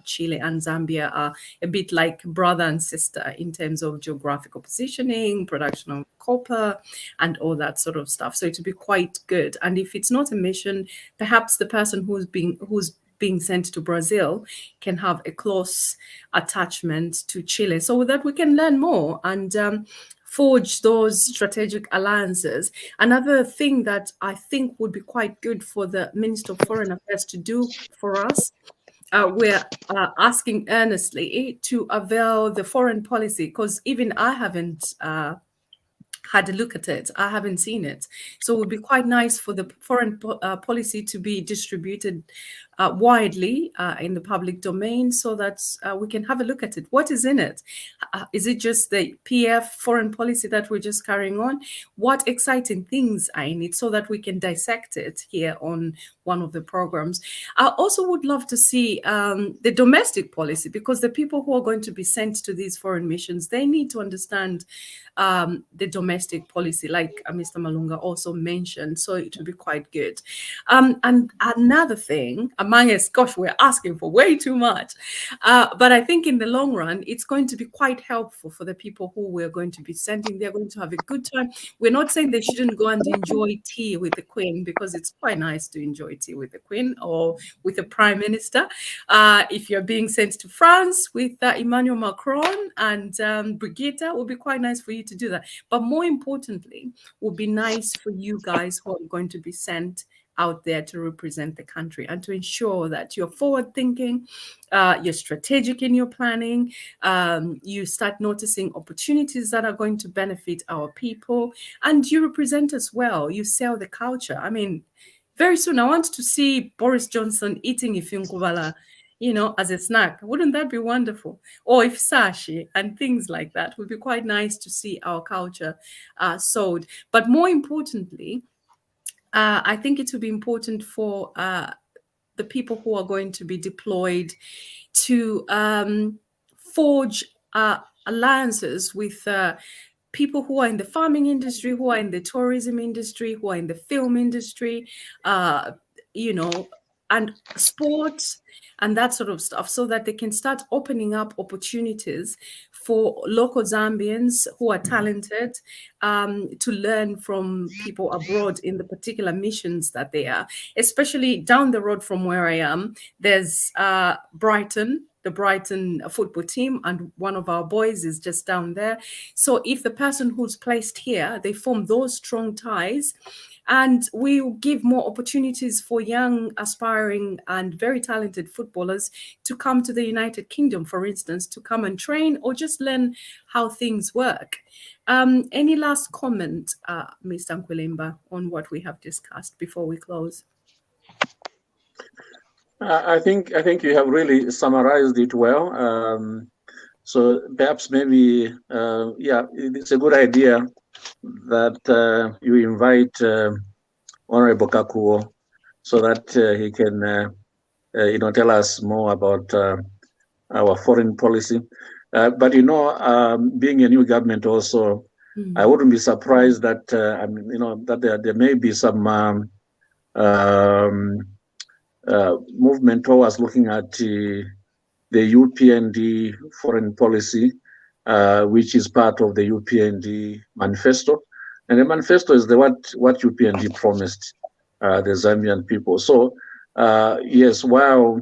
Speaker 1: Chile and Zambia are a bit like brother and sister in terms of geographical positioning, production of copper, and all that sort of stuff. So it would be quite good. And if it's not a mission, perhaps the person who's being sent to Brazil can have a close attachment to Chile so that we can learn more and forge those strategic alliances. Another thing that I think would be quite good for the Minister of Foreign Affairs to do for us, we're asking earnestly to avail the foreign policy, because even I haven't had a look at it. I haven't seen it. So it would be quite nice for the foreign policy to be distributed widely in the public domain so that we can have a look at it. What is in it? Is it just the PF foreign policy that we're just carrying on? What exciting things are in it so that we can dissect it here on one of the programs? I also would love to see the domestic policy, because the people who are going to be sent to these foreign missions, they need to understand the domestic policy, like Mr. Malunga also mentioned. So it would be quite good. And another thing, among us, gosh, we're asking for way too much. But I think in the long run, it's going to be quite helpful for the people who we're going to be sending. They're going to have a good time. We're not saying they shouldn't go and enjoy tea with the Queen, because it's quite nice to enjoy tea with the Queen or with the Prime Minister. If you're being sent to France with Emmanuel Macron and Brigitte, it would be quite nice for you to do that. But more importantly, it would be nice for you guys who are going to be sent out there to represent the country and to ensure that you're forward thinking, you're strategic in your planning, you start noticing opportunities that are going to benefit our people, and you represent us well, you sell the culture. I mean, very soon I want to see Boris Johnson eating ifinkubala, as a snack. Wouldn't that be wonderful? Or if sashi and things like that would be quite nice to see our culture sold. But more importantly, I think it would be important for the people who are going to be deployed to forge alliances with people who are in the farming industry, who are in the tourism industry, who are in the film industry, you know, and sports and that sort of stuff, so that they can start opening up opportunities for local Zambians who are talented to learn from people abroad in the particular missions that they are. Especially down the road from where I am, there's Brighton, the Brighton football team, and one of our boys is just down there. So if the person who's placed here, they form those strong ties, and we will give more opportunities for young, aspiring, and very talented footballers to come to the United Kingdom, for instance, to come and train or just learn how things work. Any last comment, Mr. Nkwilimba, on what we have discussed before we close?
Speaker 6: I think you have really summarized it well. So perhaps maybe, yeah, it's a good idea that you invite Honorable Kakuo so that he can, tell us more about our foreign policy. But being a new government also, I wouldn't be surprised that that there may be some movement towards looking at the UPND foreign policy, which is part of the UPND manifesto. And the manifesto is what UPND promised the Zambian people. So, yes, while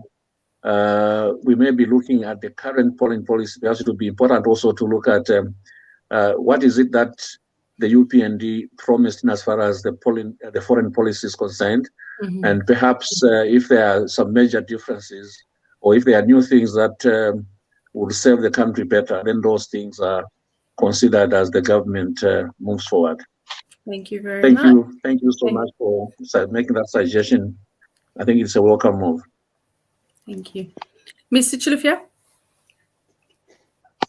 Speaker 6: we may be looking at the current foreign policy, perhaps it would be important also to look at what is it that the UPND promised in as far as the foreign policy is concerned. And perhaps if there are some major differences, or if there are new things that would serve the country better, then those things are considered as the government moves forward.
Speaker 1: Thank you very much.
Speaker 6: Thank you so much for making that suggestion. I think it's a welcome move.
Speaker 1: Thank you. Mr. Chilufya?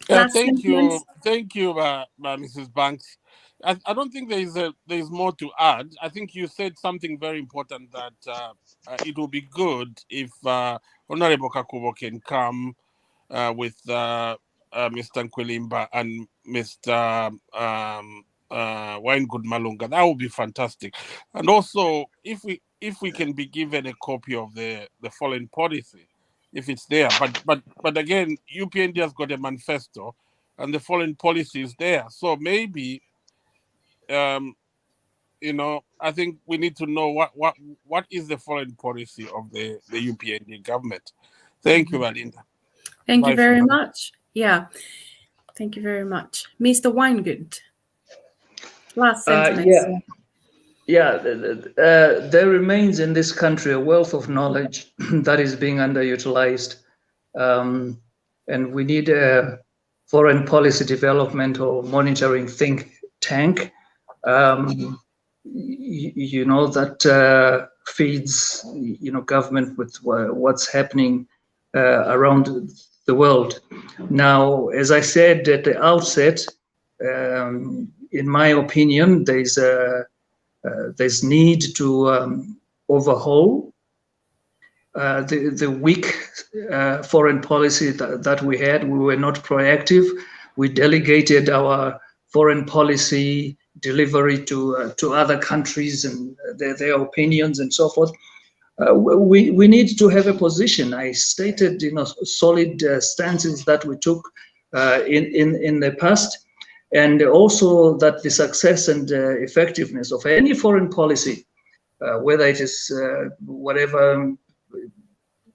Speaker 3: Thank you, Mrs. Banks. I don't think there's more to add. I think you said something very important, that it will be good if Honorable Kakubo can come with Mr. Nkwilimba and Mr. Wynegood Malunga. That would be fantastic. And also, if we can be given a copy of the foreign policy, if it's there. But again, UPND has got a manifesto, and the foreign policy is there. So maybe, I think we need to know what is the foreign policy of the UPND government. Thank you, Alinda.
Speaker 1: Thank you very much. Yeah. Thank you very much. Mr. Wynegood. Last sentence.
Speaker 5: There remains in this country a wealth of knowledge that is being underutilized. And we need a foreign policy development or monitoring think tank, that feeds, government with what's happening around the world. Now, as I said at the outset, in my opinion, there's need to overhaul the weak foreign policy that we had. We were not proactive. We delegated our foreign policy delivery to other countries and their opinions and so forth. We need to have a position. I stated, solid stances that we took in the past, and also that the success and effectiveness of any foreign policy, whether it is whatever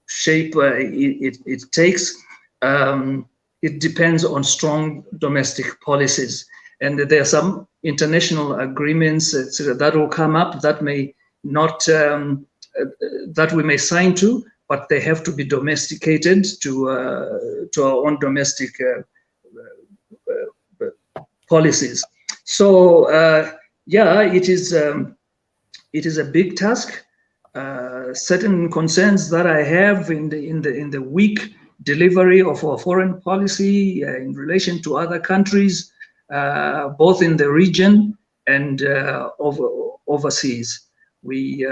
Speaker 5: shape it takes, it depends on strong domestic policies. And there are some international agreements that will come up that may not, that we may sign to, but they have to be domesticated to our own domestic policies. So it is a big task. Certain concerns that I have in the weak delivery of our foreign policy in relation to other countries, both in the region and overseas. we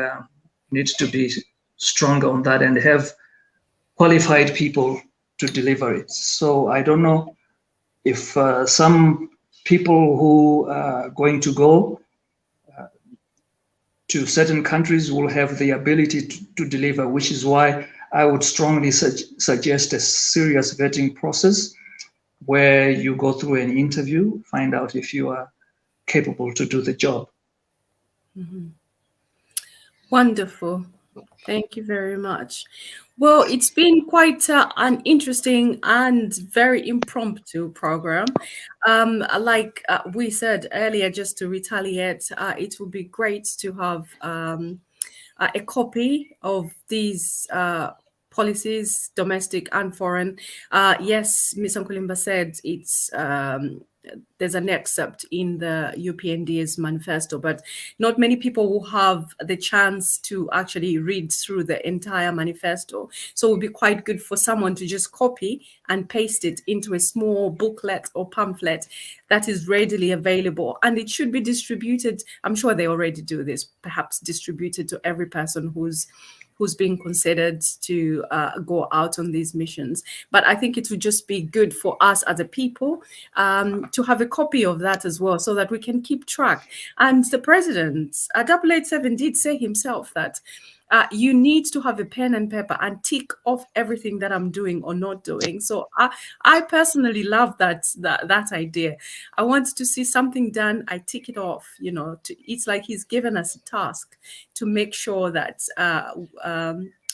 Speaker 5: need to be strong on that and have qualified people to deliver it. So I don't know if some people who are going to go to certain countries will have the ability to deliver, which is why I would strongly suggest a serious vetting process where you go through an interview, find out if you are capable to do the job.
Speaker 1: Mm-hmm. Wonderful. Thank you very much. Well, it's been quite an interesting and very impromptu program. Like we said earlier, just to retaliate, it would be great to have a copy of these policies, domestic and foreign. Yes, Ms. Nkulimba said it's there's an excerpt in the UPND's manifesto, but not many people will have the chance to actually read through the entire manifesto. So it would be quite good for someone to just copy and paste it into a small booklet or pamphlet that is readily available. And it should be distributed. I'm sure they already do this, perhaps distributed to every person who's being considered to go out on these missions. But I think it would just be good for us as a people to have a copy of that as well, so that we can keep track. And the president, 887, did say himself that you need to have a pen and paper and tick off everything that I'm doing or not doing. So I personally love that idea. I want to see something done, I tick it off. You know, it's like he's given us a task to make sure that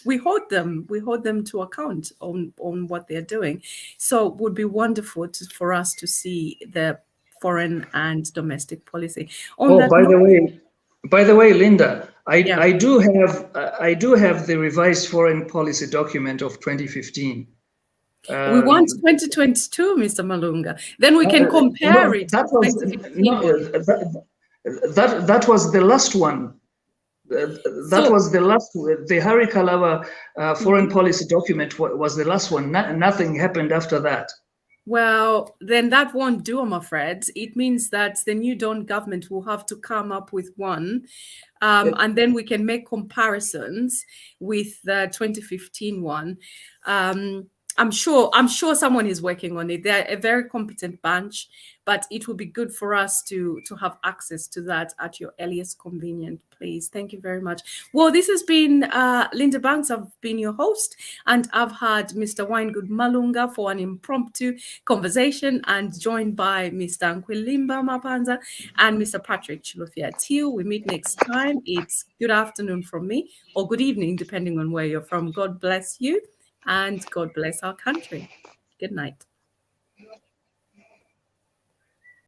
Speaker 1: we hold them to account on what they're doing. So it would be wonderful for us to see the foreign and domestic policy.
Speaker 5: By the way, Linda, I do have the revised foreign policy document of 2015.
Speaker 1: We want 2022, Mr. Malunga. Then we can compare it.
Speaker 5: That was the last one. That was the last. The Hari Kalava foreign policy document was the last one. Nothing happened after that.
Speaker 1: Well, then that won't do, I'm afraid. It means that the New Dawn government will have to come up with one, and then we can make comparisons with the 2015 one. I'm sure someone is working on it. They're a very competent bunch, but it would be good for us to have access to that at your earliest convenience, please. Thank you very much. Well, this has been Linda Banks. I've been your host, and I've had Mr. Wynegood Malunga for an impromptu conversation, and joined by Mr. Nkulimba Mapanza and Mr. Patrick Chilufya. Till we meet next time, it's good afternoon from me, or good evening, depending on where you're from. God bless you. And God bless our country. Good night.